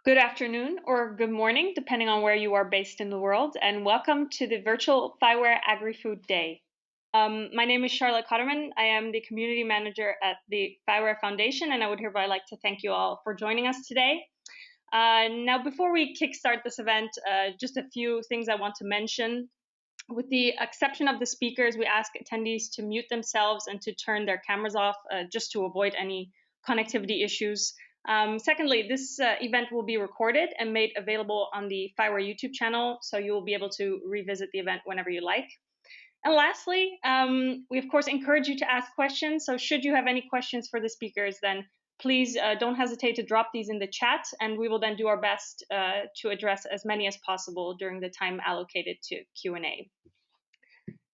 Good afternoon or good morning, depending on where you are based in the world, and welcome to the virtual FIWARE AgriFood Day. My name is Charlotte Cotterman. I am the Community Manager at the FIWARE Foundation, and I would hereby like to thank you all for joining us today. Now, before we kickstart this event, just a few things I want to mention. With the exception of the speakers, we ask attendees to mute themselves and to turn their cameras off just to avoid any connectivity issues. Secondly, this event will be recorded and made available on the FIWARE YouTube channel, so you will be able to revisit the event whenever you like. And lastly, we of course encourage you to ask questions, so should you have any questions for the speakers, then please don't hesitate to drop these in the chat, and we will then do our best to address as many as possible during the time allocated to Q&A.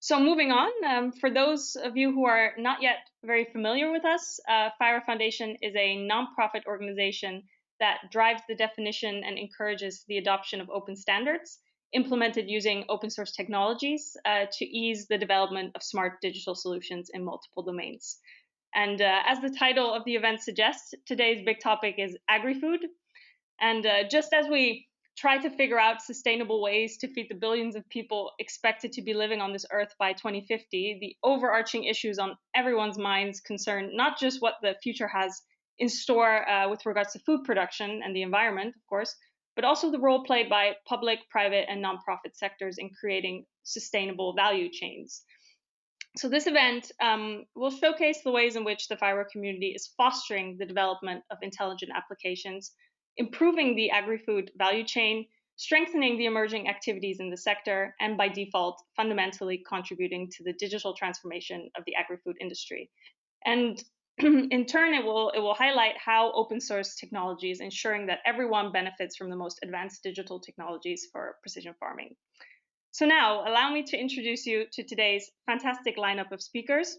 So moving on, for those of you who are not yet very familiar with us, FIWARE Foundation is a nonprofit organization that drives the definition and encourages the adoption of open standards implemented using open source technologies to ease the development of smart digital solutions in multiple domains. And as the title of the event suggests, today's big topic is agri-food. And just as we try to figure out sustainable ways to feed the billions of people expected to be living on this earth by 2050, the overarching issues on everyone's minds concern not just what the future has in store with regards to food production and the environment, of course, but also the role played by public, private, and nonprofit sectors in creating sustainable value chains. So this event will showcase the ways in which the FIWARE community is fostering the development of intelligent applications, improving the agri-food value chain, strengthening the emerging activities in the sector, and by default, fundamentally contributing to the digital transformation of the agri-food industry. And in turn, it will highlight how open source technology is ensuring that everyone benefits from the most advanced digital technologies for precision farming. So now, allow me to introduce you to today's fantastic lineup of speakers.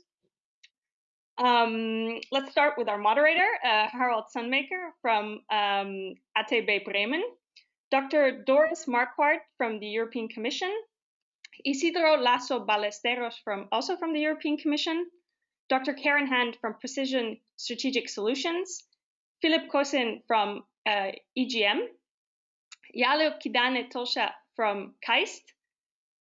Let's start with our moderator, Harald Sundmaeker from ATB-Bremen, Dr. Doris Marquardt from the European Commission, Isidro Laso Ballesteros also from the European Commission, Dr. Karen Hand from Precision Strategic Solutions, Philippe from EGM, Yalew Kidane from KAIST,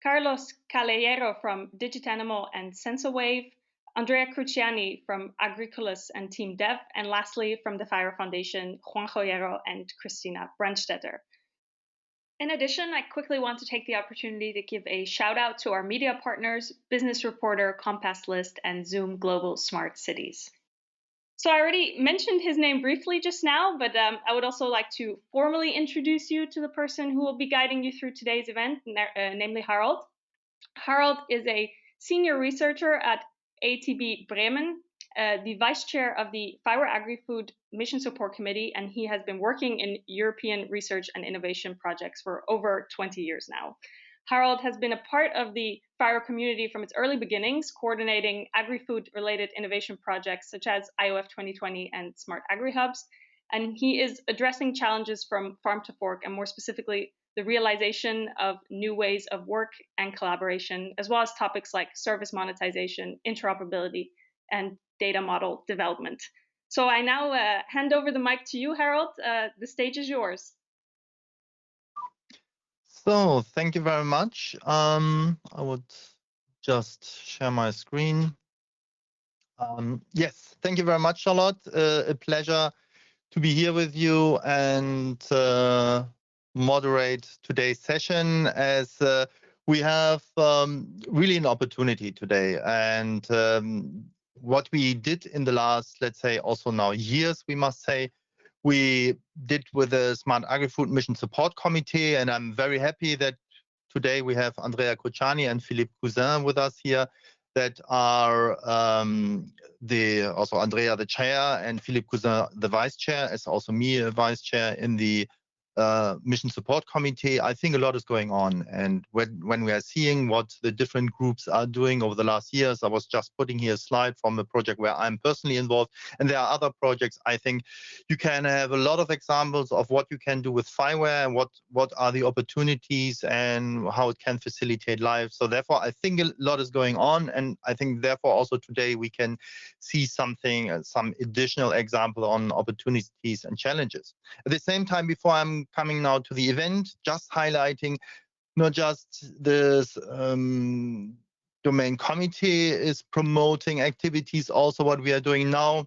Carlos Callejero from Digitanimal and Sensowave, Andrea Cruciani from Agricolas and Team Dev, and lastly from the FIWARE Foundation, Juanjo Hierro and Christina Brandstetter. In addition, I quickly want to take the opportunity to give a shout out to our media partners, Business Reporter, Compass List, and Zoom Global Smart Cities. So I already mentioned his name briefly just now, but I would also like to formally introduce you to the person who will be guiding you through today's event, namely Harald. Harald is a senior researcher at ATB-Bremen, the vice chair of the FIWARE AgriFood Mission Support Committee, and he has been working in European research and innovation projects for over 20 years now. Harald has been a part of the FIWARE community from its early beginnings, coordinating agri-food-related innovation projects such as IOF 2020 and Smart Agri-Hubs, and he is addressing challenges from farm to fork, and more specifically, the realization of new ways of work and collaboration, as well as topics like service monetization, interoperability, and data model development. So I now hand over the mic to you, Harald. The stage is yours. So thank you very much. I would just share my screen. Yes, thank you very much, Charlotte. A pleasure to be here with you and moderate today's session, as we have really an opportunity today. And what we did in the last, let's say, also now years, we must say, we did with the Smart Agri-Food Mission Support Committee, and I'm very happy that today we have Andrea Cruciani and Philippe with us here, that are also Andrea the chair and Philippe the vice chair, as also me a vice chair in the Mission Support Committee, I think a lot is going on. And when we are seeing what the different groups are doing over the last years, I was just putting here a slide from a project where I'm personally involved, and there are other projects. I think you can have a lot of examples of what you can do with FIWARE and what are the opportunities and how it can facilitate life. So therefore, I think a lot is going on, and I think therefore also today we can see something, some additional example on opportunities and challenges. At the same time, before I'm coming now to the event, just highlighting not just this domain committee is promoting activities, also what we are doing now,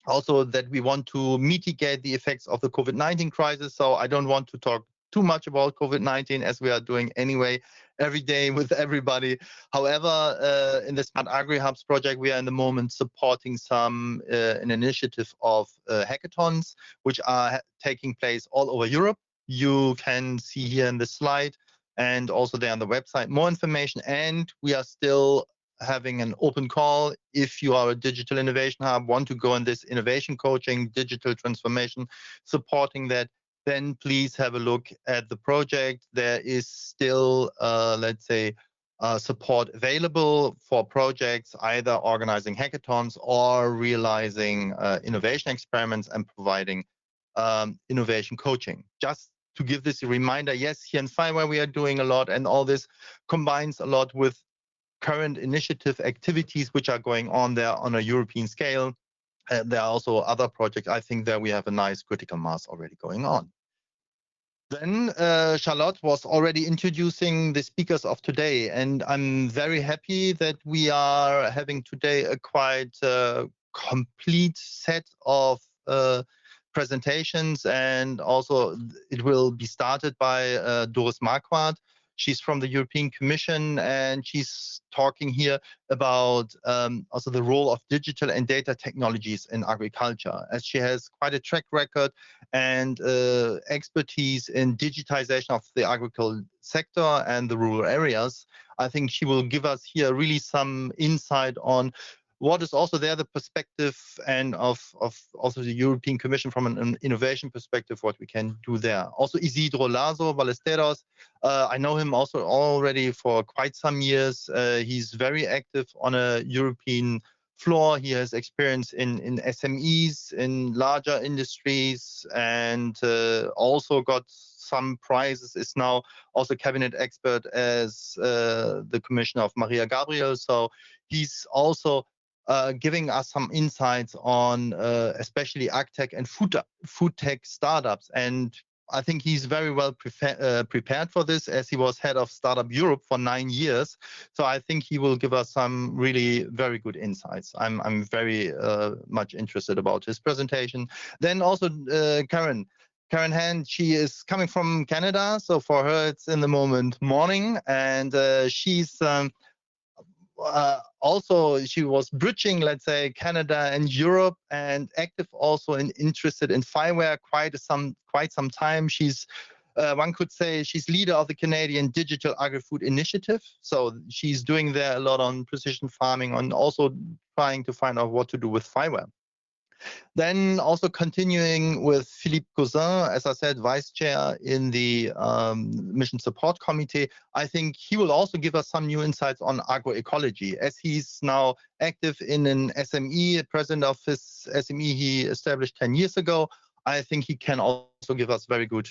also that we want to mitigate the effects of the COVID-19 crisis. So I don't want to talk too much about COVID-19 as we are doing anyway every day with everybody. However, in the Smart Agri Hubs project, we are in the moment supporting an initiative of hackathons, which are taking place all over Europe. You can see here in the slide and also there on the website more information. And we are still having an open call. If you are a digital innovation hub, want to go in this innovation coaching, digital transformation, supporting that, then please have a look at the project. There is still, let's say, support available for projects, either organizing hackathons or realizing innovation experiments and providing innovation coaching. Just to give this a reminder, yes, here in FIWARE we are doing a lot, and all this combines a lot with current initiative activities which are going on there on a European scale. There are also other projects. I think that we have a nice critical mass already going on. Then Charlotte was already introducing the speakers of today, and I'm very happy that we are having today a quite complete set of presentations, and also it will be started by Doris Marquardt. She's from the European Commission, and she's talking here about also the role of digital and data technologies in agriculture, as she has quite a track record and expertise in digitization of the agricultural sector and the rural areas. I think she will give us here really some insight on what is also there, the perspective and of also the European Commission from an innovation perspective, what we can do there. Also Isidro Laso, Ballesteros, I know him also already for quite some years. He's very active on a European floor. He has experience in SMEs, in larger industries, and also got some prizes, is now also cabinet expert as the commissioner of Mariya Gabriel. So he's also giving us some insights on especially AgTech and FoodTech startups. And I think he's very well prepared for this, as he was head of Startup Europe for 9 years. So I think he will give us some really very good insights. I'm very much interested about his presentation. Then also Karen Hand, she is coming from Canada. So for her, it's in the moment morning, and she's also, she was bridging, let's say, Canada and Europe, and active also and interested in FIWARE quite some time. She's one could say she's leader of the Canadian Digital Agri-Food Initiative. So she's doing there a lot on precision farming and also trying to find out what to do with FIWARE. Then also continuing with Philippe Cousin, as I said, vice chair in the Mission Support Committee. I think he will also give us some new insights on Agro-Ecology, as he's now active in an SME, president of his SME he established 10 years ago. I think he can also give us very good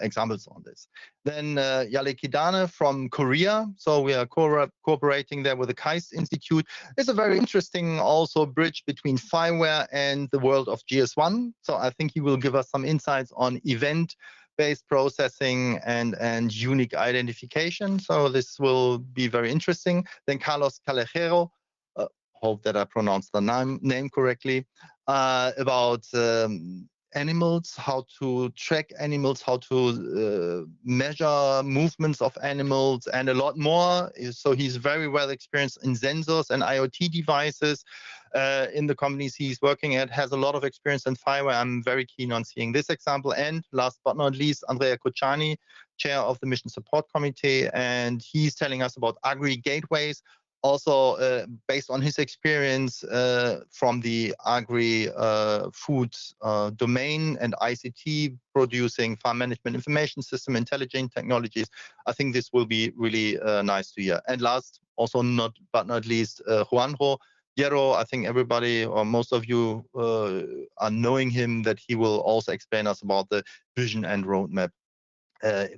examples on this. Then Yalew Kidane from Korea. So we are cooperating there with the KAIST Institute. It's a very interesting also bridge between FIWARE and the world of GS1. So I think he will give us some insights on event-based processing and unique identification. So this will be very interesting. Then Carlos Callejero, hope that I pronounced the name correctly, about animals, how to track animals, how to measure movements of animals, and a lot more. So he's very well experienced in sensors and IoT devices in the companies he's working at, has a lot of experience in FIWARE. I'm very keen on seeing this example. And last but not least, Andrea Kuchani, chair of the Mission Support Committee, and he's telling us about Agri gateways. also based on his experience from the agri-food domain and ICT, producing farm management information system, intelligent technologies. I think this will be really nice to hear. And last, also not least, Juanjo. Hierro, I think everybody or most of you are knowing him, that he will also explain us about the vision and roadmap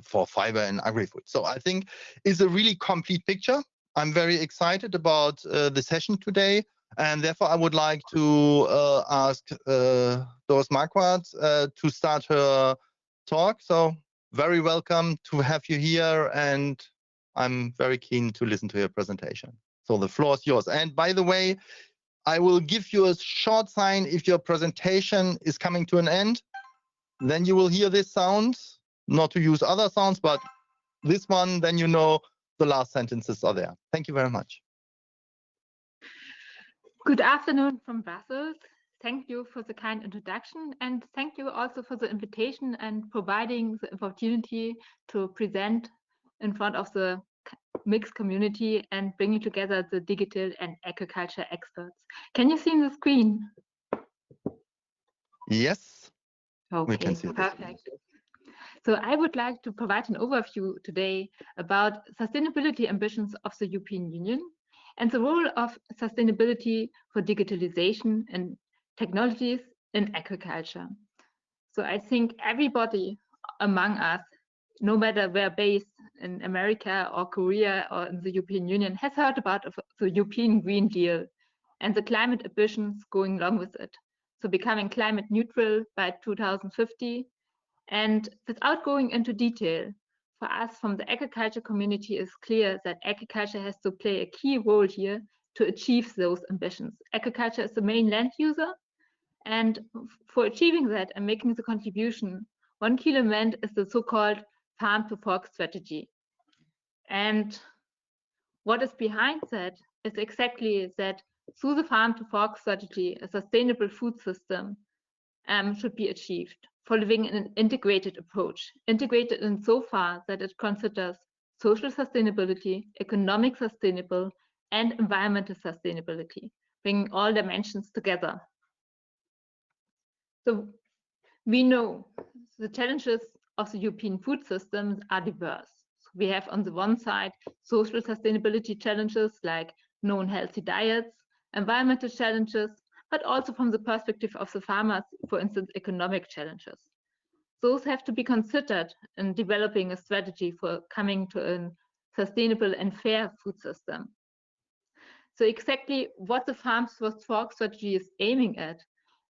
for FIWARE and AgriFood. So I think it's a really complete picture. I'm very excited about the session today, and therefore I would like to ask Doris Marquardt to start her talk. So very welcome to have you here, and I'm very keen to listen to your presentation. So the floor is yours. And by the way, I will give you a short sign if your presentation is coming to an end. Then you will hear this sound, not to use other sounds, but this one, then you know the last sentences are there. Thank you very much. Good afternoon from Brussels. Thank you for the kind introduction, and thank you also for the invitation and providing the opportunity to present in front of the mixed community and bringing together the digital and agriculture experts. Can you see the screen? Yes, okay, we can see perfect. So I would like to provide an overview today about sustainability ambitions of the European Union and the role of sustainability for digitalization and technologies in agriculture. So I think everybody among us, no matter where based in America or Korea or in the European Union, has heard about the European Green Deal and the climate ambitions going along with it. So becoming climate neutral by 2050. And without going into detail, for us from the agriculture community, is clear that agriculture has to play a key role here to achieve those ambitions. Agriculture is the main land user, and for achieving that and making the contribution, one key element is the so-called farm to fork strategy. And what is behind that is exactly that through the farm to fork strategy, a sustainable food system should be achieved, following an integrated approach, integrated in so far that it considers social sustainability, economic sustainability, and environmental sustainability, bringing all dimensions together. So we know the challenges of the European food systems are diverse. So we have on the one side social sustainability challenges like non-healthy diets, environmental challenges, but also from the perspective of the farmers, for instance, economic challenges. Those have to be considered in developing a strategy for coming to a sustainable and fair food system. So exactly what the farm to fork strategy is aiming at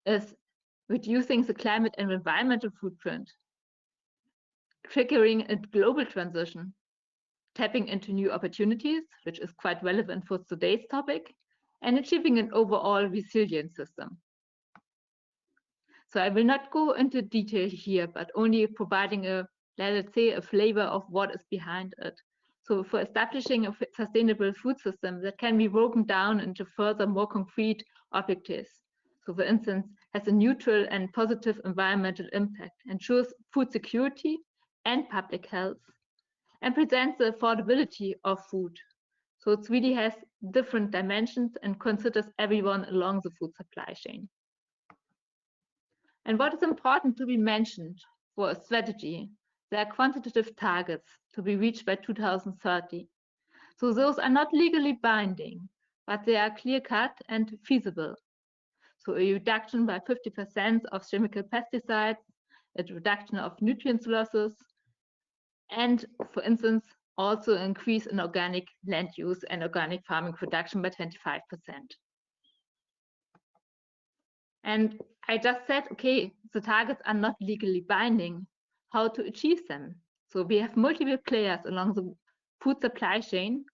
is reducing the climate and environmental footprint, triggering a global transition, tapping into new opportunities, which is quite relevant for today's topic, and achieving an overall resilient system. So I will not go into detail here, but only providing let's say, a flavor of what is behind it. So for establishing a sustainable food system that can be broken down into further, more concrete objectives. So for instance, has a neutral and positive environmental impact, ensures food security and public health, and presents the affordability of food. So it really has different dimensions and considers everyone along the food supply chain. And what is important to be mentioned for a strategy, there are quantitative targets to be reached by 2030. So those are not legally binding, but they are clear-cut and feasible. So a reduction by 50% of chemical pesticides, a reduction of nutrient losses, and for instance, also increase in organic land use and organic farming production by 25%. And I just said, okay, the targets are not legally binding. How to achieve them? So we have multiple players along the food supply chain,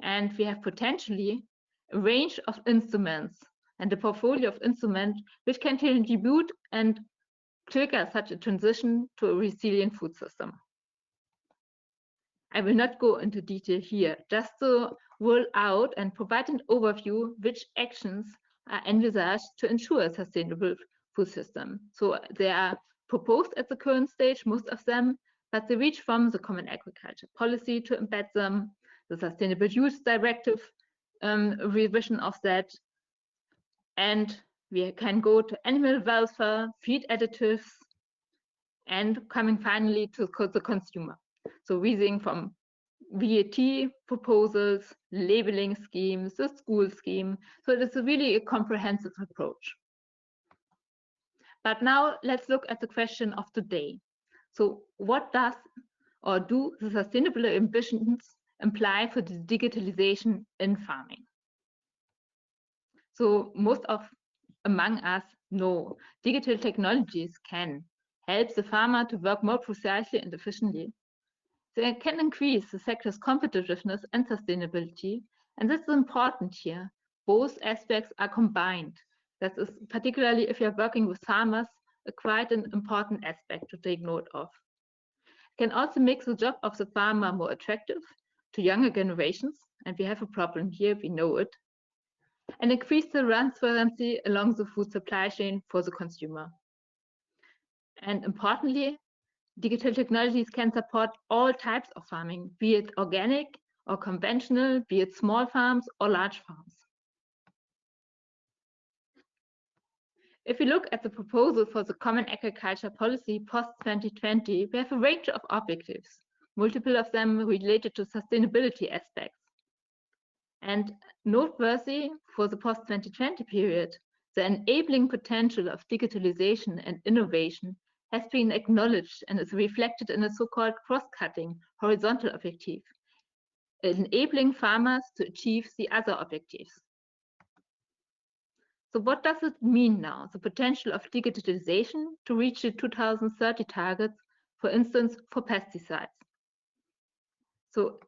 and we have potentially a range of instruments and a portfolio of instruments which can contribute and trigger such a transition to a resilient food system. I will not go into detail here, just to roll out and provide an overview which actions are envisaged to ensure a sustainable food system. So they are proposed at the current stage, most of them, but they reach from the Common Agriculture Policy to embed them, the Sustainable Use Directive revision of that. And we can go to animal welfare, feed additives, and coming finally to the consumer. So weaving from VAT proposals, labeling schemes, the school scheme. So it is really a comprehensive approach. But now let's look at the question of today. So what does or do the sustainable ambitions imply for the digitalization in farming? So most among us know digital technologies can help the farmer to work more precisely and efficiently. They can increase the sector's competitiveness and sustainability, and this is important here. Both aspects are combined. That is particularly if you're working with farmers, quite an important aspect to take note of. It can also make the job of the farmer more attractive to younger generations, and we have a problem here, we know it, and increase the transparency along the food supply chain for the consumer. And importantly, digital technologies can support all types of farming, be it organic or conventional, be it small farms or large farms. If we look at the proposal for the Common Agriculture Policy post-2020, we have a range of objectives, multiple of them related to sustainability aspects. And noteworthy for the post-2020 period, the enabling potential of digitalization and innovation has been acknowledged and is reflected in a so-called cross-cutting horizontal objective, enabling farmers to achieve the other objectives. So what does it mean now, the potential of digitalization to reach the 2030 targets, for instance, for pesticides? So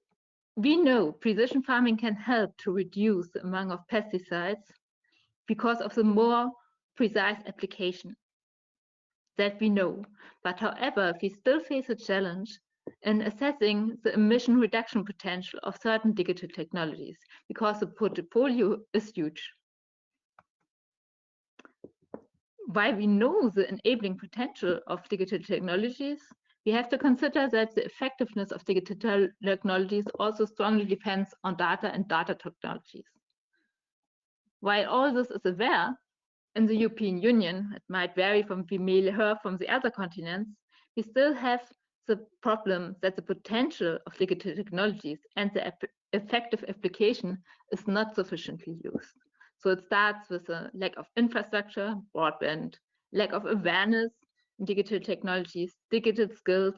we know precision farming can help to reduce the amount of pesticides because of the more precise application. That we know. But however, we still face a challenge in assessing the emission reduction potential of certain digital technologies because the portfolio is huge. While we know the enabling potential of digital technologies, we have to consider that the effectiveness of digital technologies also strongly depends on data and data technologies. While all this is aware, in the European Union, it might vary from we may hear from the other continents, we still have the problem that the potential of digital technologies and the effective application is not sufficiently used. So it starts with a lack of infrastructure, broadband, lack of awareness in digital technologies, digital skills,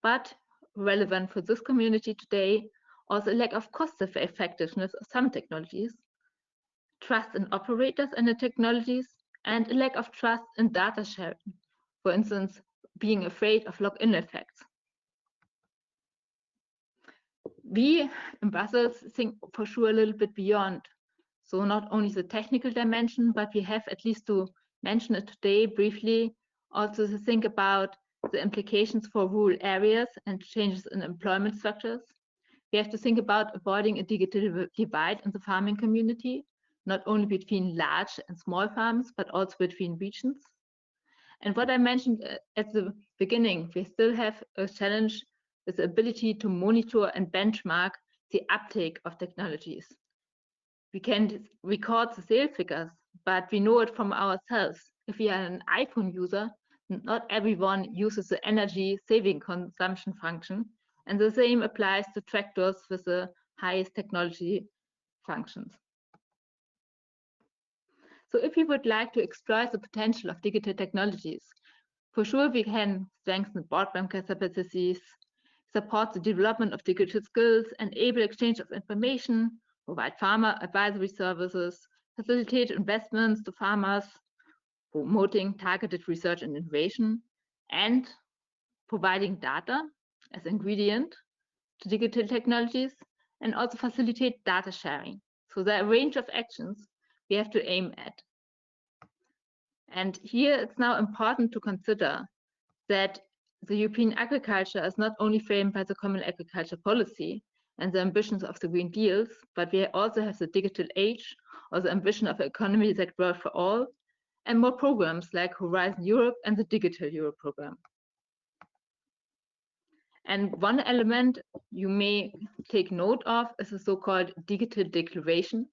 but relevant for this community today, also lack of cost effectiveness of some technologies, trust in operators and the technologies, and a lack of trust in data sharing. For instance, being afraid of lock-in effects. We in Brussels think for sure a little bit beyond. So not only the technical dimension, but we have at least to mention it today briefly, also to think about the implications for rural areas and changes in employment structures. We have to think about avoiding a digital divide in the farming community, not only between large and small farms, but also between regions. And what I mentioned at the beginning, we still have a challenge with the ability to monitor and benchmark the uptake of technologies. We can record the sales figures, but we know it from ourselves. If we are an iPhone user, not everyone uses the energy saving consumption function. And the same applies to tractors with the highest technology functions. So if we would like to exploit the potential of digital technologies, for sure we can strengthen broadband capacities, support the development of digital skills, enable exchange of information, provide farmer advisory services, facilitate investments to farmers, promoting targeted research and innovation, and providing data as ingredient to digital technologies, and also facilitate data sharing. So there are a range of actions we have to aim at. And here it's now important to consider that the European agriculture is not only framed by the Common Agriculture Policy and the ambitions of the Green Deals, but we also have the digital age, or the ambition of an economy that works for all, and more programs like Horizon Europe and the Digital Europe program. And one element you may take note of is the so-called Digital Declaration,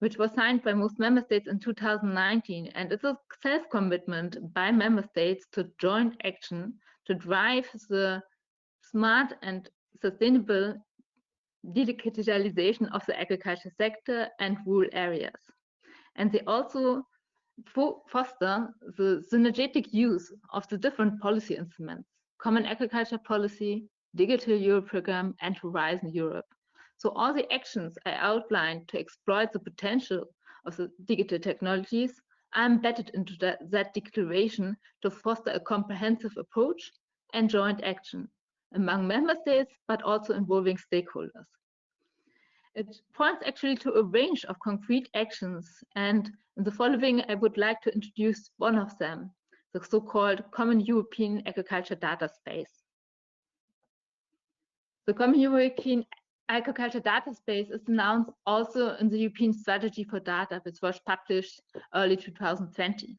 which was signed by most member states in 2019. And it's a self-commitment by member states to joint action to drive the smart and sustainable digitalization of the agriculture sector and rural areas. And they also foster the synergetic use of the different policy instruments, Common Agriculture Policy, Digital Europe Program, and Horizon Europe. So all the actions I outlined to exploit the potential of the digital technologies are embedded into that declaration to foster a comprehensive approach and joint action among member states, but also involving stakeholders. It points actually to a range of concrete actions, and in the following, I would like to introduce one of them, the so-called Common European Agriculture Data Space. The Common European Agriculture Data Space is announced also in the European Strategy for Data, which was published early 2020.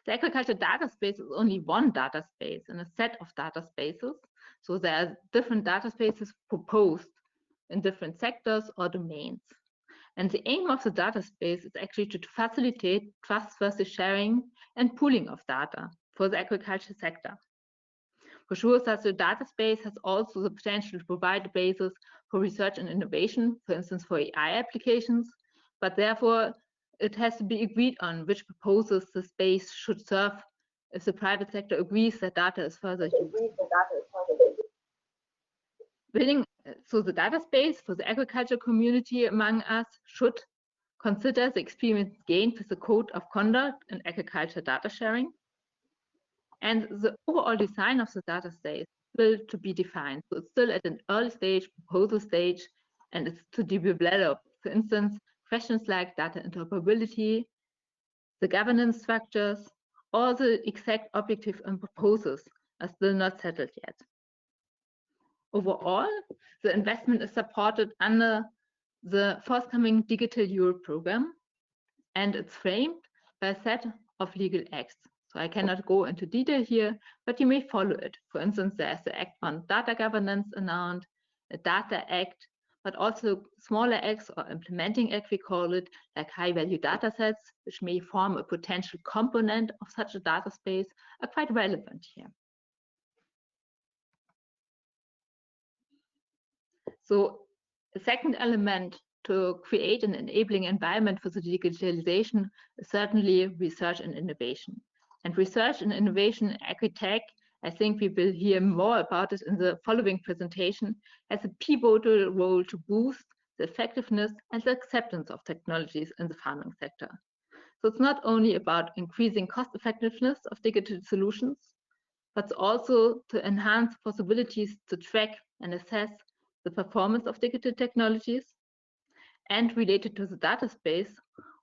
The Agriculture Data Space is only one data space in a set of data spaces, so there are different data spaces proposed in different sectors or domains. And the aim of the data space is actually to facilitate trustworthy sharing and pooling of data for the agriculture sector. For sure, such a data space has also the potential to provide a basis for research and innovation, for instance, for AI applications, but therefore it has to be agreed on which proposals the space should serve if the private sector agrees that data is further used. So the data space for the agriculture community among us should consider the experience gained with the code of conduct in agriculture data sharing. And the overall design of the data space will to be defined. So it's still at an early stage, proposal stage, and it's to be developed. For instance, questions like data interoperability, the governance structures, all the exact objectives and proposals are still not settled yet. Overall, the investment is supported under the forthcoming Digital Europe program, and it's framed by a set of legal acts. So I cannot go into detail here, but you may follow it. For instance, there's the Act on Data Governance announced, a Data Act, but also smaller acts or implementing act, we call it, like high-value data sets, which may form a potential component of such a data space, are quite relevant here. So a second element to create an enabling environment for the digitalization is certainly research and innovation. And research and innovation, AgriTech, I think we will hear more about it in the following presentation, has a pivotal role to boost the effectiveness and the acceptance of technologies in the farming sector. So it's not only about increasing cost effectiveness of digital solutions, but also to enhance possibilities to track and assess the performance of digital technologies, and related to the data space,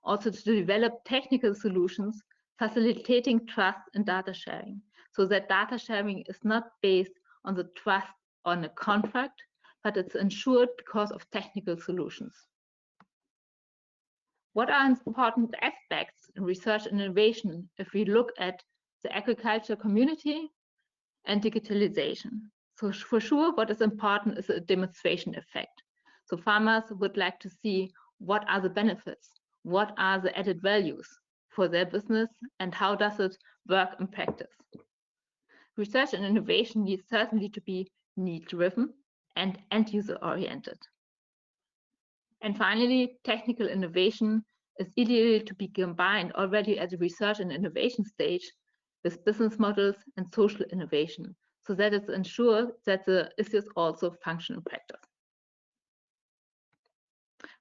also to develop technical solutions facilitating trust in data sharing, so that data sharing is not based on the trust on a contract, but it's ensured because of technical solutions. What are important aspects in research and innovation if we look at the agriculture community and digitalization? So for sure, what is important is a demonstration effect. So farmers would like to see what are the benefits, what are the added values for their business, and how does it work in practice. Research and innovation needs certainly to be need-driven and end-user oriented. And finally, technical innovation is ideally to be combined already at the research and innovation stage with business models and social innovation, so that it's ensured that the issues also function in practice.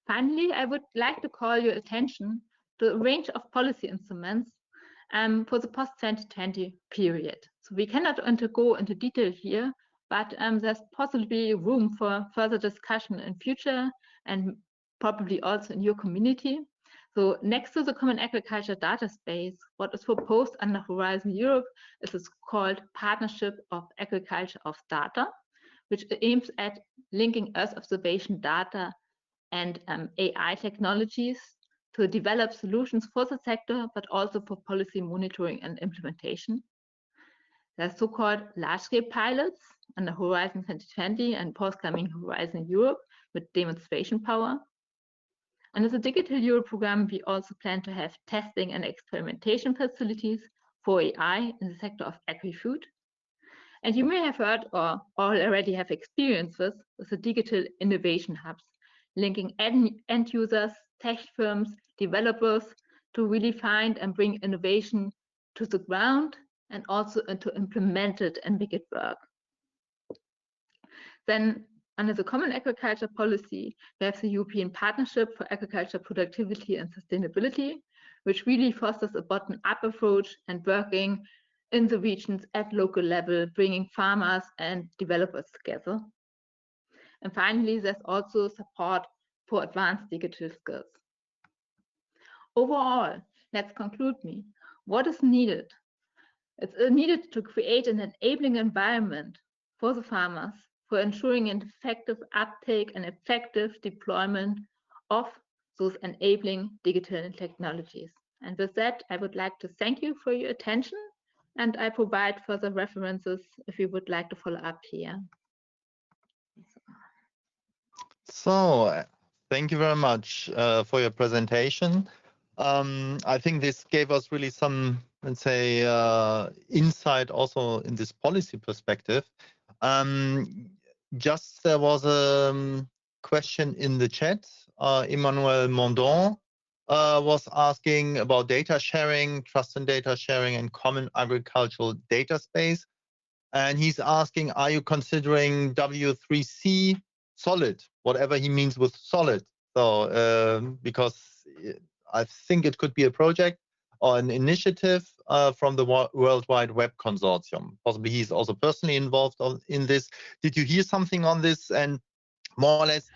Finally, I would like to call your attention to a range of policy instruments for the post-2020 period. So we cannot go into detail here, but there's possibly room for further discussion in future and probably also in your community. So next to the Common Agriculture Data Space, what is proposed under Horizon Europe is called Partnership of Agriculture of Data, which aims at linking Earth observation data and AI technologies to develop solutions for the sector, but also for policy monitoring and implementation. There are so-called large-scale pilots under Horizon 2020 and post-coming Horizon Europe with demonstration power. Under the Digital Europe program, we also plan to have testing and experimentation facilities for AI in the sector of agri-food. And you may have heard or already have experience with the digital innovation hubs, linking end users, tech firms, developers to really find and bring innovation to the ground and also to implement it and make it work. Then under the Common Agriculture Policy, we have the European Partnership for Agriculture Productivity and Sustainability, which really fosters a bottom-up approach and working in the regions at local level, bringing farmers and developers together. And finally, there's also support for advanced digital skills. Overall, let's conclude what is needed? It's needed to create an enabling environment for the farmers for ensuring an effective uptake and effective deployment of those enabling digital technologies. And with that, I would like to thank you for your attention, and I provide further references if you would like to follow up here. So, thank you very much for your presentation. I think this gave us really some, let's say, insight also in this policy perspective. Just there was a question in the chat. Emmanuel Mondon was asking about data sharing, trust in data sharing, and common agricultural data space. And he's asking, are you considering W3C solid, whatever he means with solid? So, because I think it could be a project or an initiative from the World Wide Web Consortium. Possibly he's also personally involved in this. Did you hear something on this? And more or less,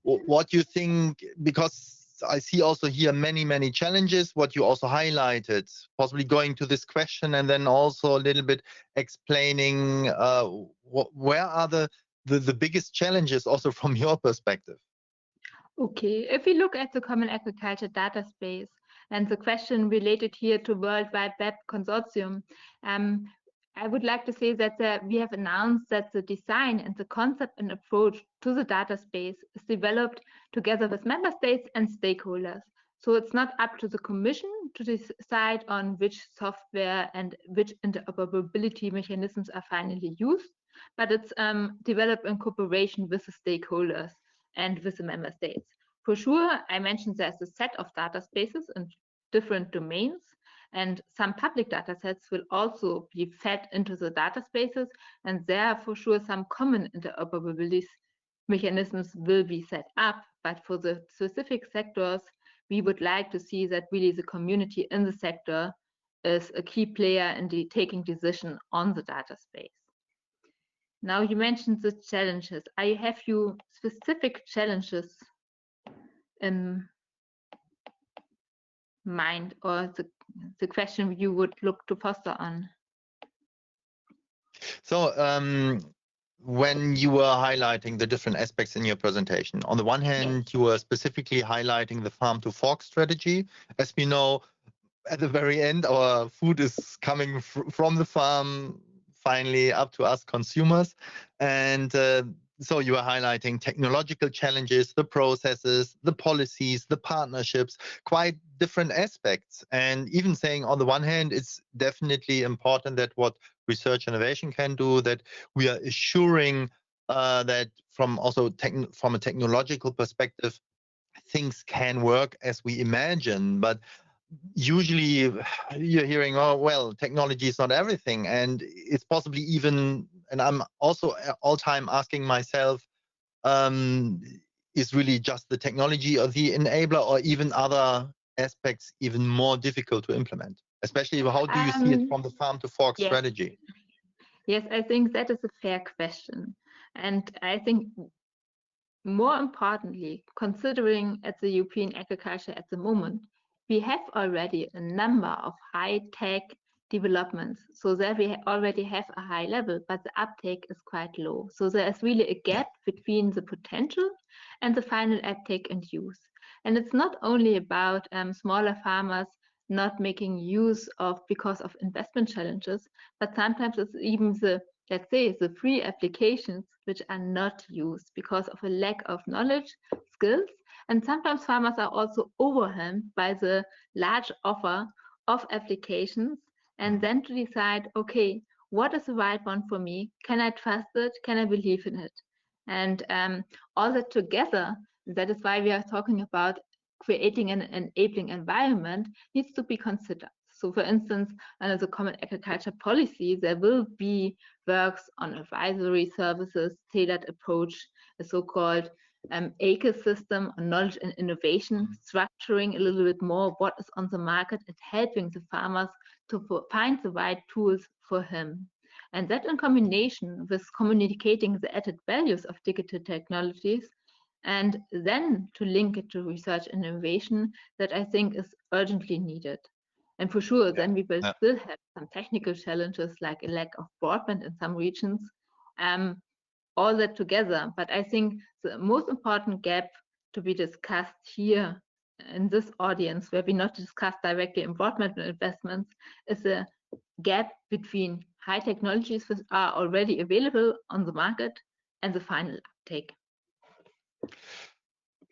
what you think, because I see also here many challenges, what you also highlighted, possibly going to this question and then also a little bit explaining where are the biggest challenges also from your perspective? Okay, if we look at the Common Agriculture Data Space and the question related here to World Wide Web Consortium, I would like to say that we have announced that the design and the concept and approach to the data space is developed together with member states and stakeholders. So it's not up to the Commission to decide on which software and which interoperability mechanisms are finally used, but it's developed in cooperation with the stakeholders and with the member states. For sure, I mentioned there's a set of data spaces in different domains, and some public data sets will also be fed into the data spaces, and there for sure some common interoperability mechanisms will be set up. But for the specific sectors, we would like to see that really the community in the sector is a key player in taking decision on the data space. Now you mentioned the challenges. I have you specific challenges in mind, or the question you would look to foster on? So when you were highlighting the different aspects in your presentation, on the one hand, you were specifically highlighting the farm to fork strategy. As we know, at the very end, our food is coming from the farm finally up to us consumers. And so you are highlighting technological challenges, the processes, the policies, the partnerships, quite different aspects. And even saying on the one hand, it's definitely important that what research innovation can do, that we are assuring that from a technological perspective, things can work as we imagine. But usually you're hearing, oh, well, technology is not everything. And it's possibly even, and I'm also all time asking myself, is really just the technology or the enabler, or even other aspects even more difficult to implement? Especially, how do you see it from the farm to fork strategy? Yes, I think that is a fair question. And I think more importantly, considering at the European agriculture at the moment, we have already a number of high-tech developments. So there we already have a high level, but the uptake is quite low. So there is really a gap between the potential and the final uptake and use. And it's not only about smaller farmers not making use of because of investment challenges, but sometimes it's even the let's say, the free applications which are not used because of a lack of knowledge, skills, and sometimes farmers are also overwhelmed by the large offer of applications, and then to decide, okay, what is the right one for me? Can I trust it? Can I believe in it? And all that together, that is why we are talking about creating an enabling environment, needs to be considered. So for instance, under the Common Agriculture Policy, there will be works on advisory services, tailored approach, a so-called ecosystem on knowledge and innovation, structuring a little bit more what is on the market and helping the farmers to find the right tools for him. And that in combination with communicating the added values of digital technologies, and then to link it to research and innovation, that I think is urgently needed. And for sure, then we will still have some technical challenges like a lack of broadband in some regions, all that together. But I think the most important gap to be discussed here in this audience, where we not discuss directly in broadband investments, is a gap between high technologies which are already available on the market and the final uptake.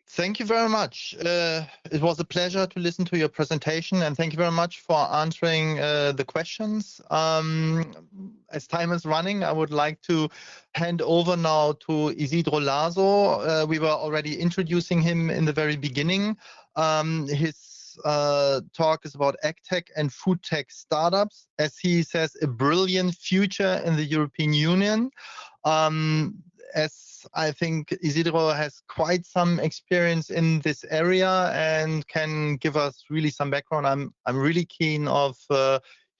Thank you very much. It was a pleasure to listen to your presentation, and thank you very much for answering the questions. As time is running, I would like to hand over now to Isidro Laso. We were already introducing him in the very beginning. His talk is about AgTech and FoodTech startups, as he says, a brilliant future in the European Union. As I think Isidro has quite some experience in this area and can give us really some background. I'm really keen of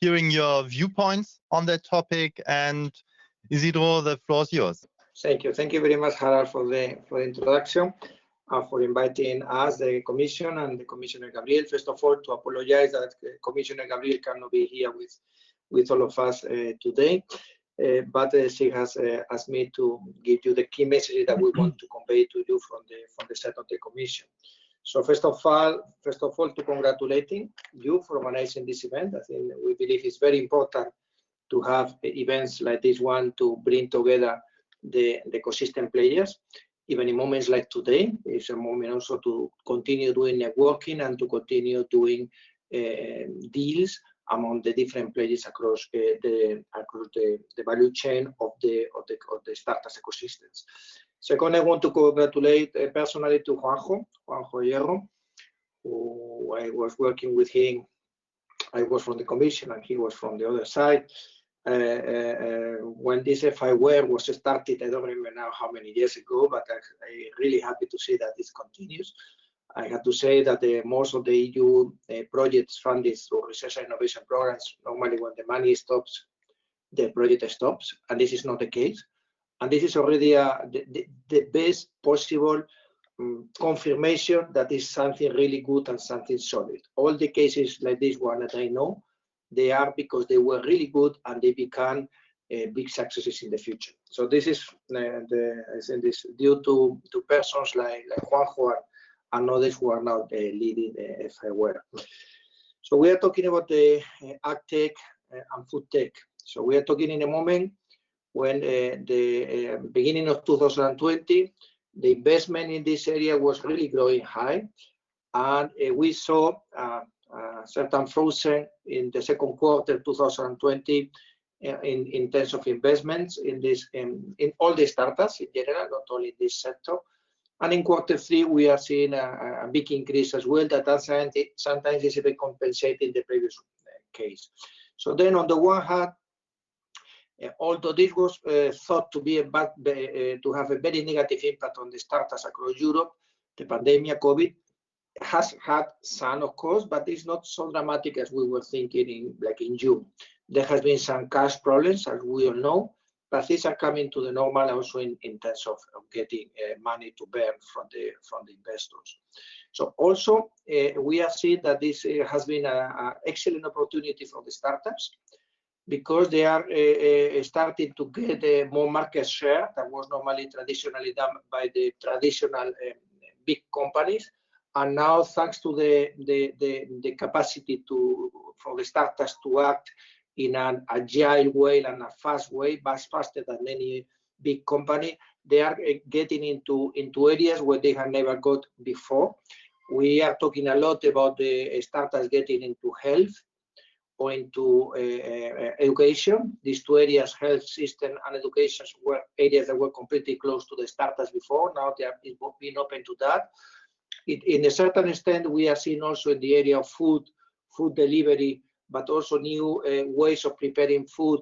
hearing your viewpoints on that topic. And Isidro, the floor is yours. Thank you. Thank you very much, Harald, for the introduction and for inviting us, the Commission, and the Commissioner Gabriel. First of all, to apologize that Commissioner Gabriel cannot be here with all of us today. But she has asked me to give you the key messages that we want to convey to you from the side of the Commission. So first of all, to congratulating you for organizing this event. I think we believe it's very important to have events like this one to bring together the ecosystem players. Even in moments like today, it's a moment also to continue doing networking and to continue doing deals among the different players across the value chain of the startups ecosystems. Second, I want to congratulate personally to Juanjo Hierro, who I was working with him. I was from the Commission and he was from the other side. When this FIWARE was started, I don't remember now how many years ago, but I'm really happy to see that this continues. I have to say that most of the EU projects funded through research and innovation programs, normally when the money stops, the project stops, and this is not the case. And this is already the best possible confirmation that is something really good and something solid. All the cases like this one that I know, they are because they were really good and they become big successes in the future. So this is I think this due to persons like Juanjo and others who are now leading FIWARE. So we are talking about the AgTech and FoodTech. So we are talking in a moment when the beginning of 2020, the investment in this area was really growing high, and we saw certain frozen in the second quarter 2020 in terms of investments in this in all the startups in general, not only in this sector. And in quarter three, we are seeing a big increase as well that sometimes is even compensating the previous case. So then on the one hand, although this was thought to be to have a very negative impact on the startups across Europe, the pandemic COVID has had some, of course, but it's not so dramatic as we were thinking like in June. There has been some cash problems, as we all know, but things are coming to the normal also in terms of getting money to burn from the investors. So also we have seen that this has been an excellent opportunity for the startups because they are starting to get more market share that was normally traditionally done by the traditional big companies. And now, thanks to the capacity for the startups to act in an agile way and a fast way, much faster than any big company. They are getting into areas where they have never got before. We are talking a lot about the startups getting into health or into education. These two areas, health system and education, were areas that were completely closed to the startups before. Now they are being open to that. In a certain extent, we are seeing also in the area of food delivery, but also new ways of preparing food,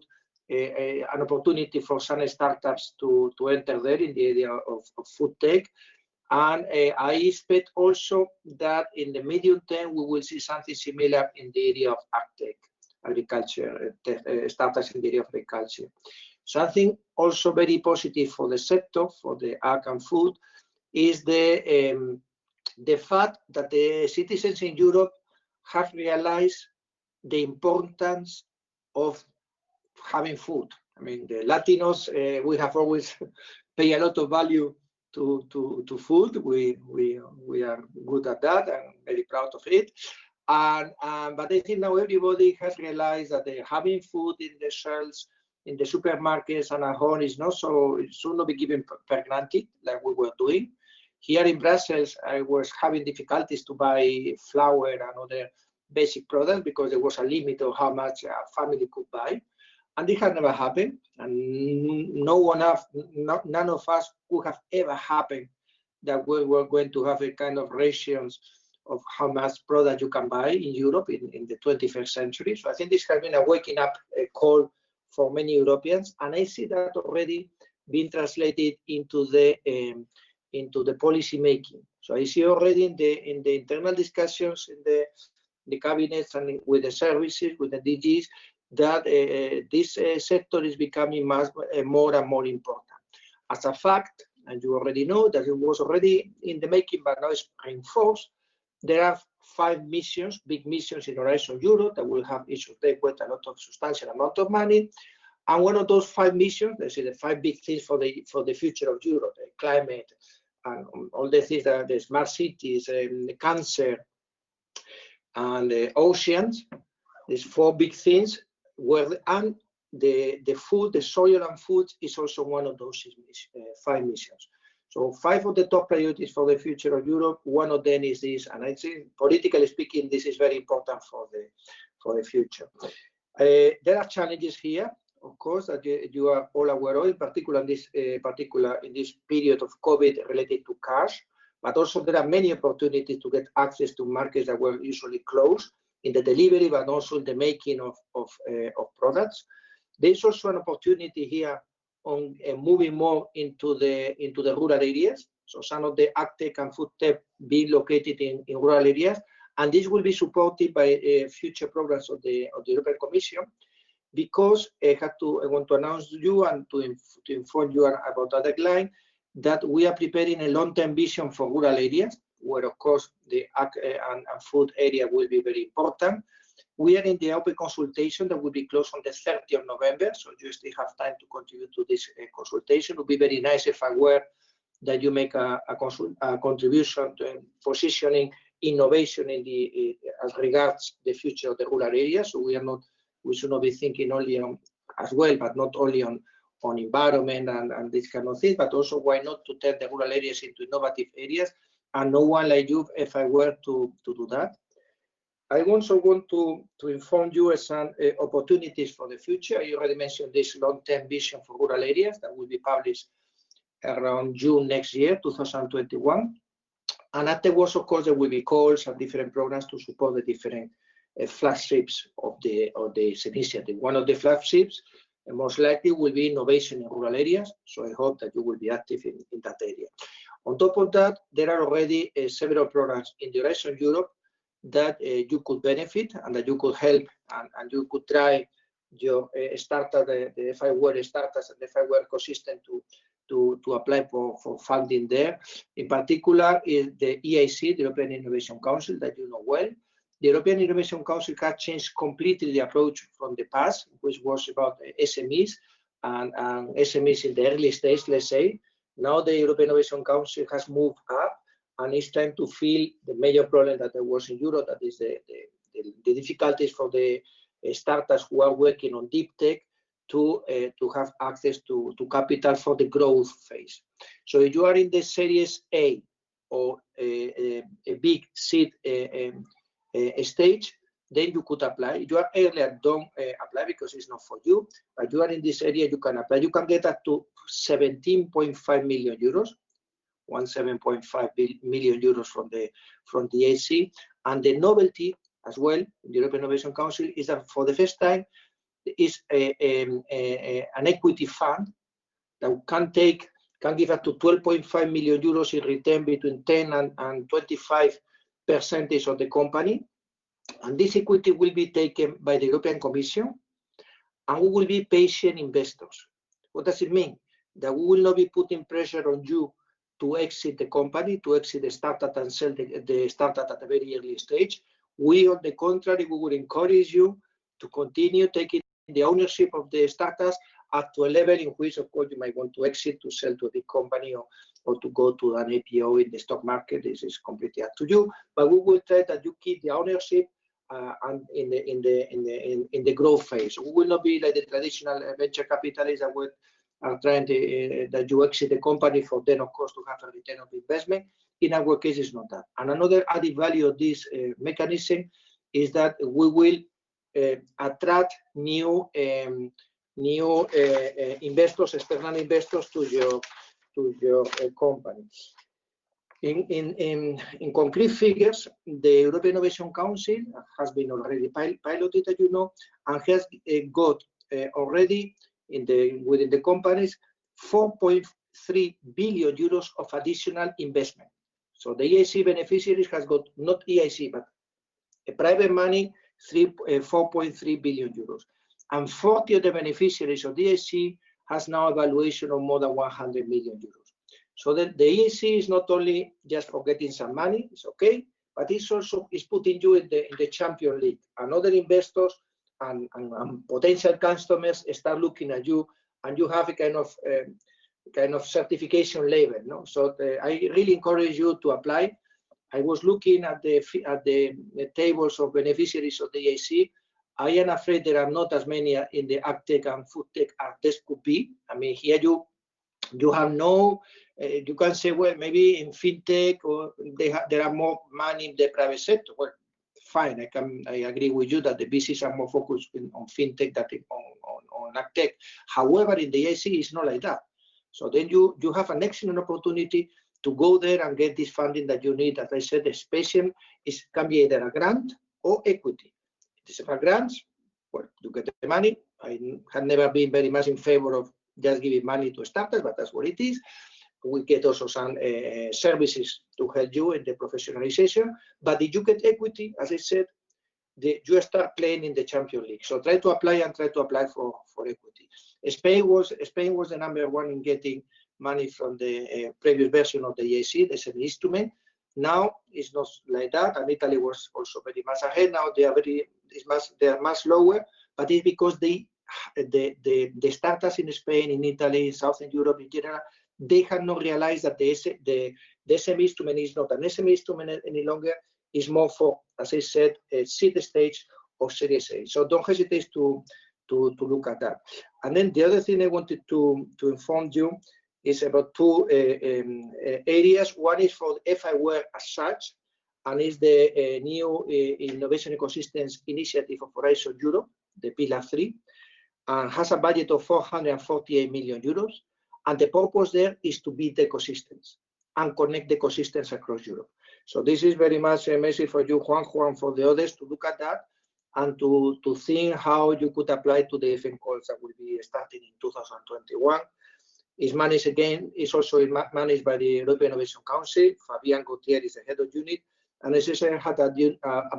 an opportunity for some startups to enter there in the area of food tech. And I expect also that in the medium term, we will see something similar in the area of AgTech, agriculture, startups in the area of agriculture. Something also very positive for the sector, for the ag and food, is the fact that the citizens in Europe have realized the importance of having food. I mean, the Latinos, we have always paid a lot of value to food. We are good at that and very proud of it. But I think now everybody has realized that having food in the shelves, in the supermarkets and at home is not so, it should not be given for granted like we were doing. Here in Brussels, I was having difficulties to buy flour and other basic products because there was a limit of how much a family could buy. And this had never happened. And none of us would have ever happened that we were going to have a kind of rations of how much product you can buy in Europe in the 21st century. So I think this has been a waking up call for many Europeans. And I see that already being translated into the policy making. So I see already in the internal discussions in the cabinets and with the services, with the DGs, that this sector is becoming more and more important. As a fact, and you already know that it was already in the making, but now it's reinforced, there are 5 missions, big missions in Horizon Europe that will have each of them with a lot of substantial amount of money. And one of those 5 missions, let's say the 5 big things for the future of Europe, the climate, and all the things that the smart cities, the cancer, and the oceans, these 4 big things, and the food, the soil and food is also one of those 5 missions. So 5 of the top priorities for the future of Europe, one of them is this, and I think politically speaking, this is very important for the future. There are challenges here, of course, that you are all aware of, in particular in this period of COVID related to cash, but also there are many opportunities to get access to markets that were usually closed in the delivery, but also in the making of products. There's also an opportunity here on moving more into the rural areas. So some of the AgTech and FoodTech being located in rural areas, and this will be supported by future programs of the European Commission, because I want to announce to you and to inform you about that deadline that we are preparing a long-term vision for rural areas, where of course the ag and food area will be very important. We are in the open consultation that will be closed on the 30th of November, so you still have time to contribute to this consultation. It would be very nice if I were that you make a contribution to positioning innovation as regards the future of the rural areas. So we should not be thinking only on as well, but not only on environment and this kind of thing, but also why not to turn the rural areas into innovative areas, and no one like you if I were to do that. I also want to inform you of some opportunities for the future. I already mentioned this long-term vision for rural areas that will be published around June next year, 2021. And afterwards, of course, there will be calls and different programs to support the different flagships of this initiative. One of the flagships, most likely, will be innovation in rural areas. So I hope that you will be active in that area. On top of that, there are already several programs in the rest of Europe that you could benefit and that you could help and you could try your startup, the FIWARE startups and the FIWARE ecosystem to apply for funding there. In particular, is the EIC, the European Innovation Council, that you know well. The European Innovation Council has changed completely the approach from the past, which was about SMEs and SMEs in the early stage, let's say. Now the European Innovation Council has moved up, and it's trying to fill the major problem that there was in Europe, that is the difficulties for the startups who are working on deep tech to have access to capital for the growth phase. So if you are in the Series A or a big seed stage, then you could apply. If you are earlier, don't apply because it's not for you. But you are in this area, you can apply. You can get up to 17.5 million euros, 17.5 million euros from the AC. And the novelty as well, the European Innovation Council, is that for the first time, is an equity fund that can give up to 12.5 million euros in return between 10 and 25% of the company. And this equity will be taken by the European Commission, and we will be patient investors. What does it mean? That we will not be putting pressure on you to exit the company, to exit the startup and sell the startup at a very early stage. We, on the contrary, we will encourage you to continue taking the ownership of the startups up to a level in which, of course, you might want to exit, to sell to a big company, or to go to an IPO in the stock market. This is completely up to you. But we will try that you keep the ownership and in the growth phase. We will not be like the traditional venture capitalists that would are trying to that you exit the company for then, of course, to have a return of investment. In our case, it's not that. And another added value of this mechanism is that we will attract new investors, external investors, to your company. In concrete figures, the European Innovation Council has been already piloted, as you know, and has got already within the companies 4.3 billion euros of additional investment. So the EIC beneficiaries has got not EIC but private money, 4.3 billion euros, and 40 of the beneficiaries of the EIC has now a valuation of more than 100 million euros. So that the EIC is not only just for getting some money, it's okay, but it's also putting you in the champion league, and other investors and potential customers start looking at you, and you have a kind of certification label. No? So I really encourage you to apply. I was looking at the tables of beneficiaries of the EIC. I am afraid there are not as many in the AgTech and FoodTech as this could be. I mean, here you have no, you can say, well, maybe in FinTech or there are more money in the private sector. Well, fine, I agree with you that the VCs are more focused on FinTech than on AgTech. However, in the EIC, it's not like that. So then you have an excellent opportunity to go there and get this funding that you need. As I said, the special can be either a grant or equity. It is a grant, well, you get the money. I have never been very much in favor of just giving money to startups, but that's what it is. We get also some services to help you in the professionalization. But if you get equity, as I said, you start playing in the champion league. So try to apply for equity. Spain was the #1 in getting money from the previous version of the EIC. There's an instrument. Now it's not like that, and Italy was also very much ahead. Now they are much lower, but it's because the startups in Spain, in Italy, Southern Europe in general, they have not realized that the SME instrument is not an SME instrument any longer. It's more for, as I said, a seed stage or Series A. So don't hesitate to look at that. And then the other thing I wanted to inform you is about two areas. One is for FIWARE as such, and is the new Innovation Ecosystems Initiative of Horizon Europe, the Pillar 3, and has a budget of 448 million euros. And the purpose there is to build ecosystems and connect the ecosystems across Europe. So this is very much a message for you, Juanjo, and for the others to look at that and to think how you could apply to the FM calls that will be starting in 2021. It's managed again, it's also managed by the European Innovation Council. Fabian Gautier is the head of unit, and as I said, had a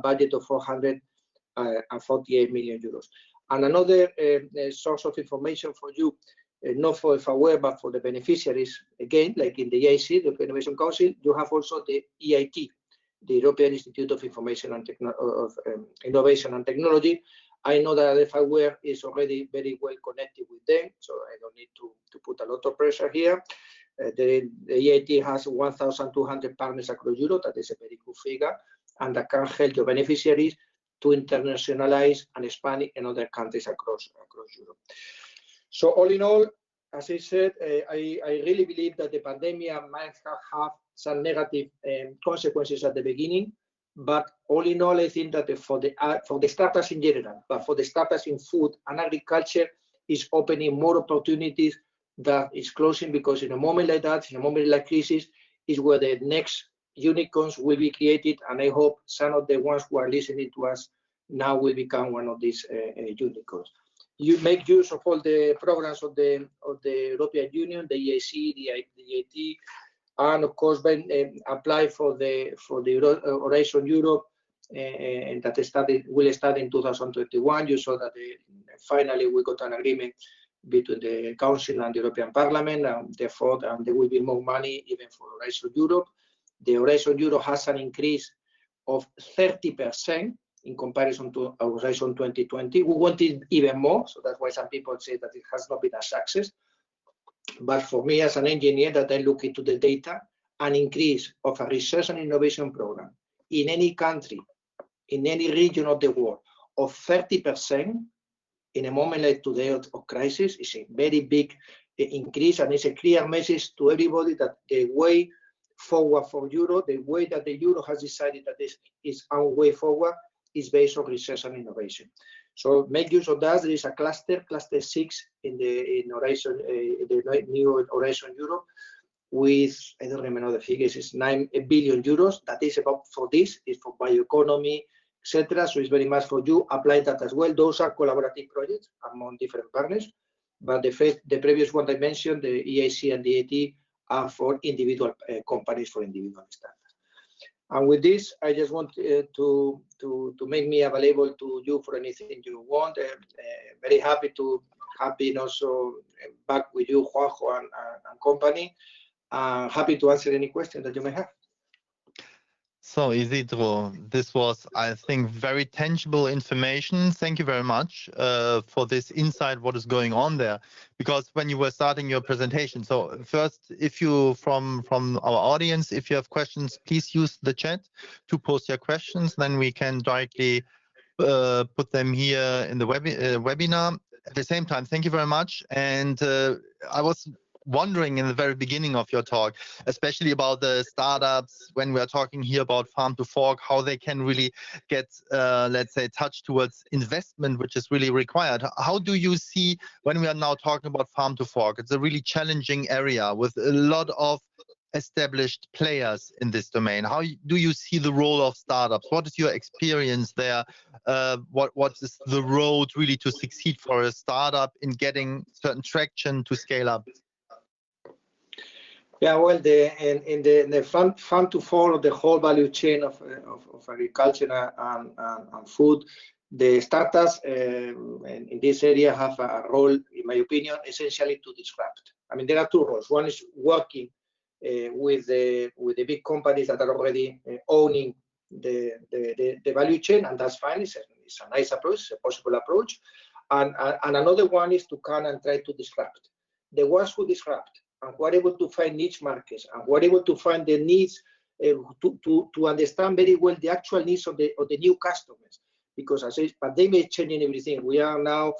budget of 448 million euros. And another source of information for you, not for FIWARE, but for the beneficiaries, again, like in the EIC, the European Innovation Council, you have also the EIT, the European Institute of Innovation and Technology. I know that FIWARE is already very well connected with them, so I don't need to put a lot of pressure here. The EIT has 1,200 partners across Europe. That is a very good figure, and that can help your beneficiaries to internationalize and expand in other countries across Europe. So all in all, as I said, I really believe that the pandemic might have some negative consequences at the beginning, but all in all, I think that for the startups in general, but for the startups in food and agriculture, is opening more opportunities that is closing, because in a moment like that, in a moment like crisis, is where the next unicorns will be created, and I hope some of the ones who are listening to us now will become one of these unicorns. You make use of all the programs of the European Union, the EAC, the AT, and of course apply for the Horizon Europe, and that will start in 2021. You saw that finally we got an agreement between the Council and the European Parliament, and therefore there will be more money even for Horizon Europe. The Horizon Europe has an increase of 30% in comparison to Horizon 2020. We wanted even more, so that's why some people say that it has not been a success. But for me as an engineer that I look into the data, an increase of a research and innovation program in any country, in any region of the world, of 30% in a moment like today of crisis is a very big increase, and it's a clear message to everybody that the way forward for Europe, the way that the Euro has decided that this is our way forward, is based on research and innovation. So make use of that. There is a cluster 6 in the new Horizon Europe, with, I don't remember the figures, it's 9 billion euros. That is about for this, is for bioeconomy, etc. So it's very much for you. Apply that as well. Those are collaborative projects among different partners. But the previous one I mentioned, the EAC and the AT, are for individual companies, for individual startups. And with this, I just want to make me available to you for anything you want. Very happy to have been also back with you, Juanjo and company. Happy to answer any question that you may have. So Isidro, this was, I think, very tangible information. Thank you very much for this insight, what is going on there. Because when you were starting your presentation, so first, if you, from our audience, if you have questions, please use the chat to post your questions. Then we can directly put them here in the webinar. At the same time, thank you very much. And I was wondering in the very beginning of your talk, especially about the startups, when we are talking here about farm to fork, how they can really get, let's say, touch towards investment, which is really required. How do you see, when we are now talking about farm to fork, it's a really challenging area with a lot of established players in this domain. How do you see the role of startups? What is your experience there? What is the road really to succeed for a startup in getting certain traction to scale up? Yeah, well, in the farm to fork, the whole value chain of agriculture and food, the startups in this area have a role, in my opinion, essentially to disrupt. I mean, there are two roles. One is working with the big companies that are already owning the value chain, and that's fine. It's a nice approach, it's a possible approach. And another one is to come and try to disrupt. The ones who disrupt and who are able to find niche markets and who are able to find the needs to understand very well the actual needs of the new customers, because as I, but they may change in everything. We are now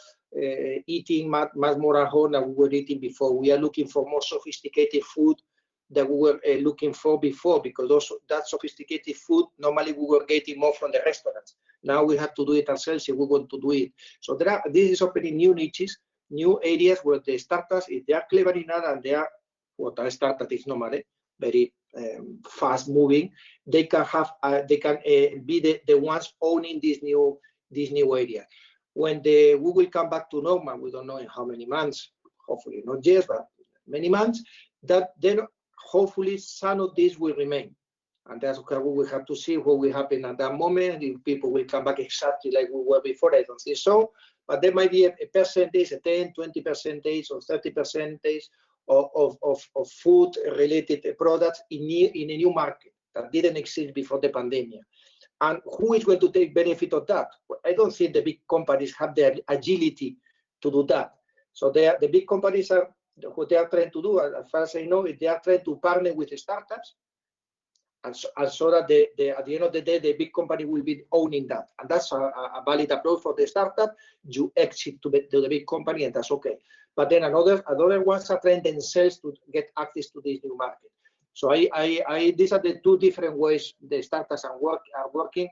eating much more at home than we were eating before. We are looking for more sophisticated food that we were looking for before, because that sophisticated food normally we were getting more from the restaurants. Now we have to do it ourselves if we want to do it. So this is opening new niches, new areas where the startups, if they are clever enough and they are what a startup is normally very fast moving, they can be the ones owning this new area. When we will come back to normal, we don't know in how many months, hopefully not years, but many months, that then hopefully some of this will remain. And that's what we will have to see what will happen at that moment. If people will come back exactly like we were before, I don't think so. But there might be a percentage, a 10, 20% or 30% of food-related products in a new market that didn't exist before the pandemic. And who is going to take benefit of that? I don't think the big companies have the agility to do that. So the big companies what they are trying to do, as far as I know, is they are trying to partner with the startups and so that at the end of the day, the big company will be owning that. And that's a valid approach for the startup. You exit to the big company, and that's okay. But then other ones are trying themselves to get access to this new market. So these are the two different ways the startups are working.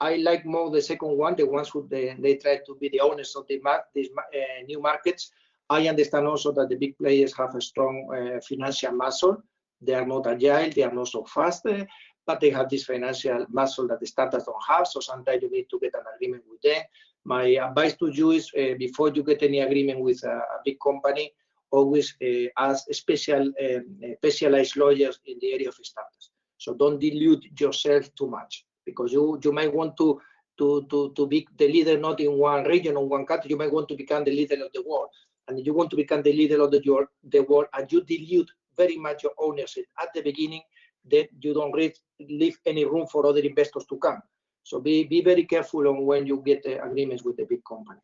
I like more the second one, the ones who they try to be the owners of these new markets. I understand also that the big players have a strong financial muscle. They are not agile, they are not so fast, but they have this financial muscle that the startups don't have. So sometimes you need to get an agreement with them. My advice to you is before you get any agreement with a big company, always ask specialized lawyers in the area of startups. So don't dilute yourself too much, because you might want to be the leader not in one region or one country. You might want to become the leader of the world, and you want to become the leader of the world, and you dilute very much your ownership at the beginning, then you don't leave any room for other investors to come. So be very careful on when you get agreements with the big companies.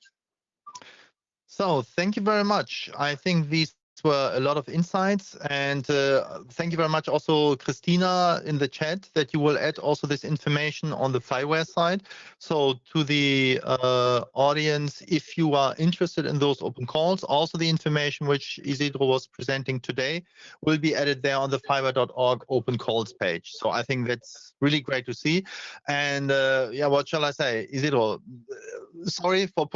So thank you very much. I think these were a lot of insights, and thank you very much also, Christina, in the chat, that you will add also this information on the FIWARE side. So to the audience, if you are interested in those open calls, also the information which Isidro was presenting today will be added there on the FIWARE.org open calls page. So I think that's really great to see. And yeah, what shall I say, Isidro? Sorry for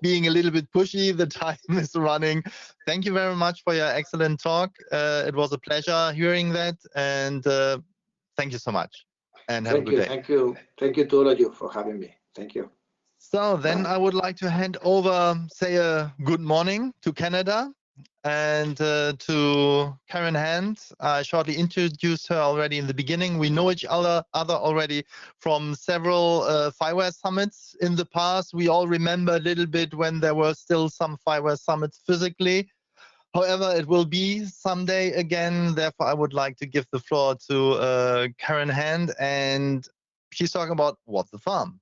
being a little bit pushy. The time is running. Thank you very much for your excellent talk. It was a pleasure hearing that, and thank you so much. And have a good day. Thank you to all of you for having me. Thank you. So then I would like to hand over, say a good morning to Canada, and to Karen Hand. I shortly introduced her already in the beginning. We know each other already from several FIWARE summits in the past. We all remember a little bit when there were still some FIWARE summits physically. However, it will be someday again. Therefore, I would like to give the floor to Karen Hand, and she's talking about What the Farm.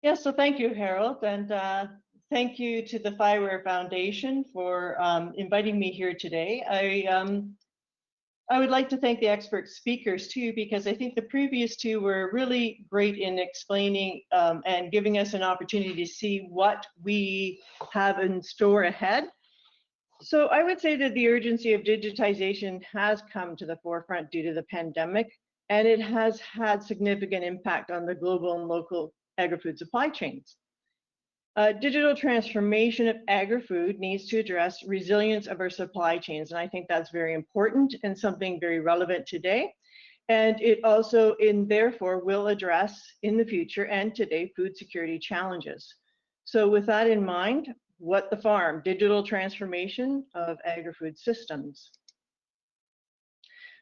Yes, so thank you, Harald, and thank you to the FIWARE Foundation for inviting me here today. I would like to thank the expert speakers too, because I think the previous two were really great in explaining and giving us an opportunity to see what we have in store ahead. So I would say that the urgency of digitization has come to the forefront due to the pandemic, and it has had significant impact on the global and local agri-food supply chains. Digital transformation of agri-food needs to address resilience of our supply chains, and I think that's very important and something very relevant today. And it also, therefore, will address in the future and today food security challenges. So with that in mind, What the Farm? Digital transformation of agri-food systems.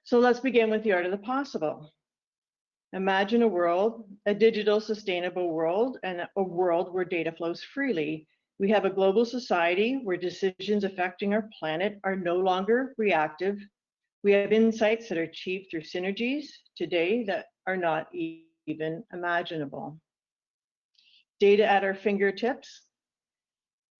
So let's begin with the art of the possible. Imagine a world, a digital sustainable world, and a world where data flows freely. We have a global society where decisions affecting our planet are no longer reactive. We have insights that are achieved through synergies today that are not even imaginable. Data at our fingertips.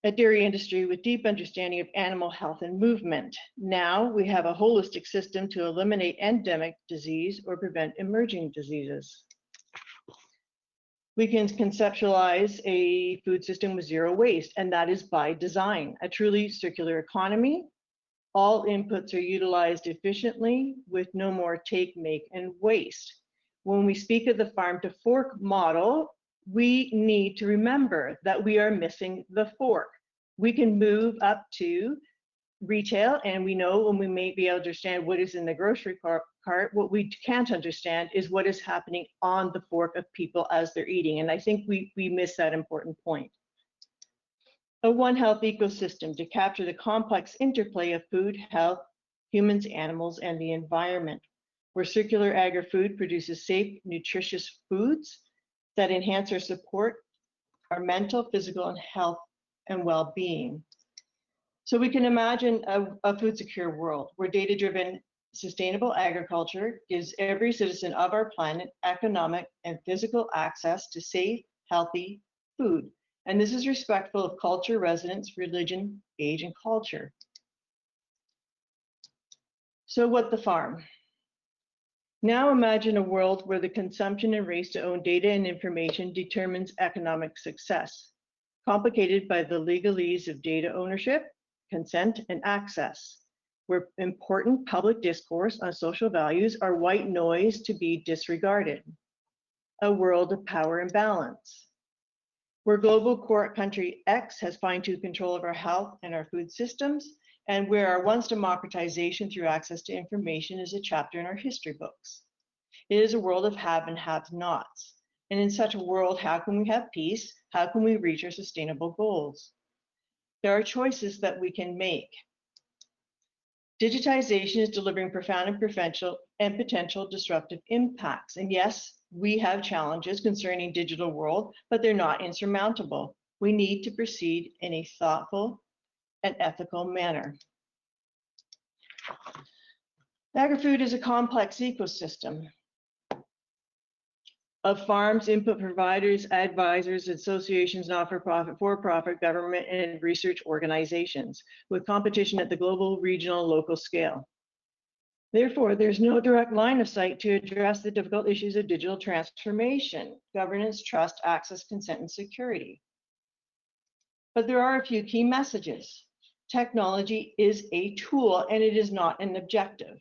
A dairy industry with deep understanding of animal health and movement. Now we have a holistic system to eliminate endemic disease or prevent emerging diseases. We can conceptualize a food system with zero waste, and that is by design, a truly circular economy. All inputs are utilized efficiently with no more take, make, and waste. When we speak of the farm to fork model, we need to remember that we are missing the fork. We can move up to retail, and we know when we may be able to understand what is in the grocery cart, what we can't understand is what is happening on the fork of people as they're eating. And I think we miss that important point. A One Health ecosystem to capture the complex interplay of food, health, humans, animals, and the environment, where circular agri-food produces safe, nutritious foods that enhance or support our mental, physical, and health and well-being. So we can imagine a food secure world where data-driven sustainable agriculture gives every citizen of our planet economic and physical access to safe, healthy food. And this is respectful of culture, residence, religion, age, and culture. So what the farm? Now imagine a world where the consumption and race to own data and information determines economic success, complicated by the legalese of data ownership, consent, and access, where important public discourse on social values are white noise to be disregarded. A world of power imbalance, where global core country X has fine-tuned control of our health and our food systems, and where our once democratization through access to information is a chapter in our history books. It is a world of have and have-nots. And in such a world, how can we have peace? How can we reach our sustainable goals? There are choices that we can make. Digitization is delivering profound and potential disruptive impacts. And yes, we have challenges concerning digital world, but they're not insurmountable. We need to proceed in a thoughtful and ethical manner. Agri-food is a complex ecosystem of farms, input providers, advisors, associations, not-for-profit, for-profit, government, and research organizations, with competition at the global, regional, local scale. Therefore, there's no direct line of sight to address the difficult issues of digital transformation, governance, trust, access, consent, and security. But there are a few key messages. Technology is a tool and it is not an objective.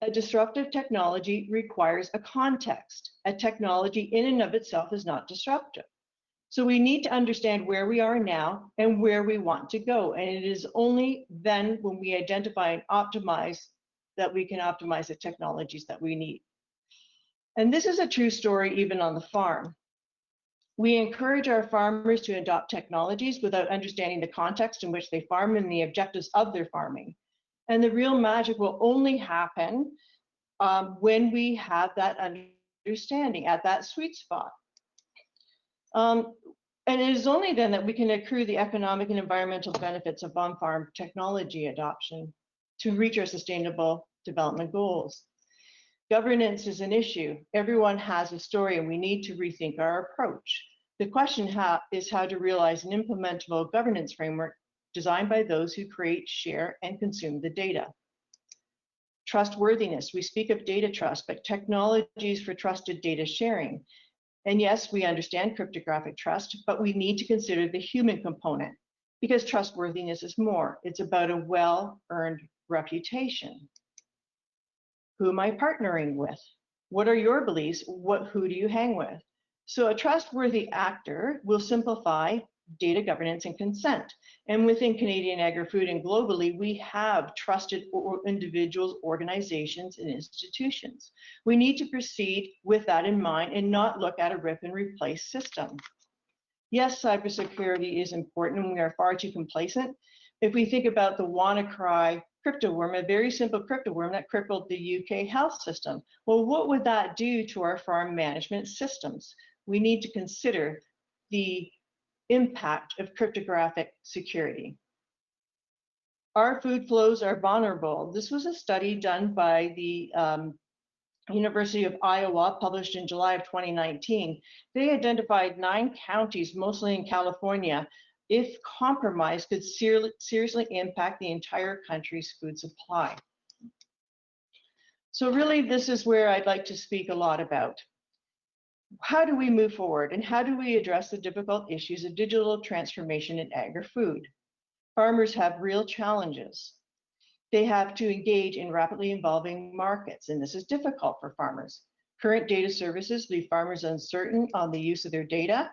A disruptive technology requires a context. A technology in and of itself is not disruptive. So we need to understand where we are now and where we want to go. And it is only then when we identify and optimize that we can optimize the technologies that we need. And this is a true story even on the farm. We encourage our farmers to adopt technologies without understanding the context in which they farm and the objectives of their farming. And the real magic will only happen when we have that understanding at that sweet spot. And it is only then that we can accrue the economic and environmental benefits of on-farm technology adoption to reach our sustainable development goals. Governance is an issue. Everyone has a story and we need to rethink our approach. The question is how to realize an implementable governance framework designed by those who create, share, and consume the data. Trustworthiness. We speak of data trust, but technologies for trusted data sharing. And yes, we understand cryptographic trust, but we need to consider the human component because trustworthiness is more. It's about a well-earned reputation. Who am I partnering with? What are your beliefs? Who do you hang with? So a trustworthy actor will simplify data governance and consent. And within Canadian Agri-Food and globally, we have trusted individuals, organizations, and institutions. We need to proceed with that in mind and not look at a rip and replace system. Yes, cybersecurity is important and we are far too complacent. If we think about the WannaCry crypto worm, a very simple crypto worm that crippled the UK health system. Well, what would that do to our farm management systems? We need to consider the impact of cryptographic security. Our food flows are vulnerable. This was a study done by the University of Iowa, published in July of 2019. They identified 9 counties, mostly in California, if compromised, could seriously impact the entire country's food supply. So really, this is where I'd like to speak a lot about. How do we move forward and how do we address the difficult issues of digital transformation in agri-food? Farmers have real challenges. They have to engage in rapidly evolving markets, and this is difficult for farmers. Current data services leave farmers uncertain on the use of their data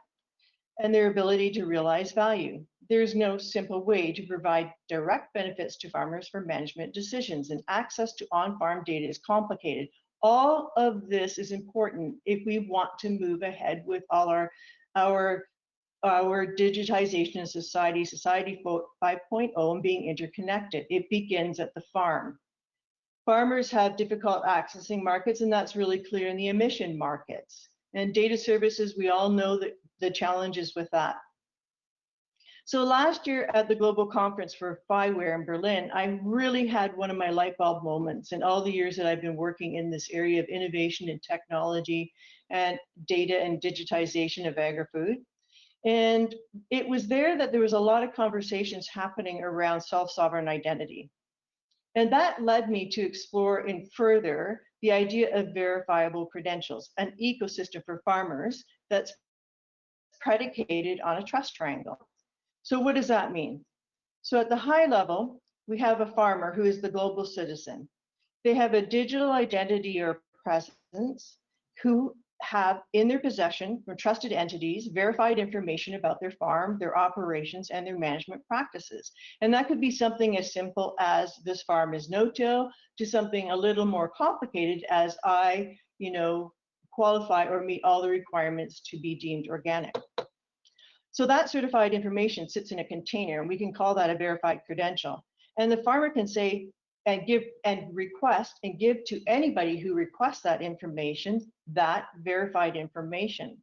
and their ability to realize value. There's no simple way to provide direct benefits to farmers for management decisions, and access to on-farm data is complicated. All of this is important if we want to move ahead with all our digitization in society 5.0 and being interconnected. It begins at the farm. Farmers have difficult accessing markets, and that's really clear in the emission markets. And data services, we all know that the challenges with that. So last year at the global conference for FIWARE in Berlin, I really had one of my light bulb moments in all the years that I've been working in this area of innovation and technology and data and digitization of agri-food. And it was there that there was a lot of conversations happening around self-sovereign identity. And that led me to explore in further the idea of verifiable credentials, an ecosystem for farmers that's predicated on a trust triangle. So what does that mean? So at the high level, we have a farmer who is the global citizen. They have a digital identity or presence who have in their possession from trusted entities verified information about their farm, their operations, and their management practices. And that could be something as simple as this farm is no-till to something a little more complicated as I, qualify or meet all the requirements to be deemed organic. So that certified information sits in a container, and we can call that a verified credential. And the farmer can say and give and request and give to anybody who requests that information, that verified information.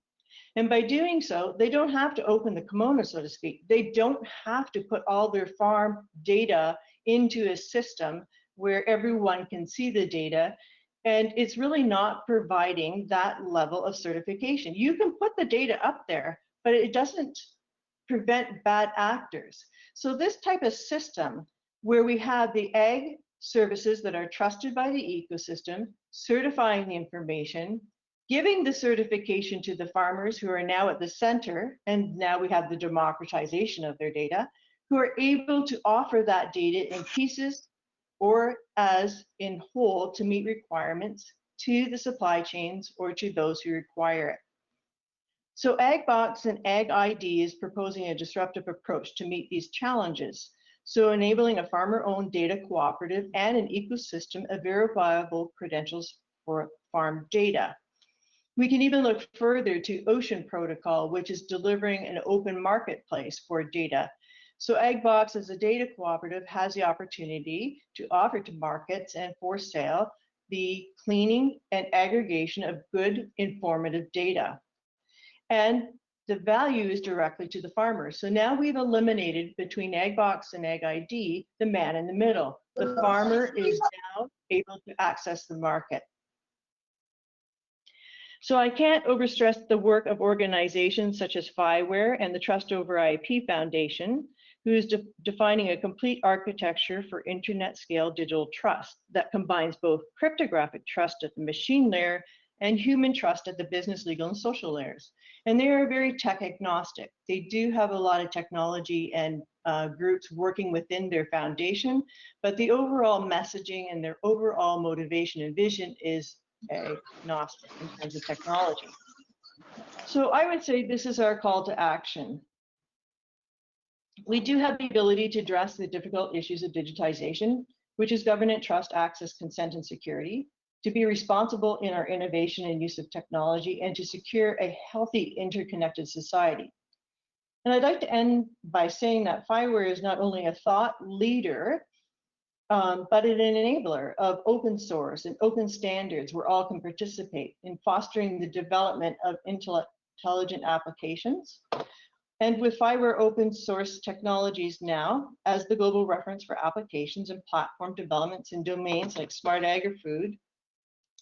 And by doing so, they don't have to open the kimono, so to speak. They don't have to put all their farm data into a system where everyone can see the data. And it's really not providing that level of certification. You can put the data up there, but it doesn't prevent bad actors. So this type of system where we have the ag services that are trusted by the ecosystem, certifying the information, giving the certification to the farmers who are now at the center, and now we have the democratization of their data, who are able to offer that data in pieces or as in whole to meet requirements to the supply chains or to those who require it. So AgBox and AgID is proposing a disruptive approach to meet these challenges. So enabling a farmer-owned data cooperative and an ecosystem of verifiable credentials for farm data. We can even look further to Ocean Protocol, which is delivering an open marketplace for data. So AgBox as a data cooperative has the opportunity to offer to markets and for sale the cleaning and aggregation of good informative data. And the value is directly to the farmer. So now we've eliminated between AgBox and AgID, the man in the middle. The farmer is now able to access the market. So I can't overstress the work of organizations such as FIWARE and the Trust Over IP Foundation, who is defining a complete architecture for internet scale digital trust that combines both cryptographic trust at the machine layer and human trust at the business, legal, and social layers. And they are very tech agnostic. They do have a lot of technology and groups working within their foundation, but the overall messaging and their overall motivation and vision is agnostic in terms of technology. So I would say this is our call to action. We do have the ability to address the difficult issues of digitization, which is governance, trust, access, consent, and security, to be responsible in our innovation and use of technology, and to secure a healthy, interconnected society. And I'd like to end by saying that FIWARE is not only a thought leader, but an enabler of open source and open standards where all can participate in fostering the development of intelligent applications. And with FIWARE open source technologies now as the global reference for applications and platform developments in domains like smart agri-food,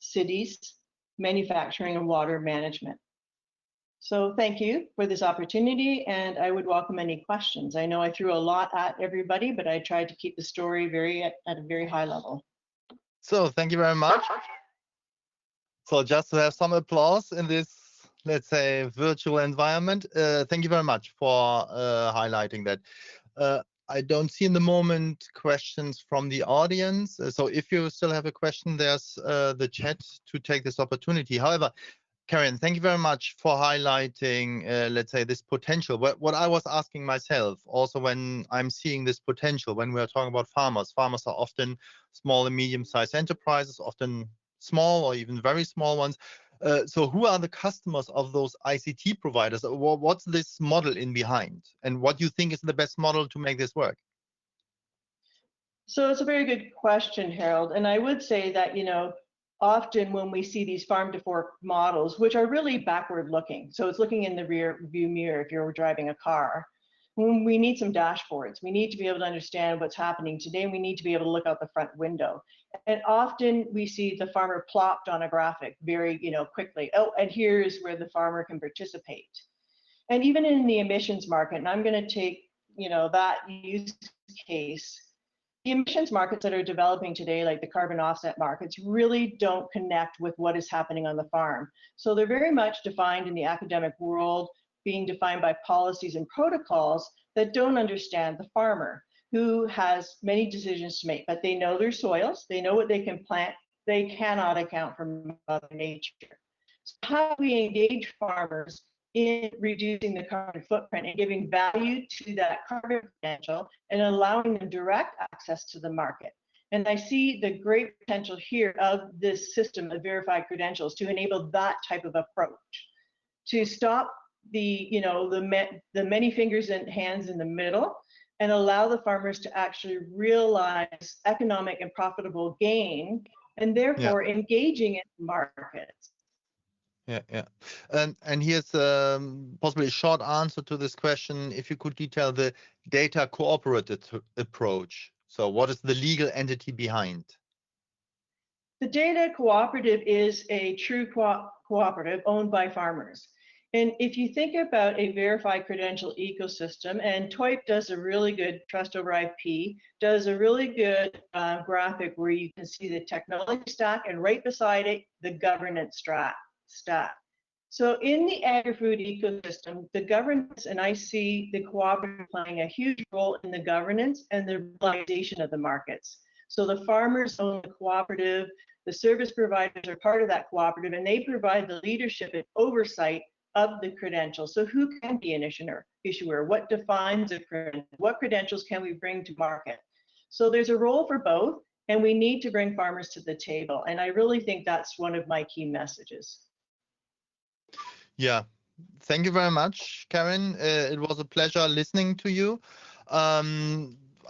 cities, manufacturing, and water management. So thank you for this opportunity, and I would welcome any questions. I know I threw a lot at everybody, but I tried to keep the story at a very high level. So thank you very much. So just to have some applause in this, let's say, virtual environment. Thank you very much for highlighting that. I don't see in the moment questions from the audience. So if you still have a question, there's the chat to take this opportunity. However, Karen, thank you very much for highlighting, let's say, this potential. What I was asking myself, also when I'm seeing this potential, when we're talking about farmers are often small and medium-sized enterprises, often small or even very small ones. So who are the customers of those ICT providers? What's this model in behind? And what do you think is the best model to make this work? So it's a very good question, Harald. And I would say that, often when we see these farm to fork models, which are really backward looking, so it's looking in the rear view mirror if you're driving a car, we need some dashboards. We need to be able to understand what's happening today, and we need to be able to look out the front window. And often we see the farmer plopped on a graphic very, quickly. Oh, and here's where the farmer can participate. And even in the emissions market, and I'm going to take, that use case. the emissions markets that are developing today, like the carbon offset markets, really don't connect with what is happening on the farm. So they're very much defined in the academic world, being defined by policies and protocols that don't understand the farmer, who has many decisions to make, but they know their soils, they know what they can plant, they cannot account for Mother Nature. So how do we engage farmers in reducing the carbon footprint and giving value to that carbon potential and allowing them direct access to the market? And I see the great potential here of this system of verified credentials to enable that type of approach, to stop the, you know, the many fingers and hands in the middle, and allow the farmers to actually realize economic and profitable gain, and therefore engaging in markets. Yeah. And here's possibly a short answer to this question. If you could detail the data cooperative approach. So what is the legal entity behind? The data cooperative is a true cooperative owned by farmers. And if you think about a verified credential ecosystem, and TOIP does a really good, Trust Over IP, does a really good graphic where you can see the technology stack and right beside it, the governance stack. So in the agri-food ecosystem, the governance, and I see the cooperative playing a huge role in the governance and the realization of the markets. So the farmers own the cooperative, the service providers are part of that cooperative, and they provide the leadership and oversight of the credentials. So who can be an issuer? What defines a credential? What credentials can we bring to market? So there's a role for both, and we need to bring farmers to the table. And I really think that's one of my key messages. Yeah, thank you very much, Karen. It was a pleasure listening to you.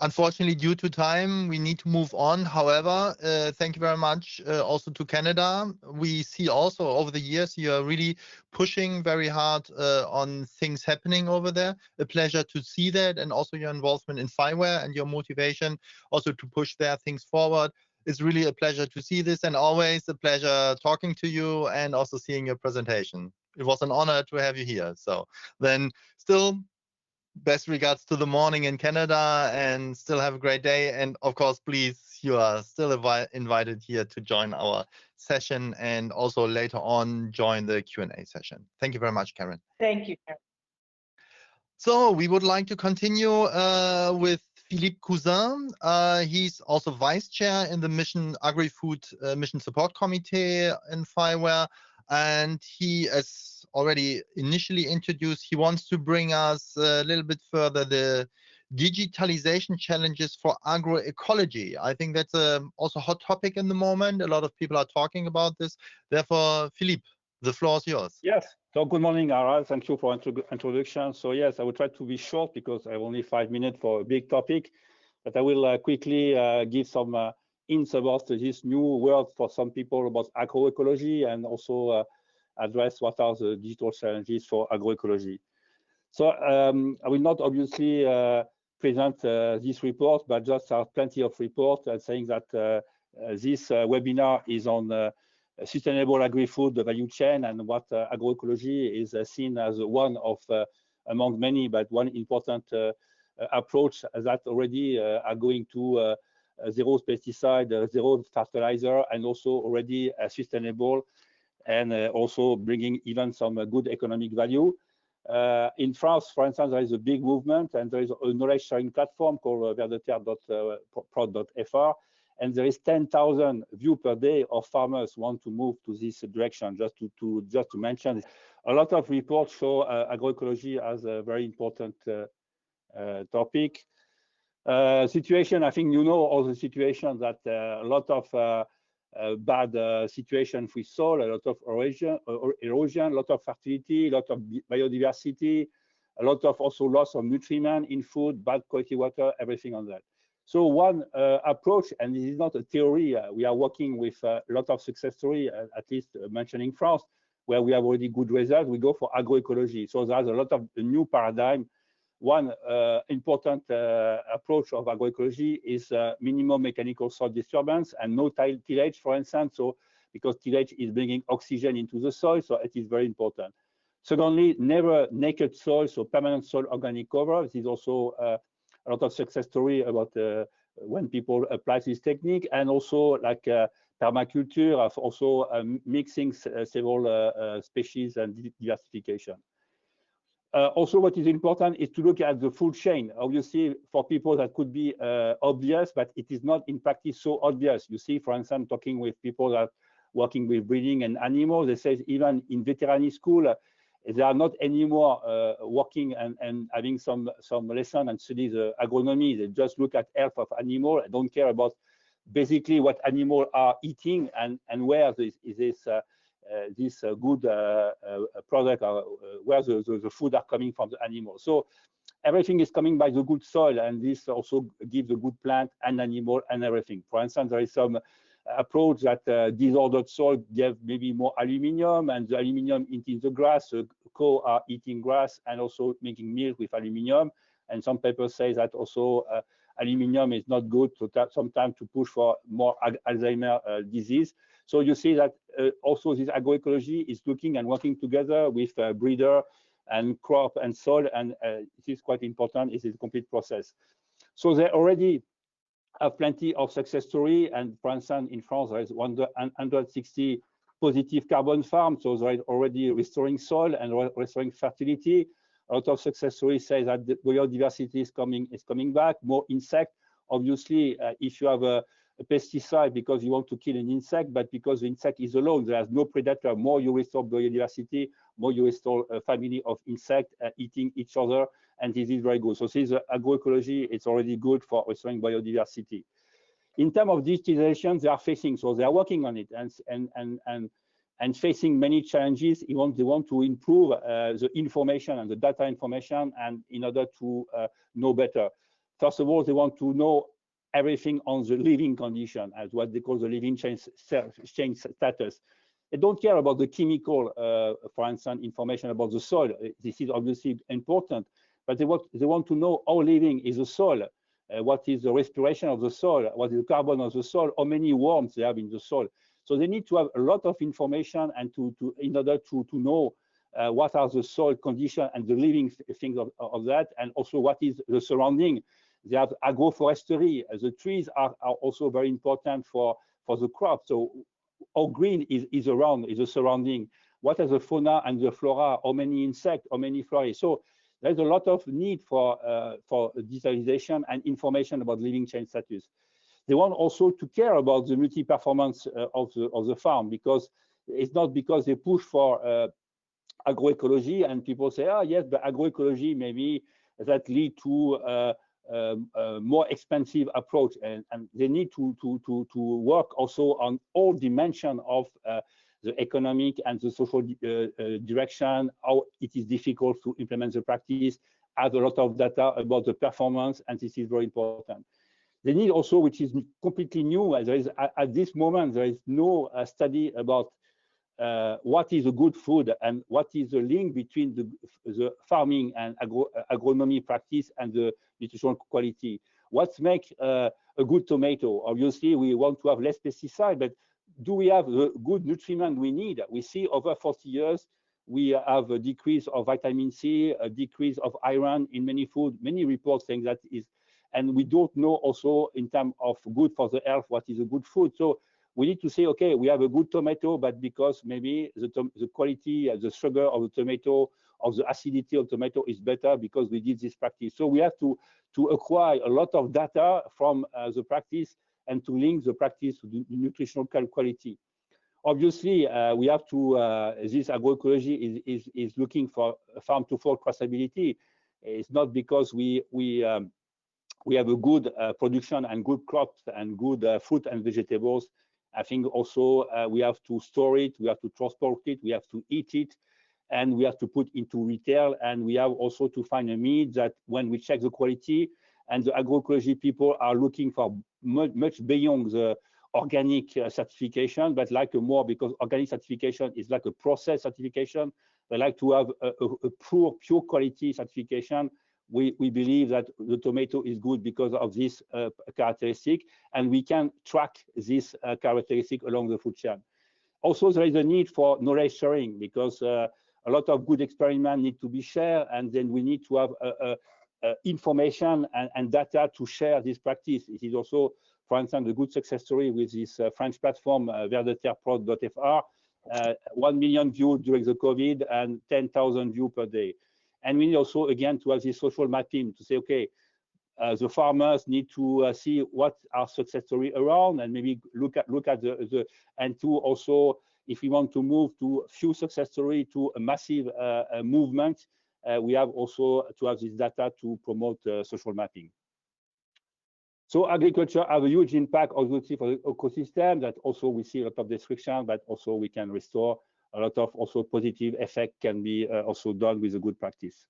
Unfortunately, due to time, we need to move on. However, thank you very much also to Canada. We see also over the years you are really pushing very hard on things happening over there. A pleasure to see that, and also your involvement in FIWARE and your motivation also to push their things forward. It's really a pleasure to see this, and always a pleasure talking to you and also seeing your presentation. It was an honor to have you here. So then still, best regards to the morning in Canada, and still have a great day. And of course, please, you are still invited here to join our session, and also later on join the Q&A session. Thank you very much, Karen. Thank you, Karen. So we would like to continue with Philippe Cousin. He's also vice chair in the Mission AgriFood Mission Support Committee in FIWARE. And he, as already initially introduced, he wants to bring us a little bit further the digitalization challenges for agroecology. I think that's also a hot topic in the moment. A lot of people are talking about this. Therefore, Philippe, the floor is yours. Yes. So good morning, Harald. Thank you for introduction. So yes, I will try to be short because I have only 5 minutes for a big topic, but I will quickly give some hints about this new word for some people about agroecology, and also address what are the digital challenges for agroecology. So I will not obviously present this report, but just have plenty of reports saying that this webinar is on sustainable agri-food value chain, and what agroecology is seen as one of among many, but one important approach that already are going to zero pesticide, zero fertilizer, and also already sustainable, and also bringing even some good economic value. In France, for instance, there is a big movement, and there is a knowledge sharing platform called verdeterre.prod.fr, and there is 10,000 views per day of farmers want to move to this direction. Just to mention, a lot of reports show agroecology as a very important topic. Situation, I think you know all the situations that a lot of bad situation with soil, a lot of erosion, a lot of fertility, a lot of biodiversity, a lot of also loss of nutriment in food, bad quality water, everything on that. So one approach, and this is not a theory, we are working with a lot of success story, at least mentioning France, where we have already good results. We go for agroecology. So there's a lot of new paradigm. One important approach of agroecology is minimum mechanical soil disturbance and no tillage, for instance. So because tillage is bringing oxygen into the soil, so it is very important. Secondly, never naked soil, so permanent soil organic cover. This is also a lot of success story about when people apply this technique, and also like permaculture, of also mixing several species and diversification. Also, what is important is to look at the food chain. Obviously, for people that could be obvious, but it is not in practice so obvious. You see, for instance, talking with people that are working with breeding and animals, they say even in veterinary school, they are not anymore working and having some lesson and studies agronomy. They just look at health of animal and don't care about basically what animals are eating and where this good product, where the food are coming from the animal. So everything is coming by the good soil, and this also gives a good plant and animal and everything. For instance, there is some approach that disordered soil give maybe more aluminium, and the aluminium eating the grass. So cows are eating grass and also making milk with aluminium. And some papers say that also aluminium is not good, so sometimes to push for more Alzheimer's disease. So you see that also this agroecology is looking and working together with breeder and crop and soil, and it is quite important. It's a complete process. So they already have plenty of success story, and for instance, in France, there is 160 positive carbon farms, so they are already restoring soil and restoring fertility. A lot of success stories say that the biodiversity is coming back, more insect. Obviously, if you have a pesticide because you want to kill an insect, but because the insect is alone, there is no predator, more you restore biodiversity, more you restore a family of insects eating each other, and this is very good. So this agroecology, it's already good for restoring biodiversity. In terms of digitalization, they are facing, so they are working on it and facing many challenges. They want to improve the information and the data information, and in order to know better. First of all, they want to know everything on the living condition, as what they call the living chain status. They don't care about the chemical, for instance, information about the soil. This is obviously important, but they want to know how living is the soil, what is the respiration of the soil, what is the carbon of the soil, how many worms they have in the soil. So they need to have a lot of information, and in order to know what are the soil conditions and the living things of that, and also what is the surrounding. They have agroforestry. The trees are also very important for the crop. So how green is around, is the surrounding. What are the fauna and the flora? How many insects? How many flora? So there's a lot of need for digitalization and information about living chain status. They want also to care about the multi-performance of the farm, because it's not because they push for agroecology and people say, oh yes, but agroecology maybe that lead to more expensive approach, and they need to work also on all dimensions of the economic and the social direction, how it is difficult to implement the practice, have a lot of data about the performance, and this is very important. They need also, which is completely new, there is at this moment there is no study about what is a good food and what is the link between the farming and agronomy practice and the nutritional quality. What makes a good tomato? Obviously, we want to have less pesticide, but do we have the good nutriment we need? We see over 40 years, we have a decrease of vitamin C, a decrease of iron in many food, many reports saying that is, and we don't know also in terms of good for the health, what is a good food. So we need to say, okay, we have a good tomato, but because maybe the quality, the sugar of the tomato, or the acidity of tomato is better because we did this practice. So we have to acquire a lot of data from the practice and to link the practice to the nutritional quality. Obviously, we have to, this agroecology is looking for farm-to-fork traceability. It's not because we have a good production and good crops and good fruit and vegetables. I think also we have to store it, we have to transport it, we have to eat it, and we have to put into retail. And we have also to find a meat that when we check the quality, and the agroecology people are looking for much beyond the organic certification, but like a more, because organic certification is like a process certification. They like to have a pure quality certification. We believe that the tomato is good because of this characteristic, and we can track this characteristic along the food chain. Also, there is a need for knowledge sharing, because a lot of good experiments need to be shared, and then we need to have information and data to share this practice. It is also, for instance, a good success story with this French platform, verdeterprod.fr, 1 million views during the COVID and 10,000 views per day. And we need also, again, to have this social mapping to say, okay, the farmers need to see what are success stories around, and maybe look at the and to also, if we want to move to few success stories to a massive movement, we have also to have this data to promote social mapping. So agriculture have a huge impact obviously for the ecosystem, that also we see a lot of destruction, but also we can restore a lot of also positive effect can be also done with a good practice.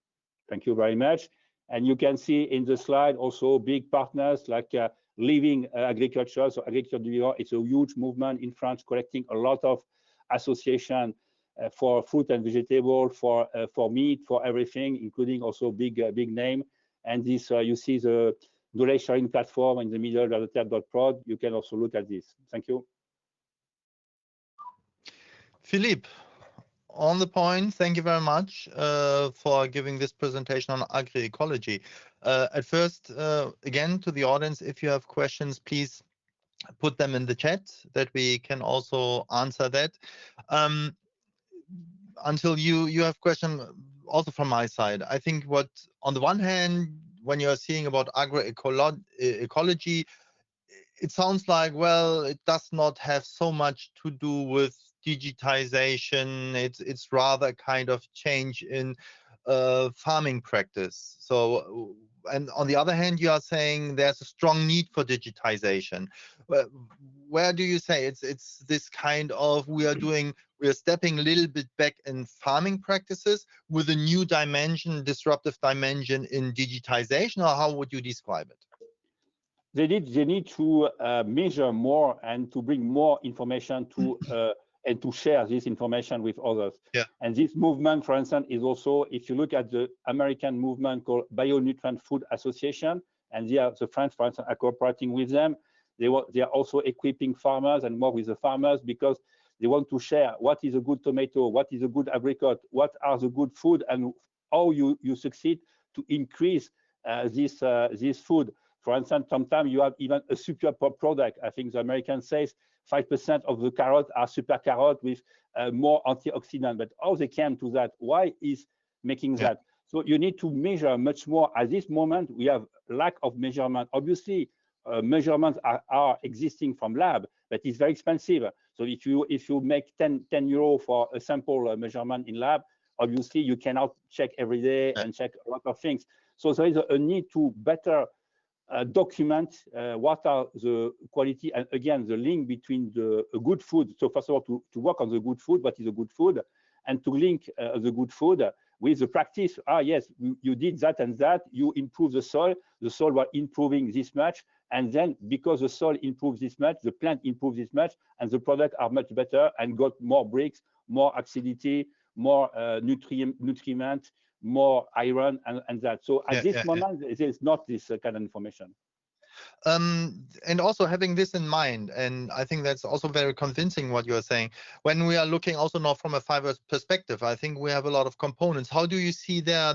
Thank you very much. And you can see in the slide also big partners like Living Agriculture. So Agriculture, it's a huge movement in France, collecting a lot of association for fruit and vegetable, for meat, for everything, including also big name. And this you see the knowledge sharing platform in the middle of the tab.prod. You can also look at this. Thank you. Philippe, on the point, thank you very much for giving this presentation on Agri-Ecology. At first, again, to the audience, if you have questions, please put them in the chat that we can also answer that. Until you have questions also from my side. I think what, on the one hand, when you're seeing about agro-ecology, it sounds like, well, it does not have so much to do with digitization. It's rather kind of change in farming practice. So, and on the other hand, you are saying there's a strong need for digitization. Where do you say it's this kind of we are stepping a little bit back in farming practices with a new dimension, disruptive dimension in digitization, or how would you describe it? They need to measure more and to bring more information to and to share this information with others. Yeah. And this movement, for instance, is also, if you look at the American movement called Bionutrient Food Association, and the French, for instance, are cooperating with them. They are also equipping farmers and more with the farmers, because they want to share what is a good tomato, what is a good apricot, what are the good food, and how you succeed to increase this food. For instance, sometimes you have even a super product. I think the American says 5% of the carrot are super carrot with more antioxidant. But how they came to that? Why is making that? So you need to measure much more. At this moment, we have lack of measurement. Obviously, measurements are existing from lab, but it's very expensive. So if you make 10 euro for a sample measurement in lab, obviously you cannot check every day and check a lot of things. So there is a need to better document what are the quality, and again the link between the good food. So first of all, to work on the good food, what is a good food, and to link the good food with the practice. Yes, you did that and that, you improve the soil was improving this much, and then because the soil improves this much, the plant improves this much, and the product are much better and got more bricks, more acidity, more nutriment, more iron, and that. So at this moment, there's not this kind of information. And also having this in mind, and I think that's also very convincing what you're saying. When we are looking also now from a FIWARE perspective, I think we have a lot of components. How do you see there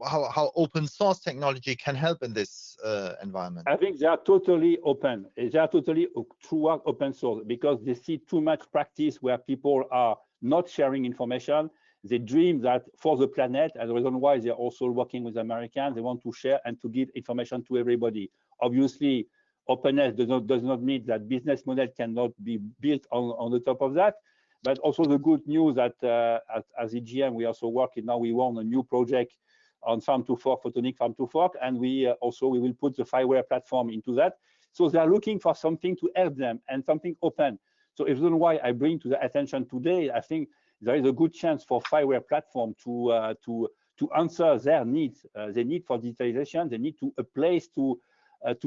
how open source technology can help in this environment? I think they are totally open. They are totally throughout open source, because they see too much practice where people are not sharing information. They dream that for the planet, and the reason why they're also working with Americans, they want to share and to give information to everybody. Obviously, openness does not mean that business model cannot be built on the top of that. But also the good news that as EGM, we also working now, we won a new project on farm to fork, photonic farm to fork, and we will put the FIWARE platform into that. So they are looking for something to help them and something open. So the reason why I bring to the attention today, I think there is a good chance for FIWARE platform to answer their needs. They need for digitalization, they need a place to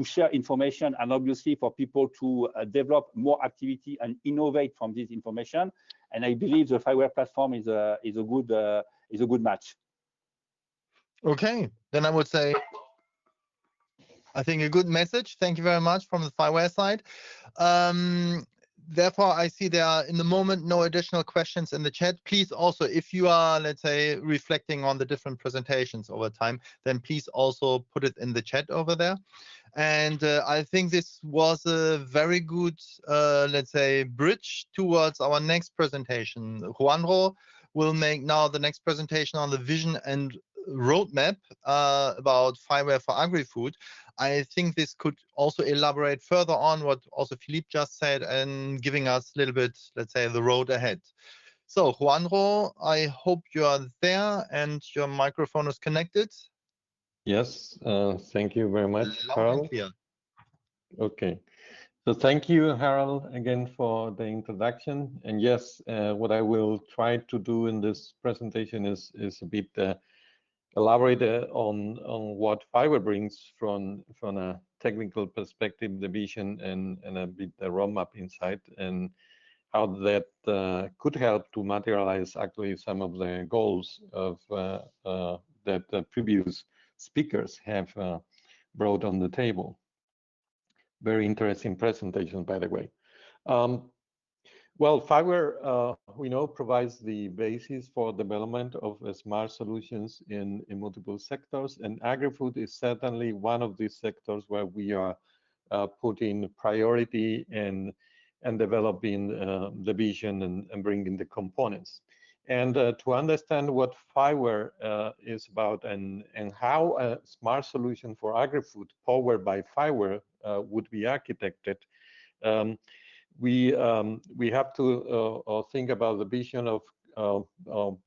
share information, and obviously for people to develop more activity and innovate from this information. And I believe the FIWARE platform is a good match. Okay, then I would say, I think a good message. Thank you very much from the FIWARE side. therefore, I see there are, in the moment, no additional questions in the chat. Please also, if you are, let's say, reflecting on the different presentations over time, then please also put it in the chat over there. And I think this was a very good, let's say, bridge towards our next presentation. Juanjo will make now the next presentation on the vision and roadmap about FIWARE for AgriFood. I think this could also elaborate further on what also Philippe just said and giving us a little bit, let's say, the road ahead. So Juanjo, I hope you are there and your microphone is connected. Yes, thank you very much, Loud Harald. and clear. Okay, so thank you, Harald, again for the introduction. And yes, what I will try to do in this presentation is a bit elaborate on what FIWARE brings from a technical perspective, the vision, and a bit the roadmap inside, and how that could help to materialize actually some of the goals of that the previous speakers have brought on the table. Very interesting presentation, by the way. Well, FIWARE, we know, provides the basis for development of smart solutions in multiple sectors, and agri-food is certainly one of these sectors where we are putting priority and developing the vision and bringing the components. And to understand what FIWARE is about and how a smart solution for agri-food powered by FIWARE would be architected, we have to think about the vision of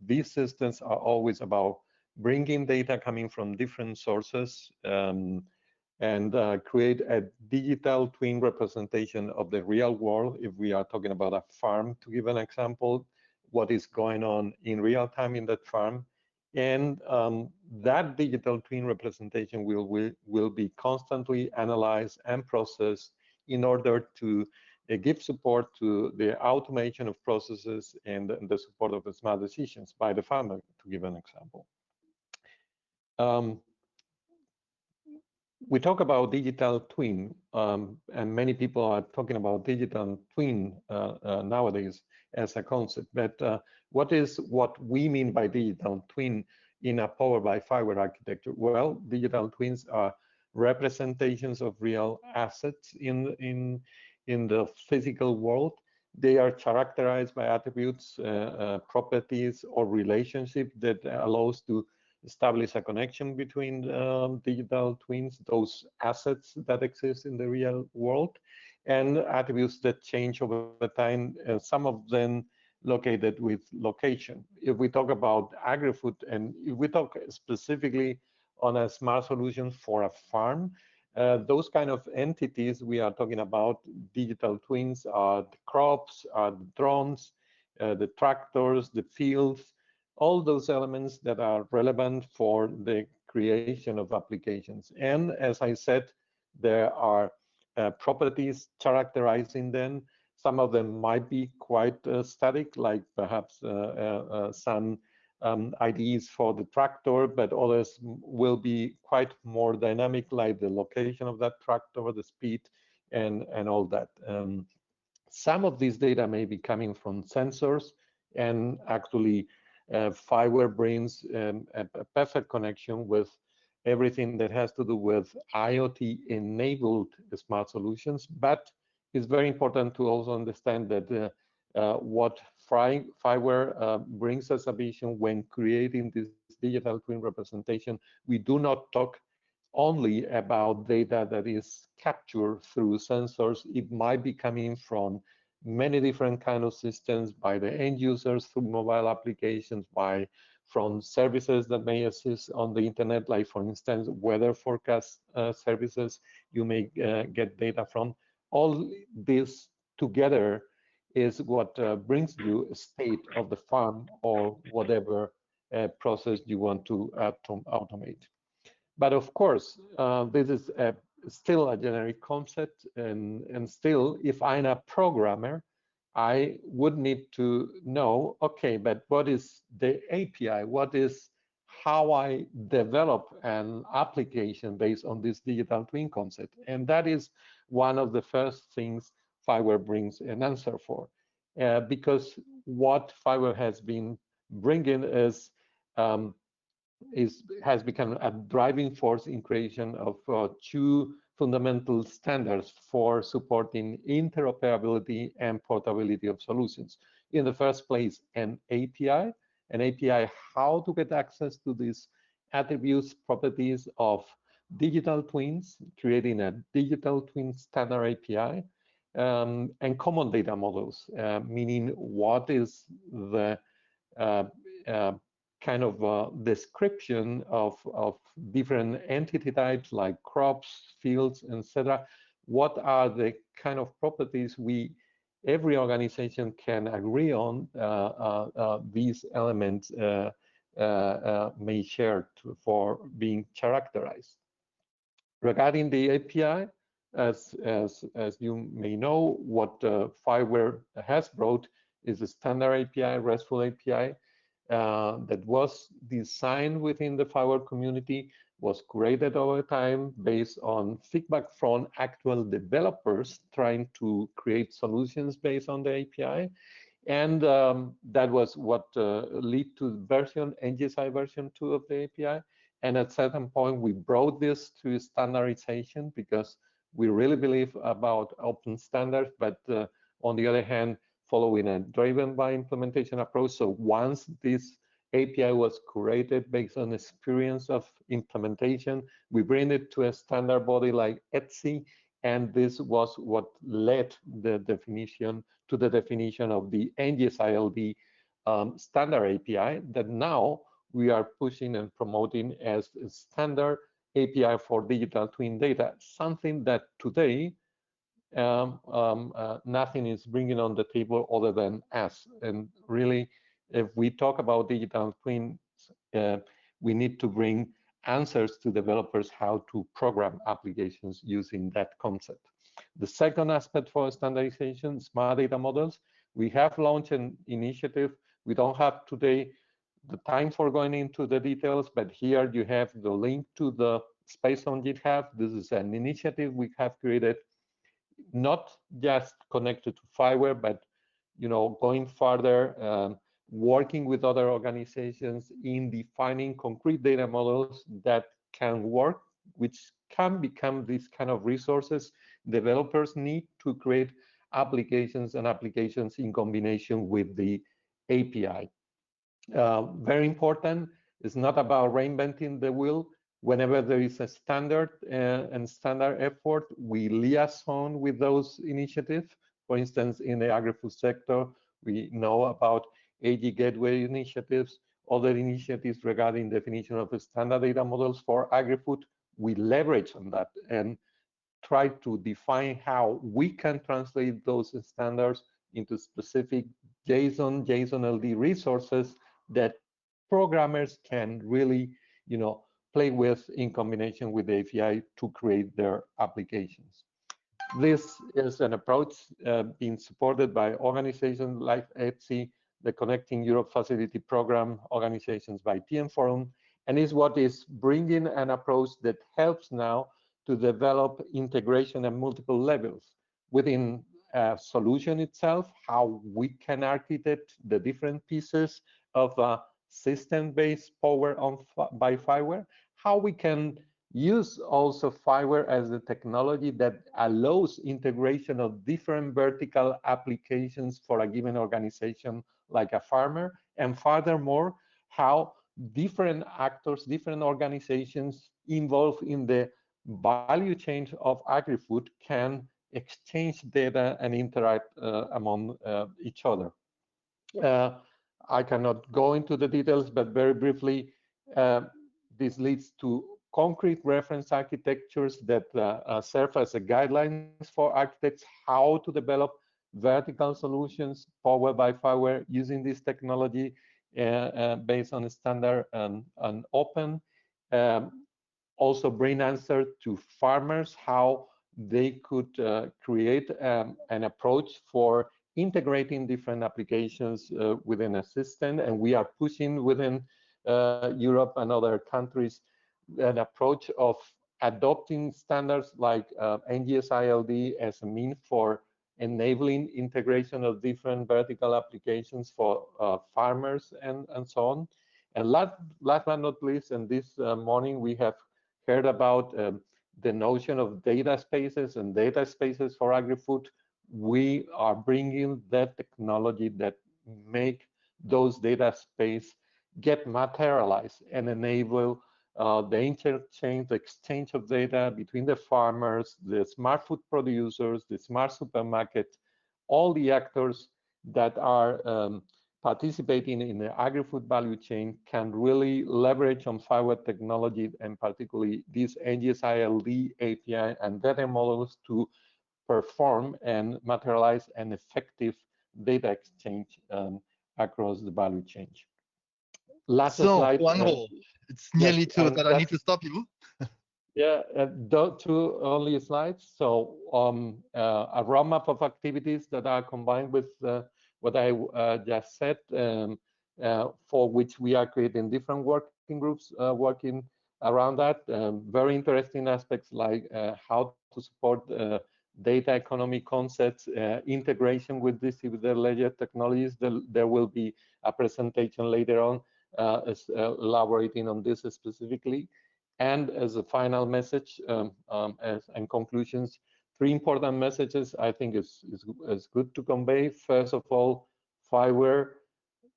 these systems are always about bringing data coming from different sources and create a digital twin representation of the real world. If we are talking about a farm, to give an example, what is going on in real time in that farm, and that digital twin representation will be constantly analyzed and processed in order to give support to the automation of processes and the support of the smart decisions by the farmer, to give an example. We talk about digital twin, and many people are talking about digital twin nowadays as a concept. But what we mean by digital twin in a powered by FIWARE architecture? Well, digital twins are representations of real assets in the physical world. They are characterized by attributes, properties, or relationship that allows to establish a connection between digital twins, those assets that exist in the real world, and attributes that change over time, some of them located with location. If we talk about agri-food, and if we talk specifically on a smart solution for a farm, those kind of entities we are talking about, digital twins, are the crops, are the drones, the tractors, the fields, all those elements that are relevant for the creation of applications. And as I said, there are properties characterizing them. Some of them might be quite static, like perhaps some IDs for the tractor, but others will be quite more dynamic, like the location of that tractor, the speed, and all that. Some of these data may be coming from sensors, and actually FIWARE brings a perfect connection with everything that has to do with IoT-enabled smart solutions. But it's very important to also understand that what FIWARE brings us a vision when creating this digital twin representation. We do not talk only about data that is captured through sensors. It might be coming from many different kind of systems by the end users through mobile applications, from services that may exist on the internet, like for instance, weather forecast services you may get data from. All this together is what brings you a state of the farm or whatever process you want to automate. But of course, this is still a generic concept, and still, if I'm a programmer, I would need to know, okay, but what is the API? What is how I develop an application based on this digital twin concept? And that is one of the first things FIWARE brings an answer for. Because what FIWARE has been bringing has become a driving force in creation of two fundamental standards for supporting interoperability and portability of solutions. In the first place, an API how to get access to these attributes, properties of digital twins, creating a digital twin standard API, and common data models, meaning what is the kind of description of different entity types like crops, fields, etc. What are the kind of properties every organization can agree on these elements may share for being characterized. Regarding the API, as you may know, what FIWARE has brought is a standard API, RESTful API, that was designed within the FIWARE community, was created over time based on feedback from actual developers trying to create solutions based on the API. And that was what led to NGSI version 2 of the API. And at a certain point, we brought this to standardization because we really believe about open standards, but on the other hand, following a driven by implementation approach. So once this API was created based on experience of implementation, we bring it to a standard body like ETSI, and this was what led the definition of the NGSILD standard API that now we are pushing and promoting as a standard API for digital twin data, something that today nothing is bringing on the table other than us. And really, if we talk about digital twins, we need to bring answers to developers how to program applications using that concept. The second aspect for standardization, smart data models. We have launched an initiative. We don't have today the time for going into the details, but here you have the link to the space on GitHub. This is an initiative we have created, not just connected to FIWARE, but going further, working with other organizations in defining concrete data models that can work, which can become these kind of resources developers need to create applications in combination with the API. Very important, it's not about reinventing the wheel. Whenever there is a standard and standard effort, we liaison with those initiatives. For instance, in the agri-food sector, we know about AG Gateway initiatives, other initiatives regarding definition of standard data models for agri-food. We leverage on that and try to define how we can translate those standards into specific JSON, JSON-LD resources that programmers can really, play with in combination with the API to create their applications. This is an approach being supported by organizations like ETSI, the Connecting Europe Facility Program, organizations by TM Forum, and is what is bringing an approach that helps now to develop integration at multiple levels within a solution itself, how we can architect the different pieces of a system-based powered by FIWARE, how we can use also FIWARE as the technology that allows integration of different vertical applications for a given organization like a farmer, and furthermore, how different actors, different organizations involved in the value chain of agri-food can exchange data and interact among each other. I cannot go into the details, but very briefly, this leads to concrete reference architectures that serve as a guidelines for architects how to develop vertical solutions powered by FIWARE using this technology based on a standard and open. Also bring answer to farmers how they could create an approach for integrating different applications within a system, and we are pushing within Europe and other countries an approach of adopting standards like NGSILD as a means for enabling integration of different vertical applications for farmers and so on. And last but not least, and this morning we have heard about the notion of data spaces and data spaces for agri-food. We are bringing that technology that make those data space get materialized and enable the interchange, the exchange of data between the farmers, the smart food producers, the smart supermarket, all the actors that are participating in the agri-food value chain can really leverage on FIWARE technology, and particularly these NGSILD API and data models to perform and materialize an effective data exchange across the value chain. Last slide. Juanjo, it's nearly two, but I need to stop you. Yeah, two only slides. So a roadmap of activities that are combined with what I just said, for which we are creating different working groups working around that. Very interesting aspects like how to support data economy concepts, integration with distributed ledger technologies. There will be a presentation later on elaborating on this specifically. And as a final message and conclusions, 3 important messages I think is good to convey. First of all, FIWARE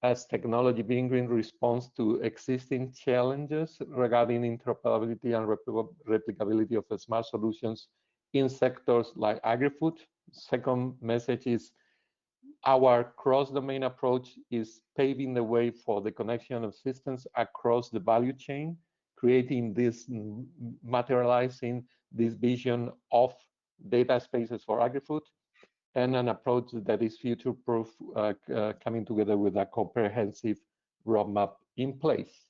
as technology being in response to existing challenges regarding interoperability and replicability of smart solutions in sectors like agri-food. Second message is our cross-domain approach is paving the way for the connection of systems across the value chain, creating this, materializing this vision of data spaces for agri-food, and an approach that is future-proof, coming together with a comprehensive roadmap in place.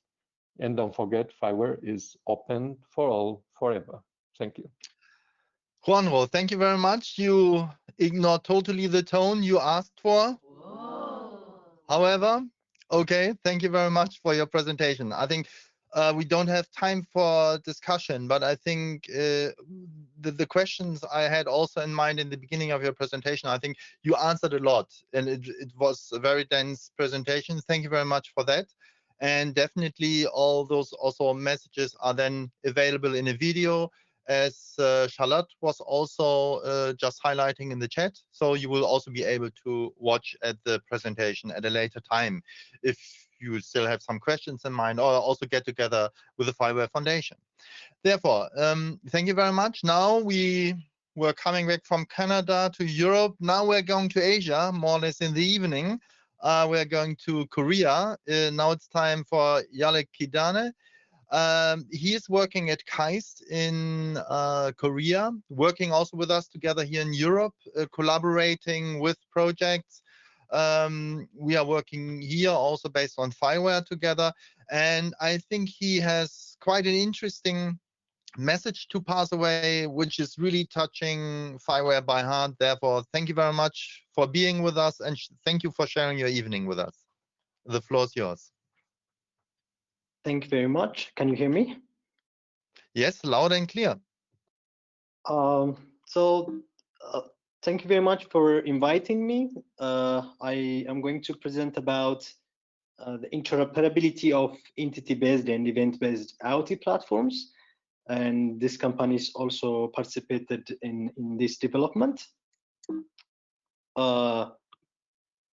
And don't forget, FIWARE is open for all forever. Thank you. Juanjo, thank you very much. You ignored totally the tone you asked for. Whoa. However, okay, thank you very much for your presentation. I think we don't have time for discussion, but I think the questions I had also in mind in the beginning of your presentation, I think you answered a lot, and it was a very dense presentation. Thank you very much for that. And definitely all those also messages are then available in a video, as Charlotte was also just highlighting in the chat. So you will also be able to watch at the presentation at a later time if you still have some questions in mind, or also get together with the FIWARE Foundation. Therefore, thank you very much. Now we were coming back from Canada to Europe. Now we're going to Asia, more or less in the evening. We're going to Korea. Now it's time for Yalew Kidane. He is working at KAIST in Korea, working also with us together here in Europe, collaborating with projects. We are working here also based on FIWARE together, and I think he has quite an interesting message to pass away, which is really touching FIWARE by heart. Therefore, thank you very much for being with us, and thank you for sharing your evening with us. The floor is yours. Thank you very much. Can you hear me? Yes, loud and clear. Thank you very much for inviting me. I am going to present about the interoperability of entity-based and event-based IoT platforms. And this company is also participated in this development.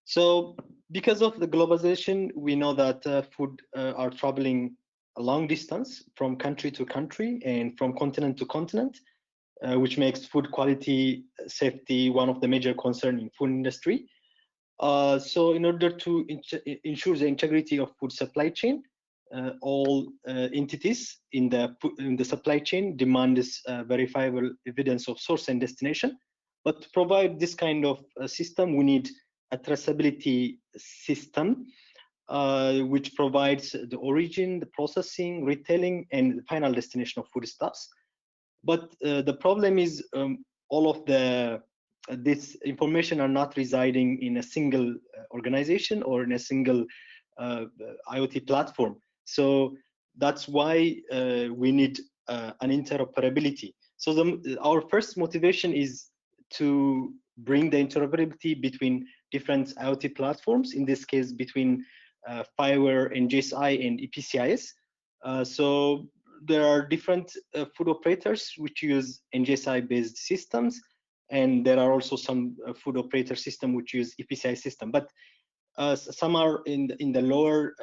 So because of the globalization, we know that food are traveling a long distance from country to country and from continent to continent, which makes food quality safety one of the major concerns in food industry. So in order to ensure the integrity of food supply chain, all entities in the supply chain demand this verifiable evidence of source and destination. But to provide this kind of system, we need a traceability system, which provides the origin, the processing, retailing, and the final destination of foodstuffs. But the problem is all of this information are not residing in a single organization or in a single IoT platform. So that's why we need an interoperability. So our first motivation is to bring the interoperability between different IoT platforms, in this case between FIWARE, NGSI, and EPCIS. So there are different food operators which use NGSI-based systems, and there are also some food operator system which use EPCI system. But some are in the lower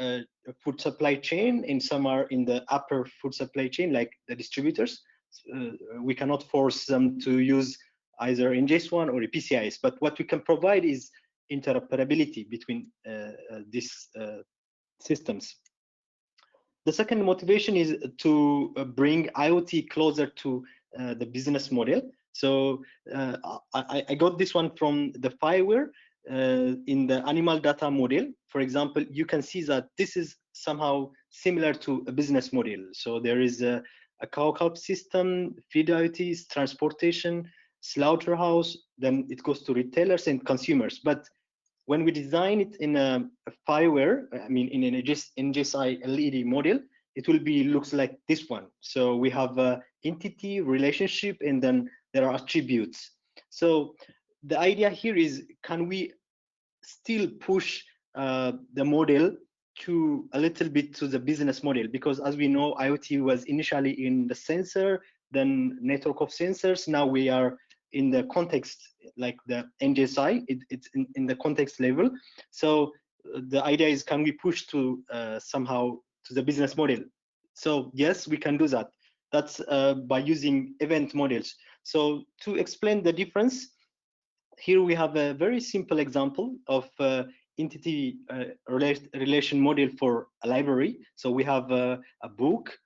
food supply chain, and some are in the upper food supply chain, like the distributors. We cannot force them to use either NGS1 or EPCIS, but what we can provide is interoperability between these systems. The second motivation is to bring IoT closer to the business model. So I got this one from the FIWARE. In the animal data model, for example, you can see that this is somehow similar to a business model. So there is a cow-calf system, feed IoTs, transportation, slaughterhouse, then it goes to retailers and consumers. But when we design it in a FIWARE, I mean in an NGSI LED model, it will be looks like this one. So we have a entity, relationship, and then there are attributes. So the idea here is, can we still push the model to a little bit to the business model? Because as we know, IoT was initially in the sensor, then network of sensors. Now we are in the context, like the NGSI, it's in the context level. So the idea is, can we push to somehow to the business model? So yes, we can do that. That's by using event models. So to explain the difference, here we have a very simple example of entity relation model for a library. So we have a book,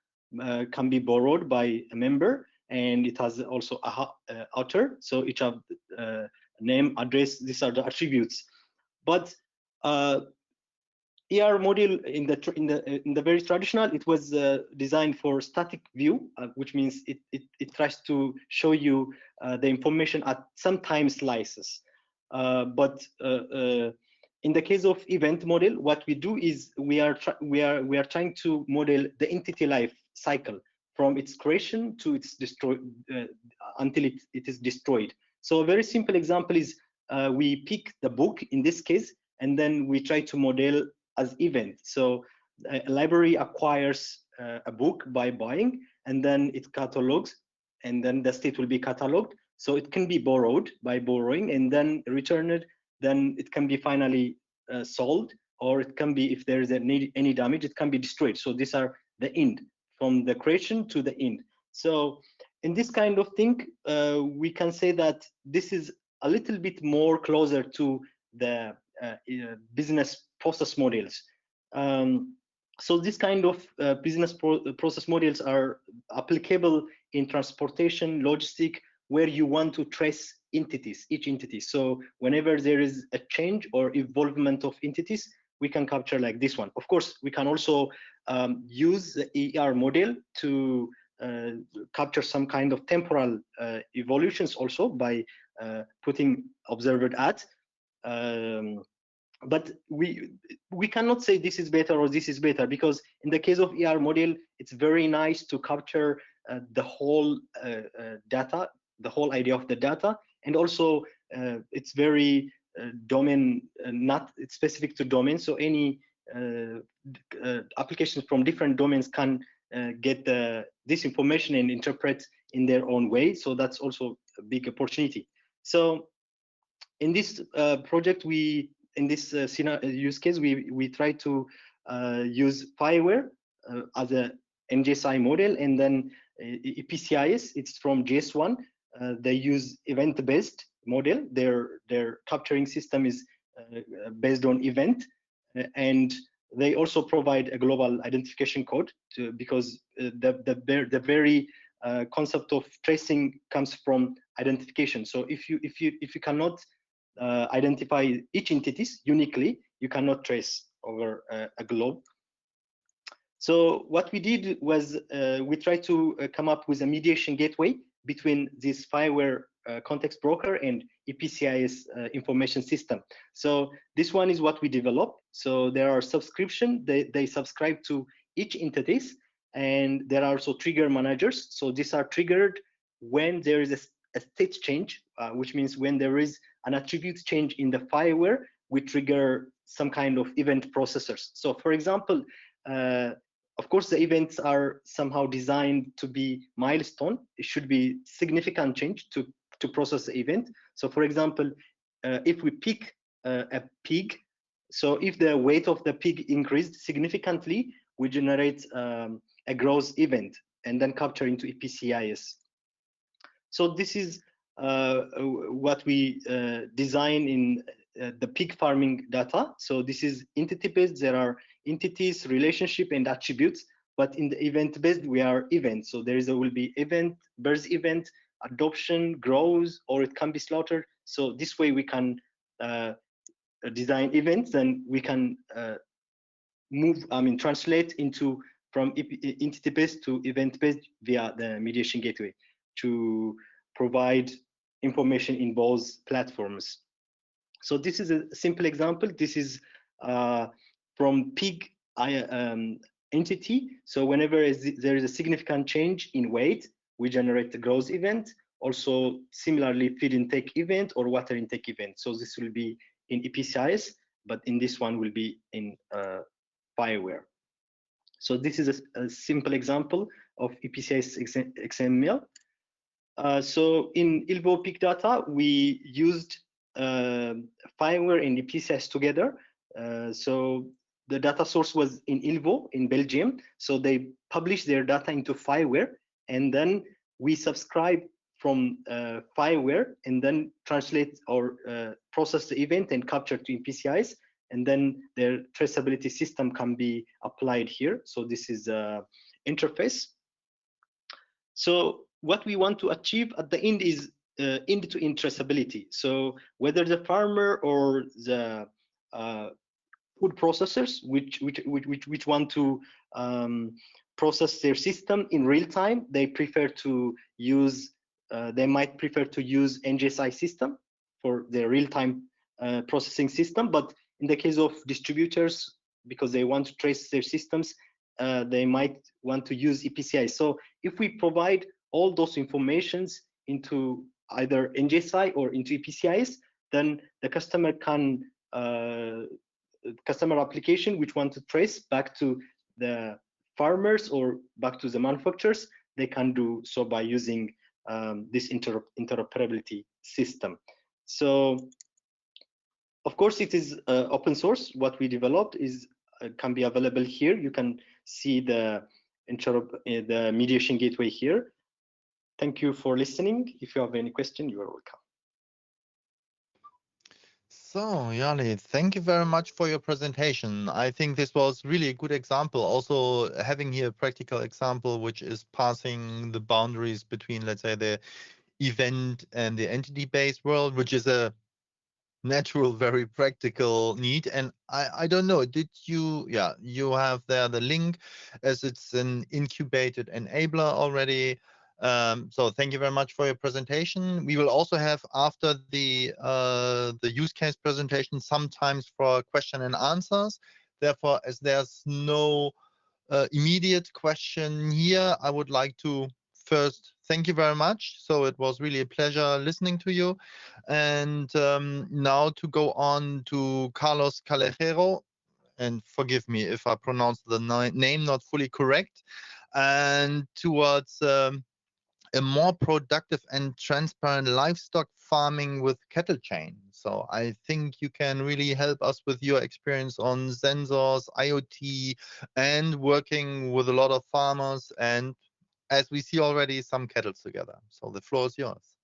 can be borrowed by a member, and it has also a author. So each have name, address, these are the attributes. But ER model in the very traditional, it was designed for static view, which means it tries to show you the information at some time slices. But in the case of event model, what we do is we are trying to model the entity life cycle from its creation to its destroy until it is destroyed. So a very simple example is we pick the book in this case, and then we try to model as event. So a library acquires a book by buying, and then it catalogs, and then the state will be cataloged. So it can be borrowed by borrowing and then returned. Then it can be finally sold, or it can be, if there is any damage, it can be destroyed. So these are the end, from the creation to the end. So in this kind of thing, we can say that this is a little bit more closer to the business process models. So this kind of business process models are applicable in transportation, logistic, where you want to trace entities, each entity. So whenever there is a change or evolvement of entities, we can capture like this one. Of course, we can also use the ER model to capture some kind of temporal evolutions also by putting observed at. But we cannot say this is better or this is better, because in the case of ER model, it's very nice to capture the whole data, the whole idea of the data, and also it's very domain, not it's specific to domain. So any applications from different domains can get this information and interpret in their own way. So that's also a big opportunity. So in this project, in this use case, we try to use FIWARE as a NGSI model, and then EPCIS, it's from JS1. They use event-based model. Their capturing system is based on event, and they also provide a global identification code because the very concept of tracing comes from identification. So if you cannot identify each entities uniquely, you cannot trace over a globe. So what we did was we tried to come up with a mediation gateway between this FIWARE context broker and EPCIS information system. So this one is what we developed. So there are subscription, they subscribe to each entities, and there are also trigger managers. So these are triggered when there is a state change, which means when there is an attribute change in the FIWARE, we trigger some kind of event processors. So for example, of course, the events are somehow designed to be milestone. It should be significant change to process the event. So for example, if we pick a pig, so if the weight of the pig increased significantly, we generate a growth event and then capture into EPCIS. So this is what we design in the pig farming data. So this is entity-based. There are entities, relationship, and attributes. But in the event-based, we are events. So there will be event, birth event, adoption, growth, or it can be slaughtered. So this way we can design events, and we can translate into from entity-based to event-based via the mediation gateway to provide information in both platforms. So this is a simple example. This is from pig entity. So whenever there is a significant change in weight, we generate the growth event. Also, similarly, feed intake event or water intake event. So this will be in EPCIS, but in this one will be in FIWARE. So this is a simple example of EPCIS XML. So in ILVO pig data, we used FIWARE and EPCIS together. So the data source was in ILVO in Belgium. So they published their data into FIWARE, and then we subscribe from FIWARE and then translate or process the event and capture to EPCIS, and then their traceability system can be applied here. So this is the interface. So what we want to achieve at the end is end-to-end traceability. So whether the farmer or the food processors which want to process their system in real time, they prefer to use they might prefer to use NGSI system for their real-time processing system. But in the case of distributors, because they want to trace their systems, they might want to use EPCI. So if we provide all those informations into either NGSI or into EPCIs, then the customer can customer application which want to trace back to the farmers or back to the manufacturers, they can do so by using this interoperability system. So of course it is open source. What we developed is can be available here. You can see the mediation gateway here. Thank you for listening. If you have any question, you are welcome. So, Yalew, thank you very much for your presentation. I think this was really a good example. Also, having here a practical example, which is passing the boundaries between, let's say, the event and the entity-based world, which is a natural, very practical need. And I don't know, did you, yeah, you have there the link as it's an incubated enabler already. So thank you very much for your presentation. We will also have after the use case presentation sometimes for question and answers. Therefore, as there's no immediate question here, I would like to first thank you very much. So it was really a pleasure listening to you. And now to go on to Carlos Callejero, and forgive me if I pronounce the name not fully correct, and towards a more productive and transparent livestock farming with Cattlechain. So I think you can really help us with your experience on sensors, IoT, and working with a lot of farmers, and as we see already, some cattle together. So the floor is yours.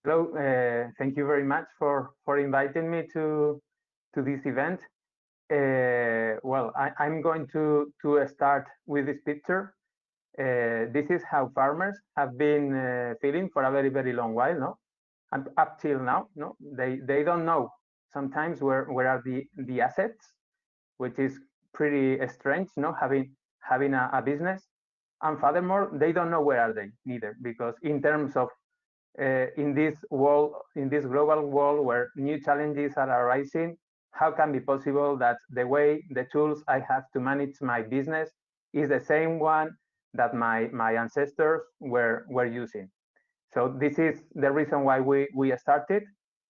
Hello, thank you very much for inviting me to this event. Well, I'm going to start with this picture. This is how farmers have been feeling for a very long while, no? And up till now, no, they don't know sometimes where are the assets, which is pretty strange, no, having a business. And furthermore, they don't know where are they neither, because in terms of in this global world where new challenges are arising, how can it be possible that the tools I have to manage my business is the same one that my ancestors were using? So this is the reason why we started.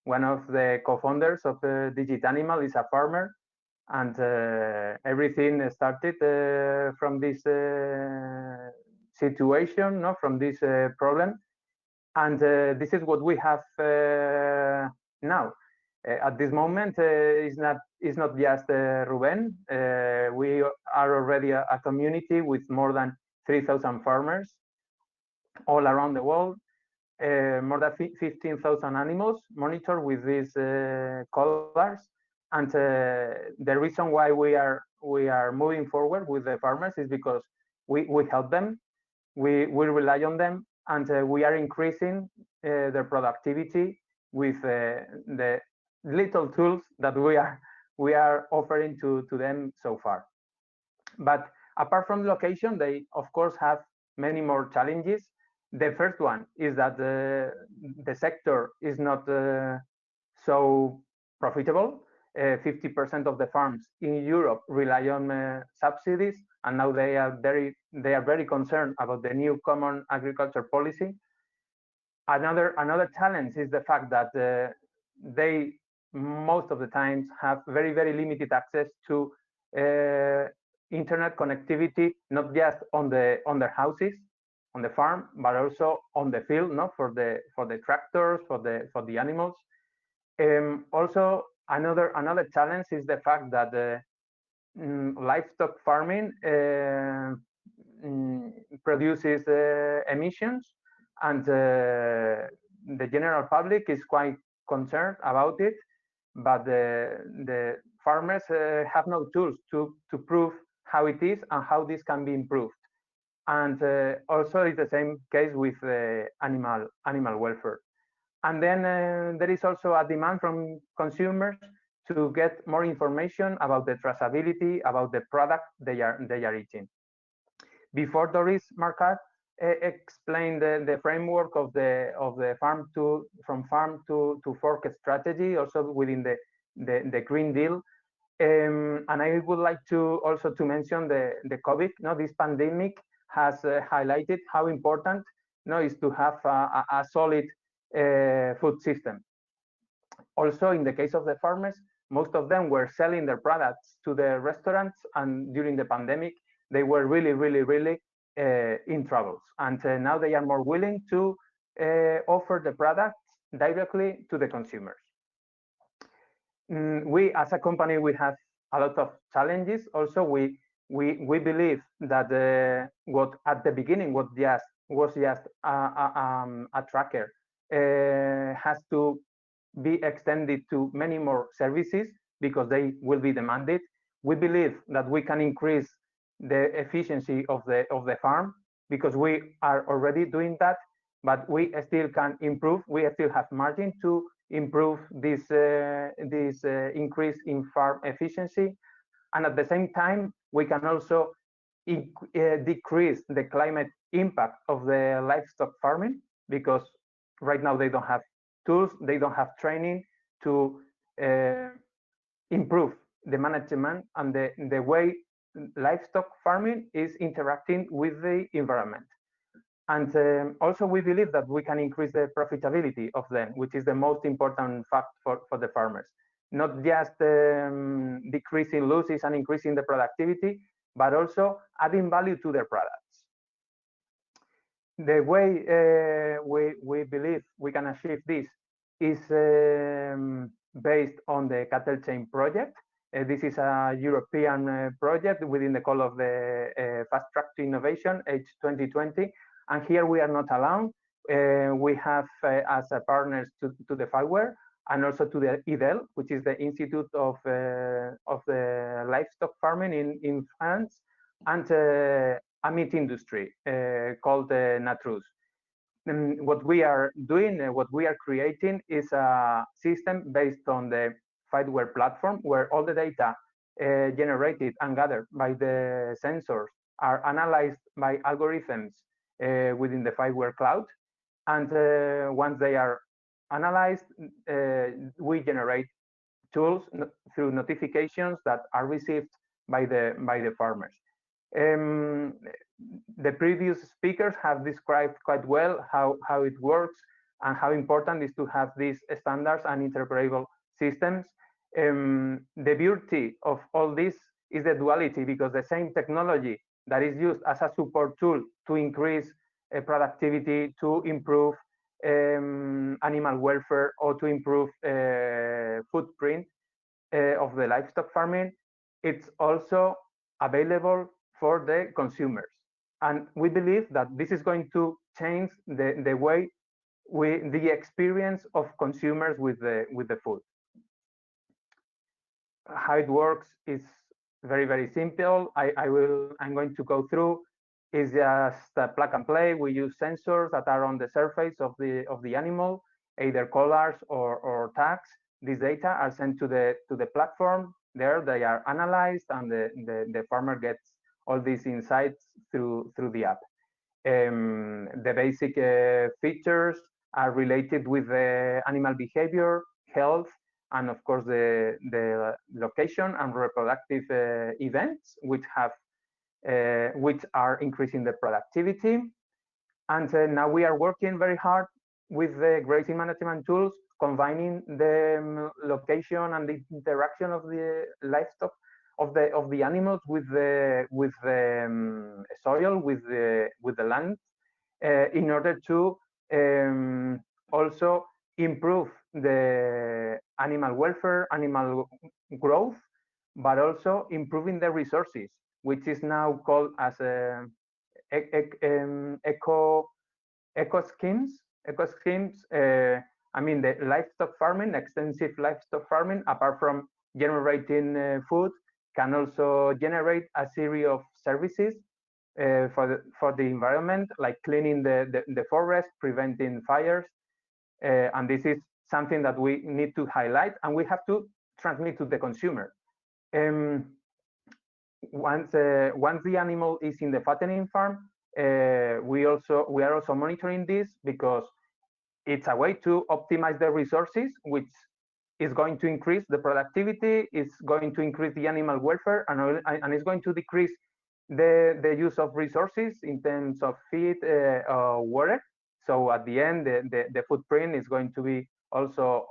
One of the co-founders of Digitanimal is a farmer, and everything started from this situation, no, from this problem. And this is what we have now. At this moment, it's not just Ruben. We are already a community with more than 3,000 farmers all around the world. More than 15,000 animals monitored with these collars. And the reason why we are moving forward with the farmers is because we help them, we rely on them, and we are increasing their productivity with the little tools that we are offering to them so far. But apart from location, they of course have many more challenges. The first one is that the sector is not so profitable. 50% of the farms in Europe rely on subsidies, and now they are very concerned about the new common agriculture policy. Another challenge is the fact that they most of the times have very limited access to internet connectivity, not just on their houses, on the farm, but also on the field, no, for the tractors, for the animals. Also, another challenge is the fact that livestock farming produces emissions, and the general public is quite concerned about it, but the farmers have no tools to prove how it is and how this can be improved. And also it's the same case with animal welfare. And then there is also a demand from consumers to get more information about the traceability, about the product they are eating. Before Doris Marquardt explained the framework of the from farm to fork strategy, also within the Green Deal. And I would like to also to mention the COVID. No, this pandemic has highlighted how important is to have a solid food system. Also, in the case of the farmers, most of them were selling their products to the restaurants, and during the pandemic, they were really in troubles. And now they are more willing to offer the products directly to the consumers. We, as a company, we have a lot of challenges. Also, we believe that what at the beginning was just a tracker has to be extended to many more services because they will be demanded. We believe that we can increase the efficiency of the farm because we are already doing that, but we still can improve. We still have margin to improve this increase in farm efficiency, and at the same time we can also decrease the climate impact of the livestock farming, because right now they don't have tools, they don't have training to improve the management and the way livestock farming is interacting with the environment. And also we believe that we can increase the profitability of them, which is the most important fact for the farmers. Not just decreasing losses and increasing the productivity, but also adding value to their products. The way we believe we can achieve this is based on the Cattlechain project. This is a European project within the call of the Fast Track to Innovation, H2020. And here we are not alone. We have as partners to the FIWARE and also to the IDEL, which is the Institute of the Livestock Farming in France, and a meat industry called Natrus. What we are doing, what we are creating is a system based on the FIWARE platform, where all the data generated and gathered by the sensors are analyzed by algorithms within the FIWARE cloud. And once they are analyzed, we generate tools through notifications that are received by the farmers. the previous speakers have described quite well how it works and how important it is to have these standards and interoperable systems. The beauty of all this is the duality, because the same technology that is used as a support tool to increase productivity, to improve animal welfare, or to improve footprint of the livestock farming, it's also available for the consumers. And we believe that this is going to change the way the experience of consumers with the food. How it works is very, very simple. I'm going to go through. It's just a plug and play. We use sensors that are on the surface of the animal, either collars or tags. These data are sent to the platform. There they are analyzed, and the farmer gets all these insights through the app. The basic features are related with the animal behavior, health, and of course the location and reproductive events, which are increasing the productivity. And now we are working very hard with the grazing management tools, combining the location and the interaction of the livestock, of the animals with the soil, with the land, in order to also improve the animal welfare, animal growth, but also improving the resources, which is now called as eco schemes. Eco schemes. I mean, the livestock farming, extensive livestock farming, apart from generating food, can also generate a series of services for the environment, like cleaning the forest, preventing fires. And this is something that we need to highlight, and we have to transmit to the consumer. Once the animal is in the fattening farm, we are also monitoring this, because it's a way to optimize the resources, which is going to increase the productivity, it's going to increase the animal welfare, and it's going to decrease the use of resources in terms of feed, water. So at the end, the footprint is going to be also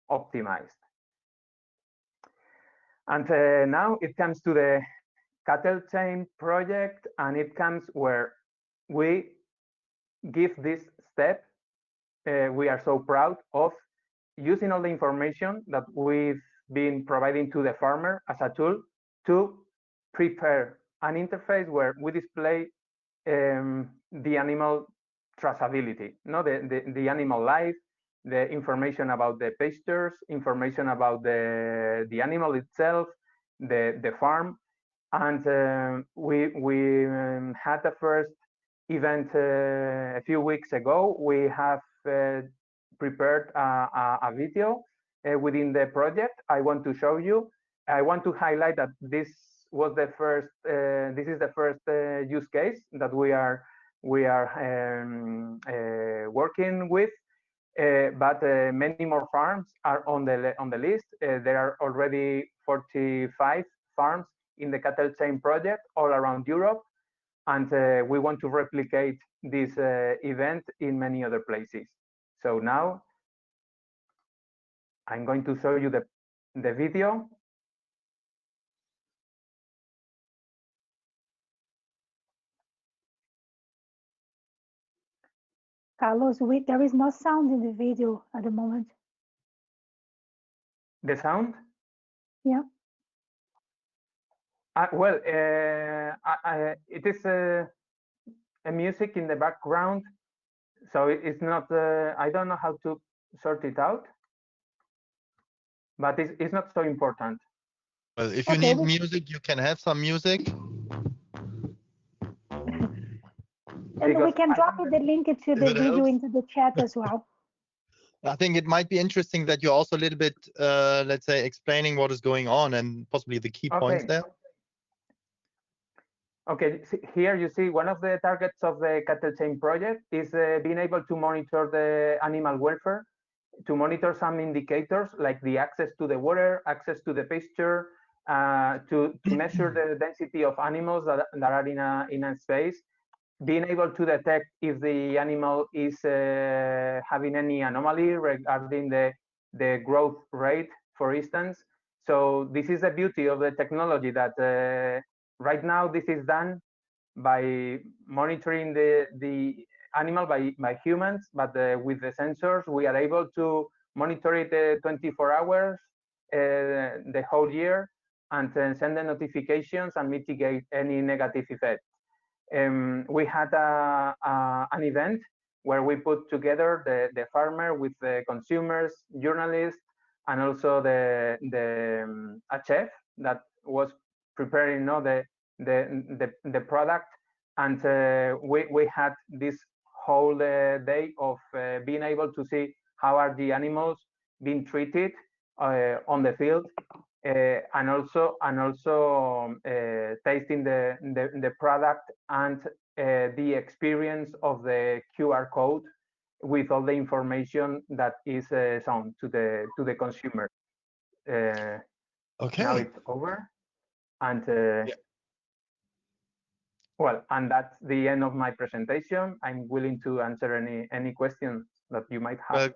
optimized. And now it comes to the Cattlechain project, and it comes where we give this step. We are so proud of using all the information that we've been providing to the farmer as a tool to prepare an interface where we display the animal traceability, the animal life, the information about the pastures, information about the animal itself, the farm. And we had the first event a few weeks ago. We have prepared a video within the project. I want to show you. I want to highlight that this was the first. This is the first use case that we are working with. But many more farms are on the list. There are already 45 farms in the Cattlechain project all around Europe, and we want to replicate this event in many other places. So now I'm going to show you the video. Carlos, there is no sound in the video at the moment. The sound? Yeah. Well, it is a music in the background, so it's not. I don't know how to sort it out, but it's not so important. Well, if you need music, you can have some music. And we can drop the link to the video into the chat as well. I think it might be interesting that you're also a little bit, let's say, explaining what is going on and possibly the key points there. Okay, here you see one of the targets of the Cattlechain project is being able to monitor the animal welfare, to monitor some indicators like the access to the water, access to the pasture, to measure the density of animals that are in a space, being able to detect if the animal is having any anomaly regarding the growth rate, for instance. So this is the beauty of the technology, that right now this is done by monitoring the animal by humans, but with the sensors we are able to monitor it 24 hours the whole year, and send the notifications and mitigate any negative effects. We had an event where we put together the farmer with the consumers, journalists, and also a chef that was preparing the product. And we had this whole day of being able to see how are the animals being treated on the field, and also tasting the product, and the experience of the QR code with all the information that is shown to the consumer. Okay. Now it's over, and well, and that's the end of my presentation. I'm willing to answer any questions that you might have.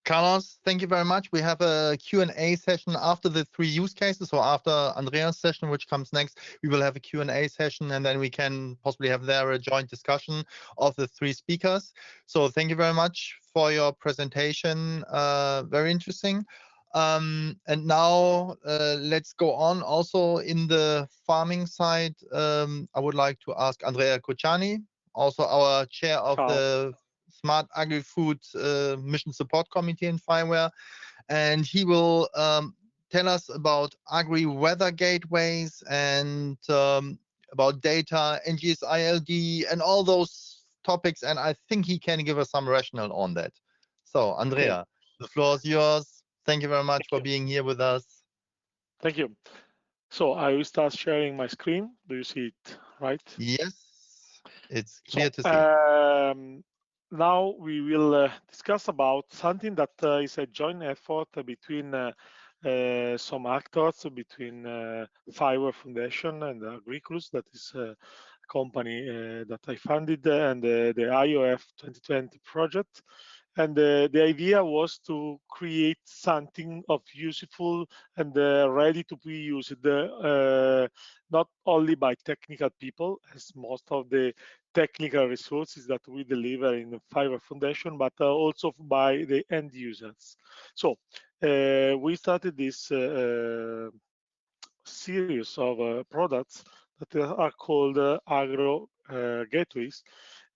Carlos, thank you very much. We have a Q&A session after the 3 use cases. So after Andreas' session, which comes next, we will have a Q&A session, and then we can possibly have there a joint discussion of the 3 speakers. So thank you very much for your presentation. Very interesting. And now let's go on. Also in the farming side, I would like to ask Andrea Cocciani, also our chair of the Smart Agri-Food Mission Support Committee in FIWARE, and he will tell us about agri-weather gateways and about data, NGS-ILD, and all those topics, and I think he can give us some rationale on that. So, Andrea, the floor is yours. Thank you very much for being here with us. Thank you. So I will start sharing my screen. Do you see it, right? Yes, it's clear to see. Now we will discuss about something that is a joint effort between some actors, between FIWARE Foundation and Agriculus, that is a company that I funded, and the IOF 2020 project. And the idea was to create something of useful and ready to be used, not only by technical people, as most of the technical resources that we deliver in the FIWARE Foundation, but also by the end users. So we started this series of products that are called Agro Gateways.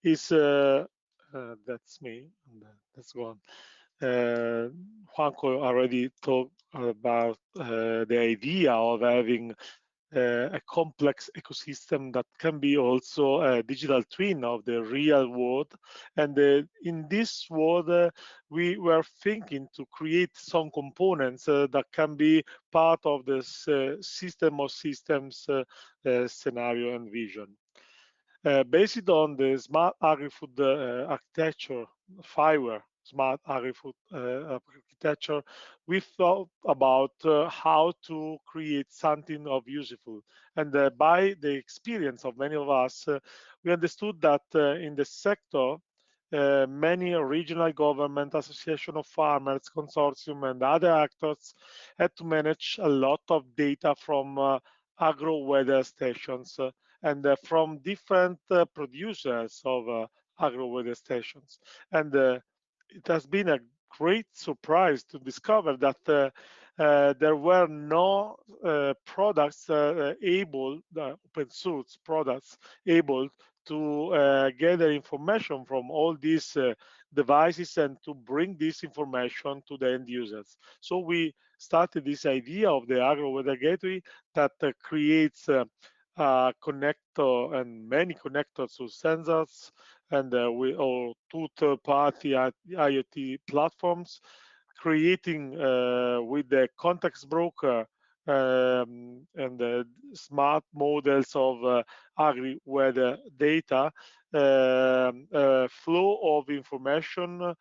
That's me, and let's go on. Juanjo already talked about the idea of having a complex ecosystem that can be also a digital twin of the real world. And in this world, we were thinking to create some components that can be part of this system of systems scenario and vision. Based on the Smart Agri-Food architecture, FIWARE Smart Agri-Food architecture, we thought about how to create something of useful. And by the experience of many of us, we understood that in the sector, many regional government, association of farmers, consortium, and other actors had to manage a lot of data from agro-weather stations and from different producers of agro-weather stations. And it has been a great surprise to discover that there were no products open source products able to gather information from all these devices and to bring this information to the end users. So we started this idea of the Agro-Weather Gateway that creates a connector and many connectors to sensors, and we all 2 third-party IoT platforms, creating with the context broker and the smart models of agri-weather data, flow of information,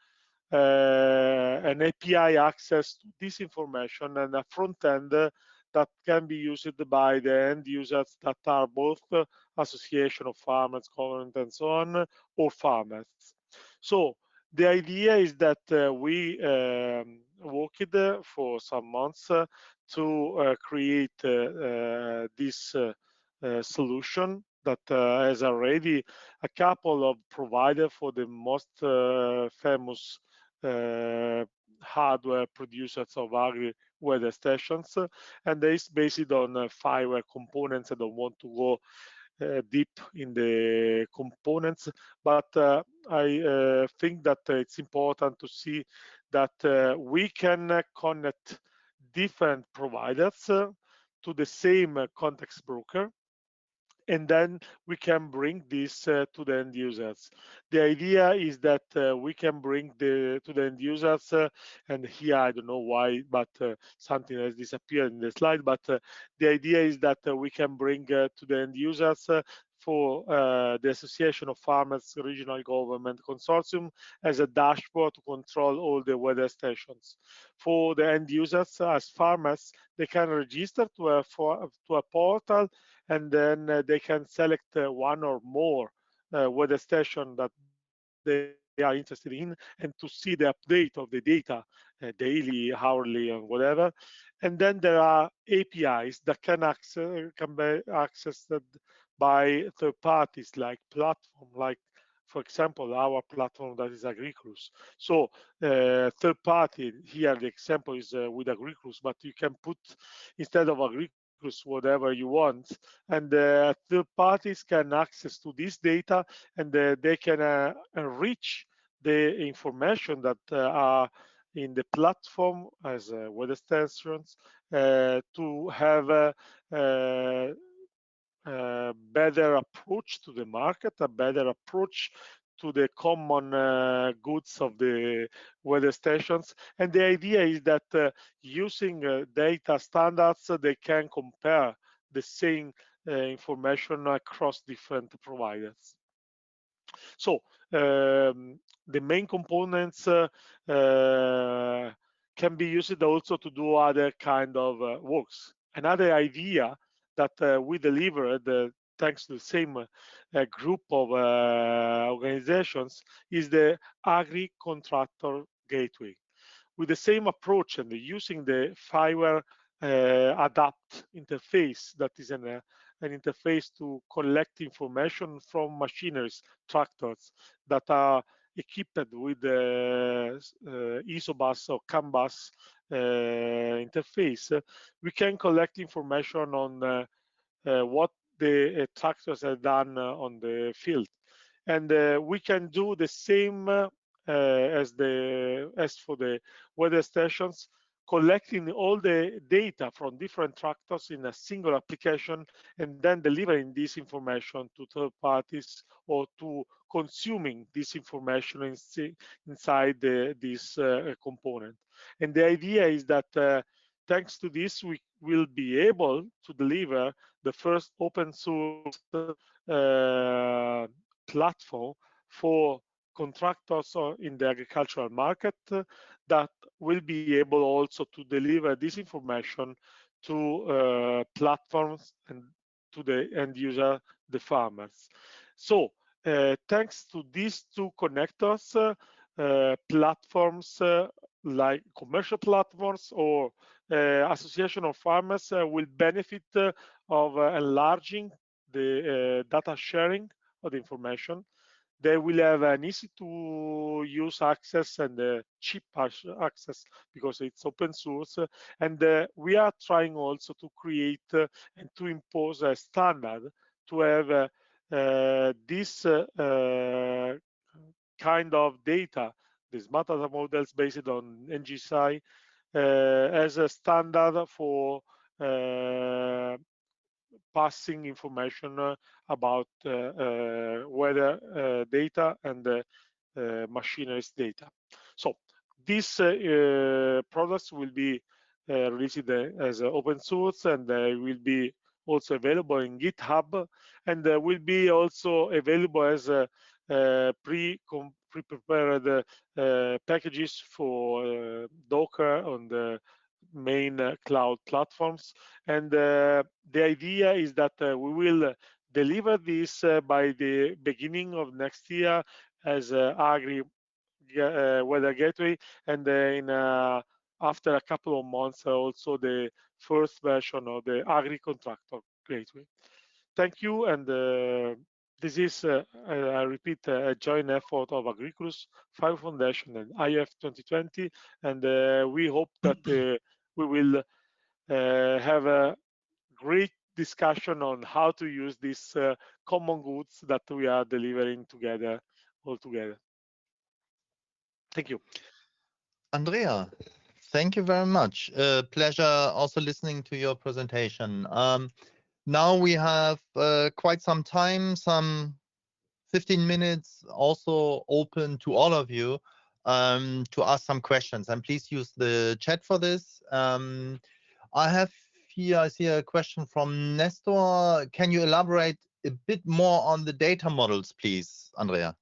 an API access to this information, and a front end that can be used by the end users that are both association of farmers, government, and so on, or farmers. So the idea is that we worked for some months to create this solution that has already a couple of providers for the most famous hardware producers of agri weather stations, and it's based on FIWARE components. I don't want to go deep in the components, but I think that it's important to see that we can connect different providers to the same context broker, and then we can bring this to the end users. The idea is that we can bring to the end users, and here I don't know why, but something has disappeared in the slide, but the idea is that we can bring to the end users for the Association of Farmers Regional Government Consortium as a dashboard to control all the weather stations. For the end users, as farmers, they can register to a portal, and then they can select one or more weather station that they are interested in, and to see the update of the data daily, hourly, and whatever. And then there are APIs that can be accessed by third parties, like platform, like for example our platform that is AgriCruise. So third party, here the example is with AgriCruise, but you can put instead of AgriCruise whatever you want, and third parties can access to this data, and they can enrich the information that are in the platform as weather stations to have a better approach to the market, a better approach to the common goods of the weather stations. And the idea is that using data standards, they can compare the same information across different providers. So the main components can be used also to do other kind of works. Another idea that we delivered thanks to the same group of organizations is the Agri Contractor Gateway. With the same approach and using the FIWARE Adapt interface, that is an interface to collect information from machineries, tractors that are equipped with the ISOBUS or CAN bus interface, we can collect information on what the tractors have done on the field, and we can do the same as for the weather stations, collecting all the data from different tractors in a single application, and then delivering this information to third parties or to consuming this information inside this component. And the idea is that thanks to this, we will be able to deliver the first open source platform for contractors in the agricultural market that will be able also to deliver this information to platforms and to the end user, the farmers. So thanks to these two connectors, platforms like commercial platforms or association of farmers will benefit of enlarging the data sharing of the information. They will have an easy to use access and cheap access because it's open source. And we are trying also to create and to impose a standard to have this kind of data, the smart data models based on NGSI, as a standard for passing information about weather data and machineries data. So these products will be released as open source, and they will be also available in GitHub, and will be also available as pre-prepared packages for Docker on the main cloud platforms. And the idea is that we will deliver this by the beginning of next year as Agri Weather Gateway, and after a couple of months also the first version of the Agri Contractor Gateway. Thank you, and this is, I repeat, a joint effort of Agriculus, FIWARE Foundation, and IF 2020, and we hope that we will have a great discussion on how to use these common goods that we are delivering together, all together. Thank you. Andrea, thank you very much. Pleasure also listening to your presentation. Now we have quite some time, some 15 minutes also open to all of you to ask some questions. And please use the chat for this. I have here, I see a question from Nestor. Can you elaborate a bit more on the data models, please, Andrea?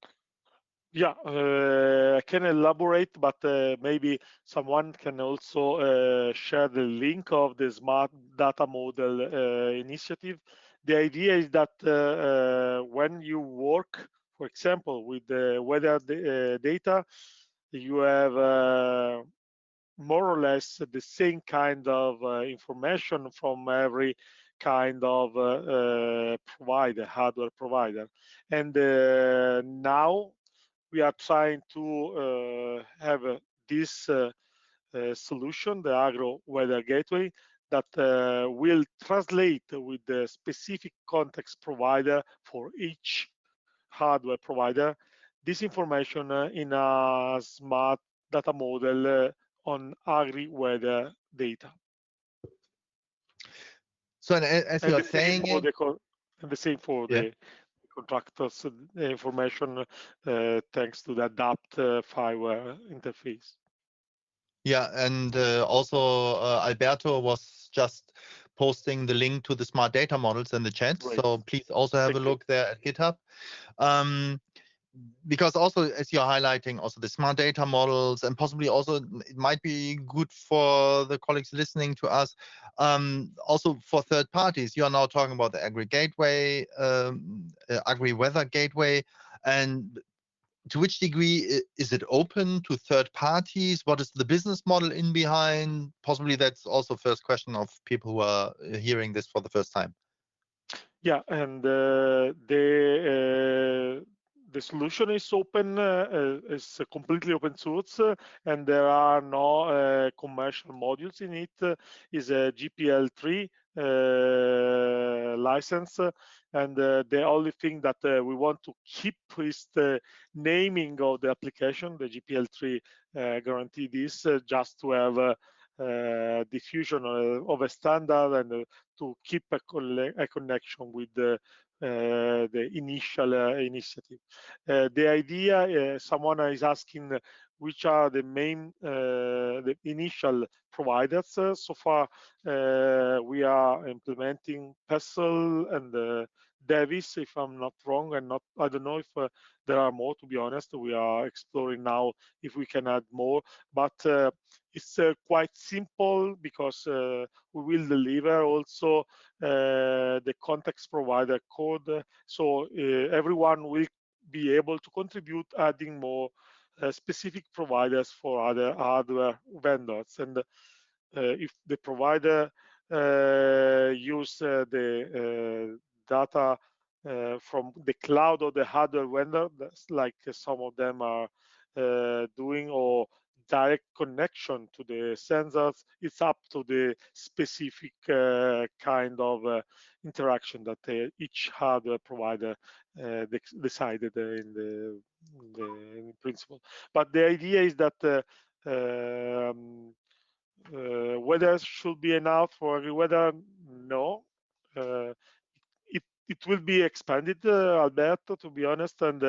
Yeah, I can elaborate, but maybe someone can also share the link of the Smart Data Model initiative. The idea is that when you work, for example, with the weather data, you have more or less the same kind of information from every kind of provider, hardware provider. And now we are trying to have this solution, the Agro Weather Gateway, that will translate with the specific context provider for each hardware provider this information in a smart data model on Agri weather data. So as you are saying, and the same for the contractors information thanks to the adapt FIWARE interface. Yeah, and also Alberto was just posting the link to the smart data models in the chat. Right. So please also have a look there at GitHub. Because also, as you're highlighting, also the smart data models, and possibly also it might be good for the colleagues listening to us, also for third parties. You are now talking about the Agri Gateway, Agri Weather Gateway, and to which degree is it open to third parties? What is the business model in behind? Possibly that's also first question of people who are hearing this for the first time. Yeah, and the solution is open, is completely open source, and there are no commercial modules in it. Is a GPL3 license, and the only thing that we want to keep is the naming of the application. The GPL3 guarantee this just to have diffusion of a standard and to keep a connection with the initial initiative. The idea, someone is asking which are the main, the initial providers. So far, we are implementing Pestle and Davis, if I'm not wrong, and I don't know if there are more, to be honest. We are exploring now if we can add more, but it's quite simple because we will deliver also the context provider code, so everyone will be able to contribute adding more specific providers for other hardware vendors. And if the provider use the data from the cloud or the hardware vendor, that's like some of them are doing, or direct connection to the sensors, it's up to the specific kind of interaction that each hardware provider decided in principle. But the idea is that whether it should be enough for every weather, no. It will be expanded, Alberto, to be honest, and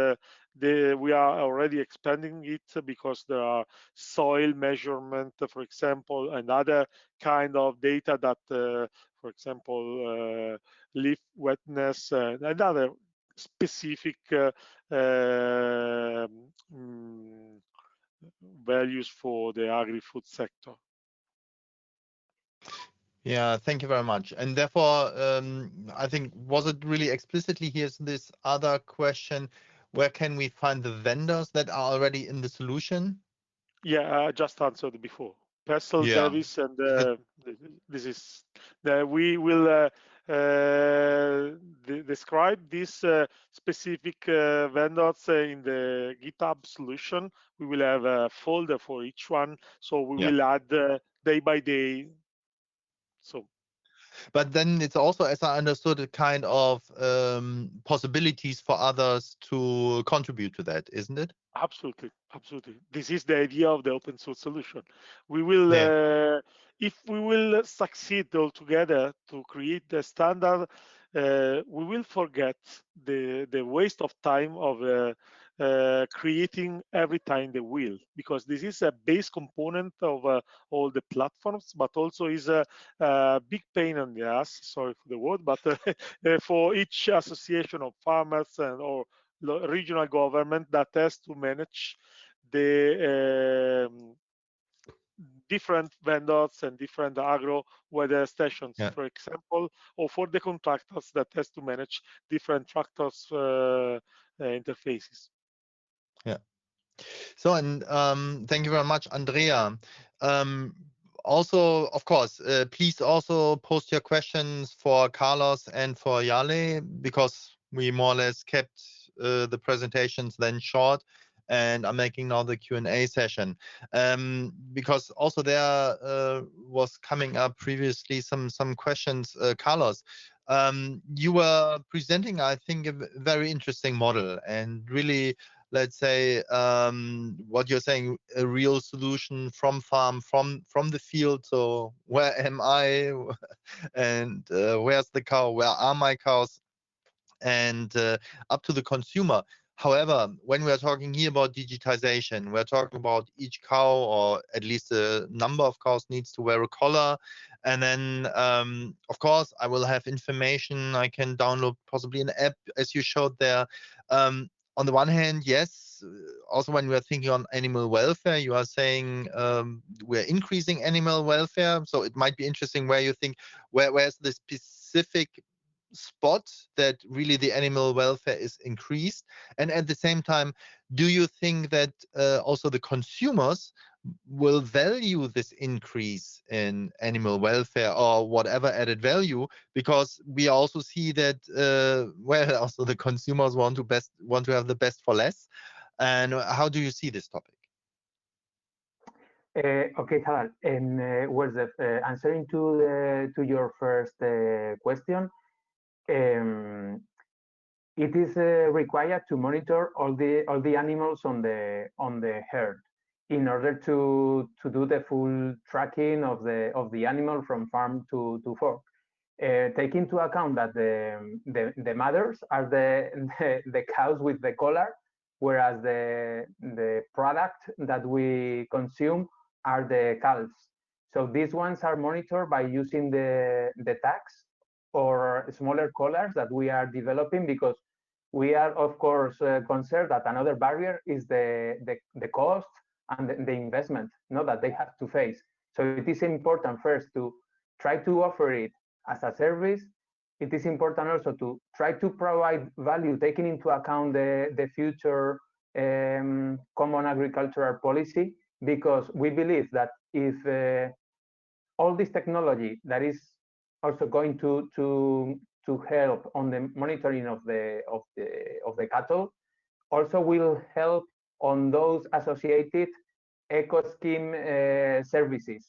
we are already expanding it because there are soil measurement, for example, and other kind of data that, for example, leaf wetness and other specific values for the agri-food sector. Yeah, thank you very much. And therefore, I think, was it really explicitly here's this other question, where can we find the vendors that are already in the solution? Yeah, I just answered before. Pestle, Yeah. Davis, and this is we will describe these specific vendors in the GitHub solution. We will have a folder for each one, so we will add day by day. So, but then it's also, as I understood, a kind of possibilities for others to contribute to that, isn't it? absolutely, absolutely. This is the idea of the open source solution. We will, if we will succeed altogether to create the standard, we will forget the waste of time of creating every time the wheel, because this is a base component of all the platforms, but also is a big pain in the ass, sorry for the word, but for each association of farmers and or regional government that has to manage the different vendors and different agro weather stations, for example, or for the contractors that has to manage different tractors interfaces. Yeah. So, and thank you very much, Andrea. Also, of course, please also post your questions for Carlos and for Yalew, because we more or less kept the presentations then short, and I'm making now the Q&A session. Because also there was coming up previously some questions, Carlos. You were presenting, I think, a very interesting model, and really, let's say, what you're saying, a real solution from farm, from the field. So where am I, and where's the cow, where are my cows, and up to the consumer. However, when we are talking here about digitization, we're talking about each cow, or at least a number of cows, needs to wear a collar. And then, of course, I will have information I can download, possibly an app, as you showed there. On the one hand, yes, also when we are thinking on animal welfare, you are saying we're increasing animal welfare. So it might be interesting where you think, where's the specific spot that really the animal welfare is increased, and at the same time, do you think that also the consumers will value this increase in animal welfare or whatever added value, because we also see that well, also the consumers want to have the best for less? And how do you see this topic? Okay, Harald, and answering to your first question, it is required to monitor all the animals on the herd in order to do the full tracking of the animal from farm to fork. Take into account that the mothers are the cows with the collar, whereas the product that we consume are the calves. So these ones are monitored by using the tags or smaller collars that we are developing, because we are, of course, concerned that another barrier is the cost and the investment that they have to face. So it is important first to try to offer it as a service. It is important also to try to provide value, taking into account the future common agricultural policy, because we believe that if all this technology that is also going to help on the monitoring of the cattle also will help on those associated eco scheme services,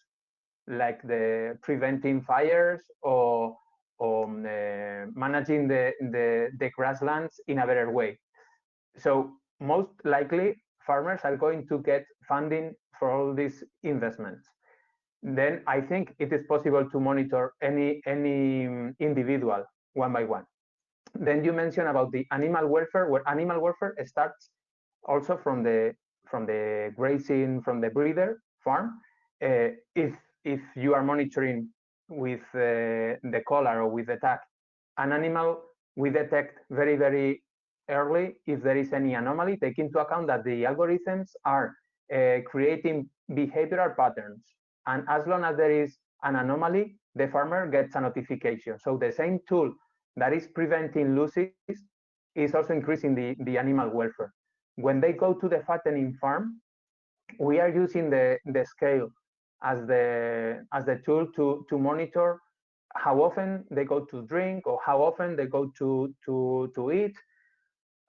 like the preventing fires or managing the grasslands in a better way. So most likely farmers are going to get funding for all these investments. Then I think it is possible to monitor any individual one by one. Then you mentioned about the animal welfare, where animal welfare starts also from the grazing, from the breeder farm. If you are monitoring with the collar or with the tag an animal, we detect very early if there is any anomaly. Take into account that the algorithms are creating behavioral patterns, and as long as there is an anomaly, the farmer gets a notification. So the same tool that is preventing losses is also increasing the animal welfare. When they go to the fattening farm, we are using the scale as the tool to monitor how often they go to drink or how often they go to eat,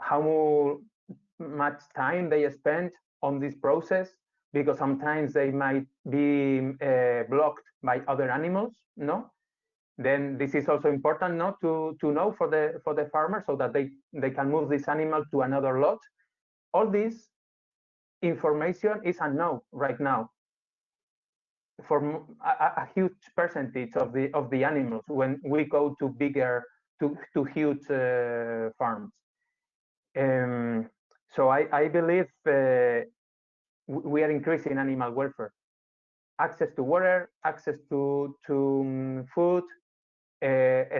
how much time they spend on this process, because sometimes they might be blocked by other animals, no? Then this is also important, no, to know for the farmer, so that they can move this animal to another lot. All this information is unknown right now for a huge percentage of the animals when we go to bigger, to huge farms. So I believe we are increasing animal welfare, access to water, access to food,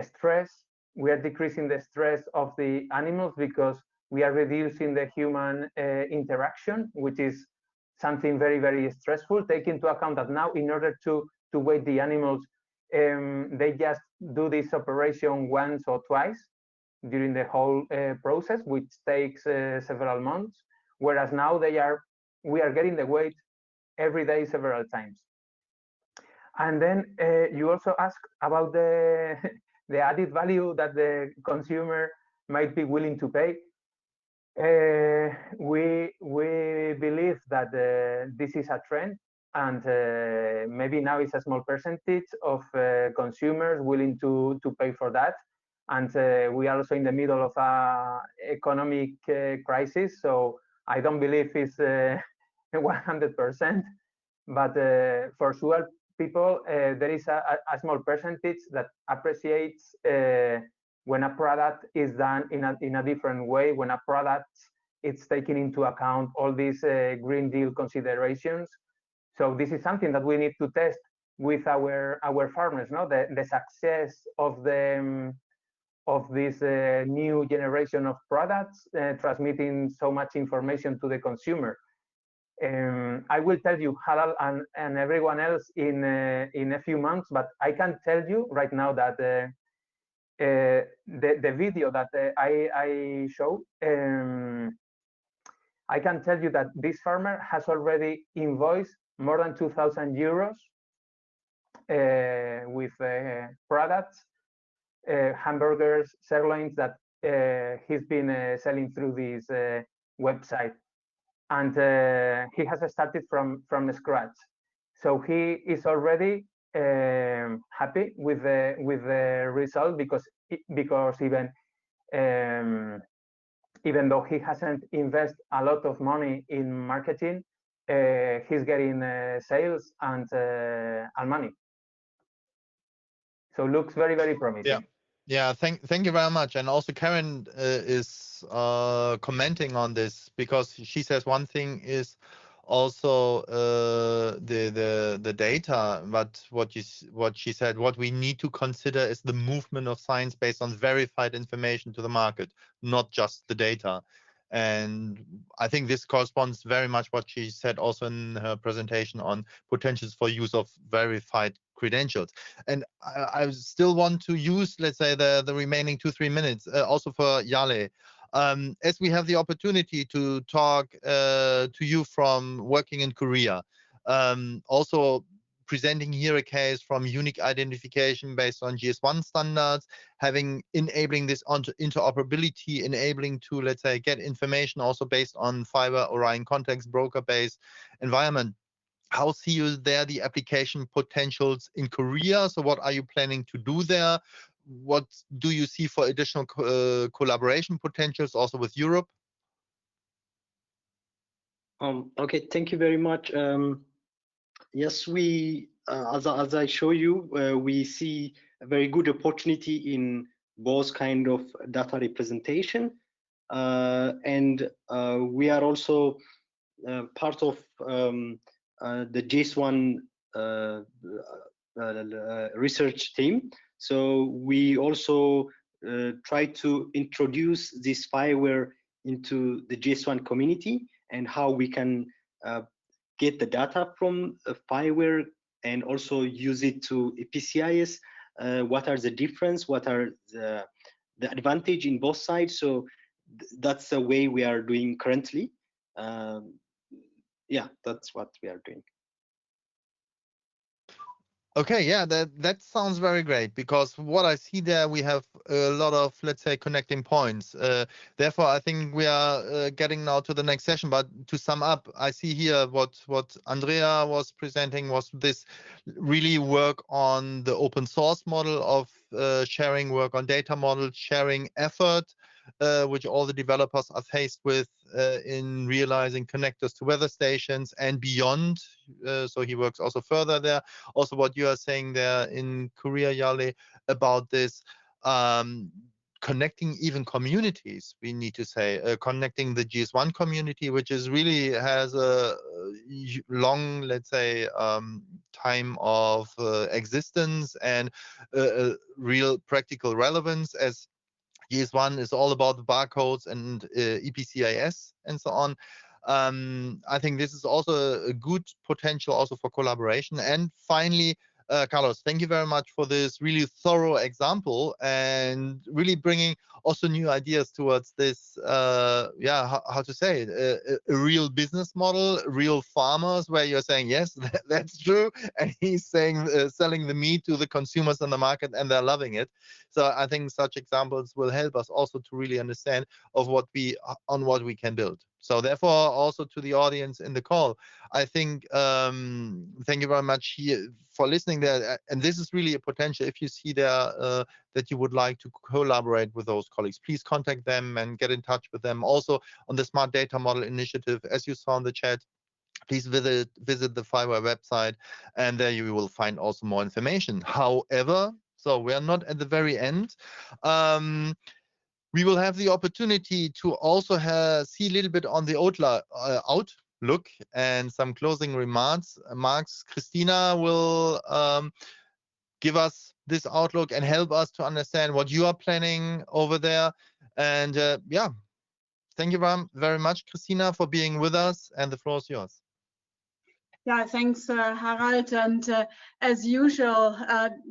stress. We are decreasing the stress of the animals because we are reducing the human interaction, which is something very, very stressful. Take into account that now, in order to weigh the animals, they just do this operation once or twice during the whole process, which takes several months, whereas now we are getting the weight every day several times. And then you also asked about the added value that the consumer might be willing to pay. We believe that this is a trend, and maybe now it's a small percentage of consumers willing to pay for that. And we are also in the middle of a economic crisis, so I don't believe it's 100%, but for sure, people, there is a small percentage that appreciates when a product is done in a different way, when a product is taking into account all these Green Deal considerations. So this is something that we need to test with our farmers, no? The success of this new generation of products transmitting so much information to the consumer. I will tell you, Harald, and everyone else in a few months, but I can tell you right now that the video that I show, I can tell you that this farmer has already invoiced more than 2,000 euros with products, hamburgers, sirloins that he's been selling through this website. And he has started from scratch. So he is already happy with the result, because even though he hasn't invested a lot of money in marketing, he's getting sales and money. So looks very, very promising. Yeah, thank you very much. And also Karen is commenting on this, because she says one thing is also the data, but what she said, what we need to consider is the movement of science based on verified information to the market, not just the data. And I think this corresponds very much what she said also in her presentation on potentials for use of verified credentials. And I still want to use, let's say, the remaining 2-3 minutes also for Yalew. As we have the opportunity to talk to you from working in Korea, also presenting here a case from unique identification based on GS1 standards, enabling this interoperability, enabling to, let's say, get information also based on FIWARE Orion context broker-based environment. How see you there the application potentials in Korea? So what are you planning to do there? What do you see for additional collaboration potentials also with Europe? Okay, thank you very much. Yes, we, as I show you, we see a very good opportunity in both kind of data representation, and we are also part of the GS1 research team. So we also try to introduce this FIWARE into the GS1 community, and how we can get the data from FIWARE and also use it to PCIs. What are the difference? What are the advantage in both sides? So that's the way we are doing currently. Yeah, that's what we are doing. Okay, yeah, that sounds very great, because what I see there, we have a lot of, let's say, connecting points. Therefore, I think we are getting now to the next session. But to sum up, I see here what Andrea was presenting was this really work on the open source model of sharing, work on data model, sharing effort, which all the developers are faced with in realizing connectors to weather stations and beyond. So he works also further there. Also, what you are saying there in Korea, Yalew, about this connecting even communities, we need to say, connecting the GS1 community, which is really has a long, let's say, time of existence and real practical relevance, as GS1 is all about the barcodes and EPCIS and so on. I think this is also a good potential also for collaboration. And finally, Carlos, thank you very much for this really thorough example and really bringing also new ideas towards this, yeah, how to say it, a real business model, real farmers, where you're saying, yes, that's true. And he's saying, selling the meat to the consumers on the market and they're loving it. So I think such examples will help us also to really understand of what we can build. So therefore, also to the audience in the call, I think, thank you very much here for listening there. And this is really a potential. If you see there that you would like to collaborate with those colleagues, please contact them and get in touch with them. Also on the Smart Data Model Initiative, as you saw in the chat, please visit the FIWARE website, and there you will find also more information. However, so we are not at the very end. We will have the opportunity to also see a little bit on the outlook and some closing remarks. Christina will give us this outlook and help us to understand what you are planning over there. And yeah, thank you very much, Christina, for being with us, and the floor is yours. Yeah, thanks, Harald. And as usual,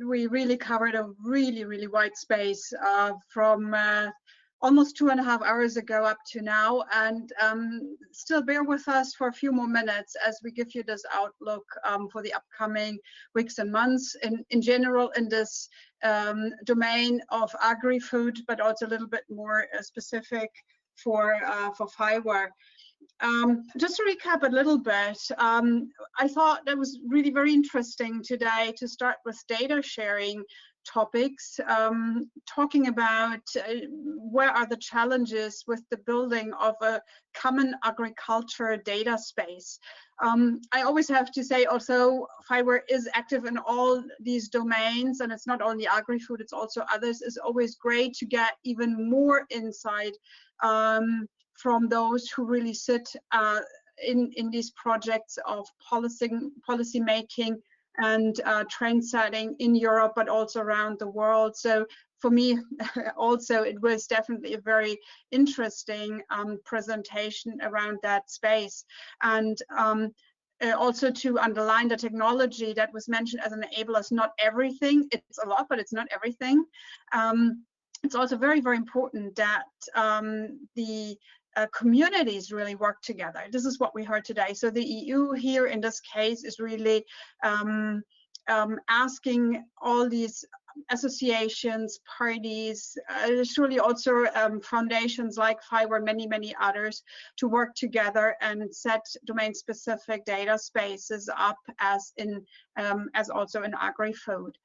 we really covered a really wide space from almost 2.5 hours ago up to now. And still bear with us for a few more minutes as we give you this outlook for the upcoming weeks and months in general in this domain of agri-food, but also a little bit more specific for FIWARE. Just to recap a little bit, I thought that was really very interesting today to start with data sharing topics, talking about where are the challenges with the building of a common agriculture data space. I always have to say also FIWARE is active in all these domains, and it's not only agri-food, it's also others. It's always great to get even more insight from those who really sit in these projects of policy making and trend setting in Europe, but also around the world. So for me, also, it was definitely a very interesting presentation around that space. And also to underline the technology that was mentioned as an enabler is not everything. It's a lot, but it's not everything. It's also very important that the communities really work together. This is what we heard today. So the EU here in this case is really asking all these associations, parties, surely also foundations like FIWARE, many others, to work together and set domain-specific data spaces up as also in agri-food.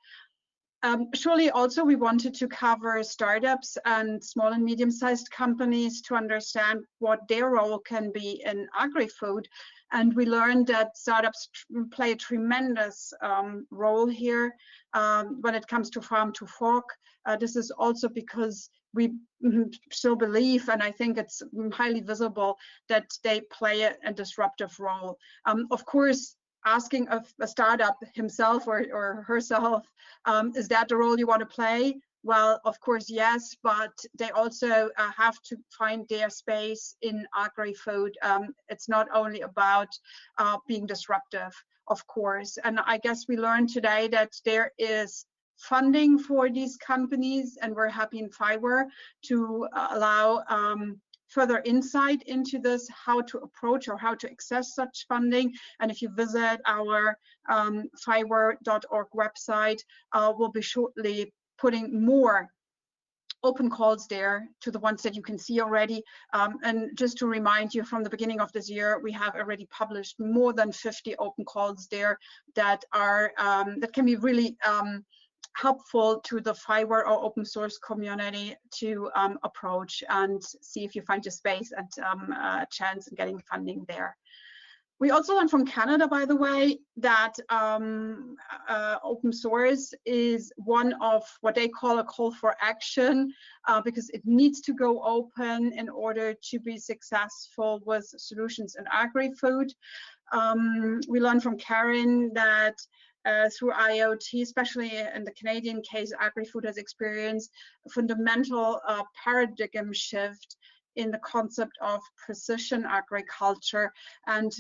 Surely also we wanted to cover startups and small and medium-sized companies to understand what their role can be in agri-food. And we learned that startups play a tremendous role here when it comes to farm to fork. This is also because we still believe, and I think it's highly visible, that they play a disruptive role. Of course, asking a startup himself or herself, is that the role you want to play? Well, of course, yes, but they also have to find their space in agri-food. It's not only about being disruptive. of course. And I guess we learned today that there is funding for these companies, and we're happy in FIWARE to allow further insight into this, how to approach or how to access such funding. And if you visit our FIWARE.org website, we'll be shortly putting more open calls there to the ones that you can see already. And just to remind you, from the beginning of this year, we have already published more than 50 open calls there that are that can be really helpful to the FIWARE or open source community to approach and see if you find your space and a chance in getting funding there. We also learned from Canada, by the way, that open source is one of what they call a call for action, because it needs to go open in order to be successful with solutions in agri-food. We learned from Karen that through IoT, especially in the Canadian case, agri-food has experienced a fundamental paradigm shift in the concept of precision agriculture. And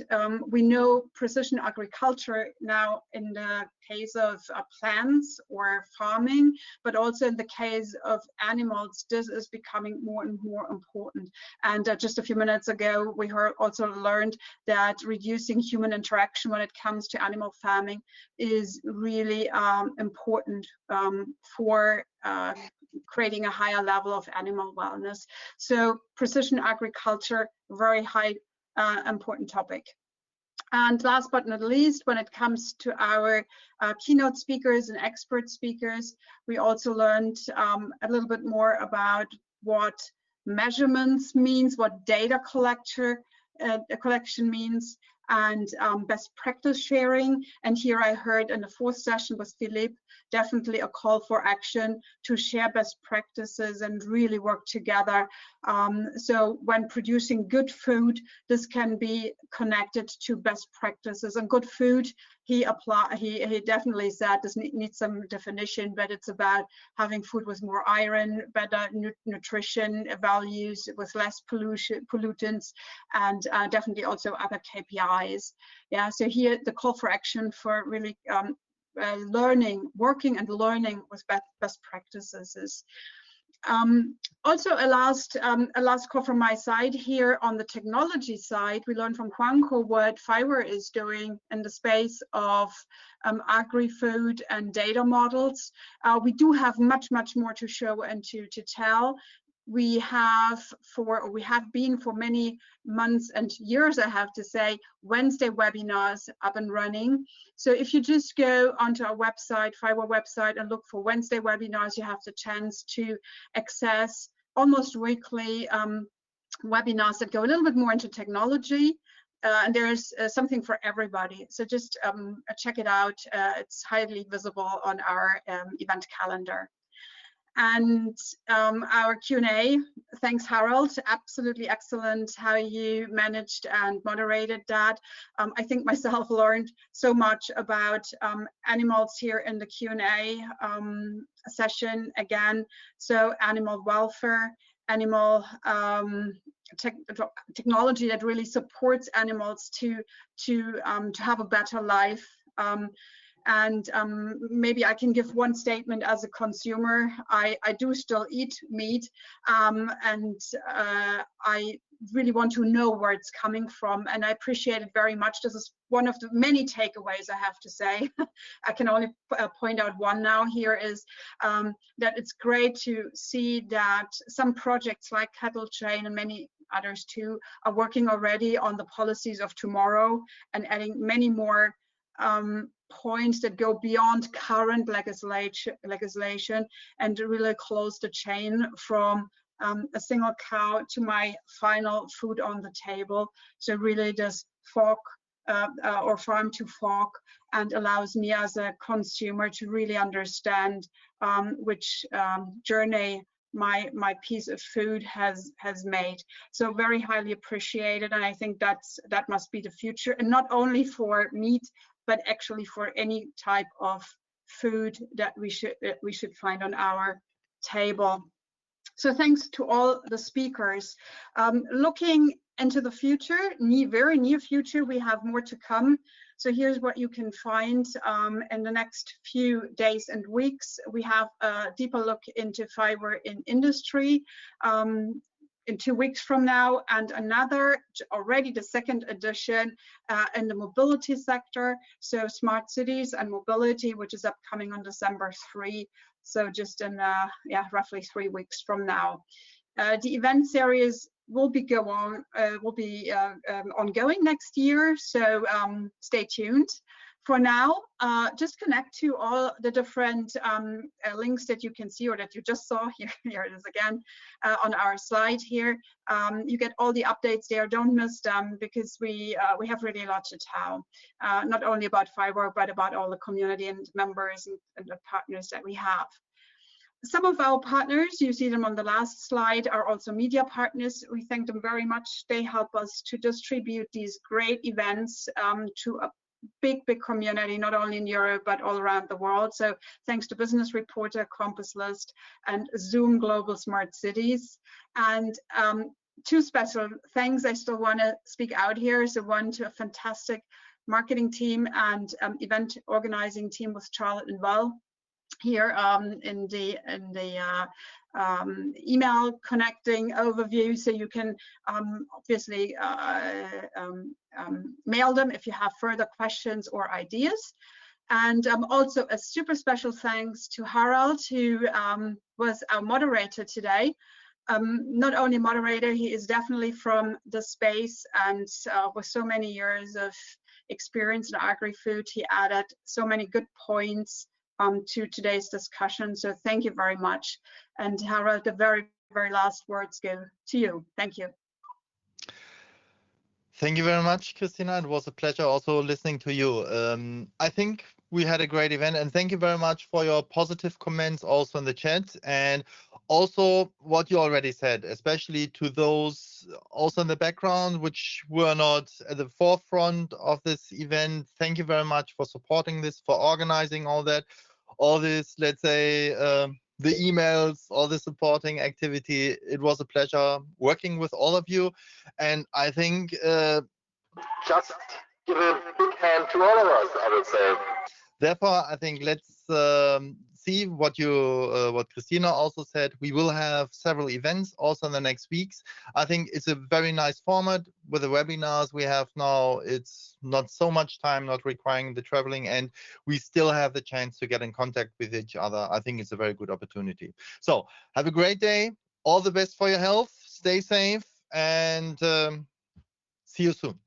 we know precision agriculture now in the case of plants or farming, but also in the case of animals, this is becoming more and more important. And just a few minutes ago, we also learned that reducing human interaction when it comes to animal farming is really important for creating a higher level of animal wellness. So precision agriculture, very high important topic. And last but not least, when it comes to our keynote speakers and expert speakers, we also learned a little bit more about what measurements means, what data collection means, and best practice sharing. And here I heard in the fourth session with Philippe, definitely a call for action to share best practices and really work together. So when producing good food, this can be connected to best practices. And good food, he definitely said this needs some definition, but it's about having food with more iron, better nutrition values, with less pollutants, and definitely also other KPIs. Yeah, so here the call for action for really working and learning with best practices is. Also a last call from my side here on the technology side. We learned from Juanjo what FIWARE is doing in the space of agri-food and data models. We do have much more to show and to tell. We have been for many months and years, I have to say, Wednesday webinars up and running. So if you just go onto our website, FIWARE website, and look for Wednesday webinars, you have the chance to access almost weekly webinars that go a little bit more into technology. And there's something for everybody. So just check it out. It's highly visible on our event calendar. And our Q&A, thanks Harald, absolutely excellent how you managed and moderated that. I think myself learned so much about animals here in the Q&A session again. So animal welfare, animal technology that really supports animals to have a better life. And maybe I can give one statement as a consumer. I do still eat meat, and I really want to know where it's coming from, and I appreciate it very much. This is one of the many takeaways, I have to say. I can only point out one now here is that it's great to see that some projects like Cattlechain and many others too are working already on the policies of tomorrow and adding many more points that go beyond current legislation and really close the chain from a single cow to my final food on the table. So really this fork or farm to fork, and allows me as a consumer to really understand which journey my piece of food has made. So very highly appreciated, and I think that must be the future, and not only for meat, but actually for any type of food that we should find on our table. So thanks to all the speakers. Looking into the future, very near future, we have more to come. So here's what you can find in the next few days and weeks. We have a deeper look into FIWARE in industry in 2 weeks from now, and another, already the second edition in the mobility sector. So smart cities and mobility, which is upcoming on December 3. So just in roughly 3 weeks from now. The event series will be ongoing next year, so stay tuned. For now, just connect to all the different links that you can see or that you just saw. Here it is again on our slide here. You get all the updates there. Don't miss them, because we have really a lot to tell, not only about FIWARE, but about all the community and members and the partners that we have. Some of our partners, you see them on the last slide, are also media partners. We thank them very much. They help us to distribute these great events to a big community, not only in Europe, but all around the world. So thanks to Business Reporter, Compass List, and Zoom Global Smart Cities. And two special thanks I still want to speak out here. So one to a fantastic marketing team and event organizing team with Charlotte and Val here in the email connecting overview, so you can obviously mail them if you have further questions or ideas. And also a super special thanks to Harald, who was our moderator today. Not only moderator, he is definitely from the space, and with so many years of experience in agri-food, he added so many good points to today's discussion. So thank you very much. And Harald, the very last words go to you. Thank you. Thank you very much, Christina. It was a pleasure also listening to you. I think we had a great event, and thank you very much for your positive comments also in the chat, and also what you already said, especially to those also in the background which were not at the forefront of this event. Thank you very much for supporting this, for organizing all that, all this, let's say, the emails, all the supporting activity. It was a pleasure working with all of you, and I think just give a big hand to all of us, I would say. Therefore, I think let's see what Christina also said. We will have several events also in the next weeks. I think it's a very nice format with the webinars we have now. It's not so much time, not requiring the traveling, and we still have the chance to get in contact with each other. I think it's a very good opportunity. So have a great day. All the best for your health. Stay safe, and see you soon.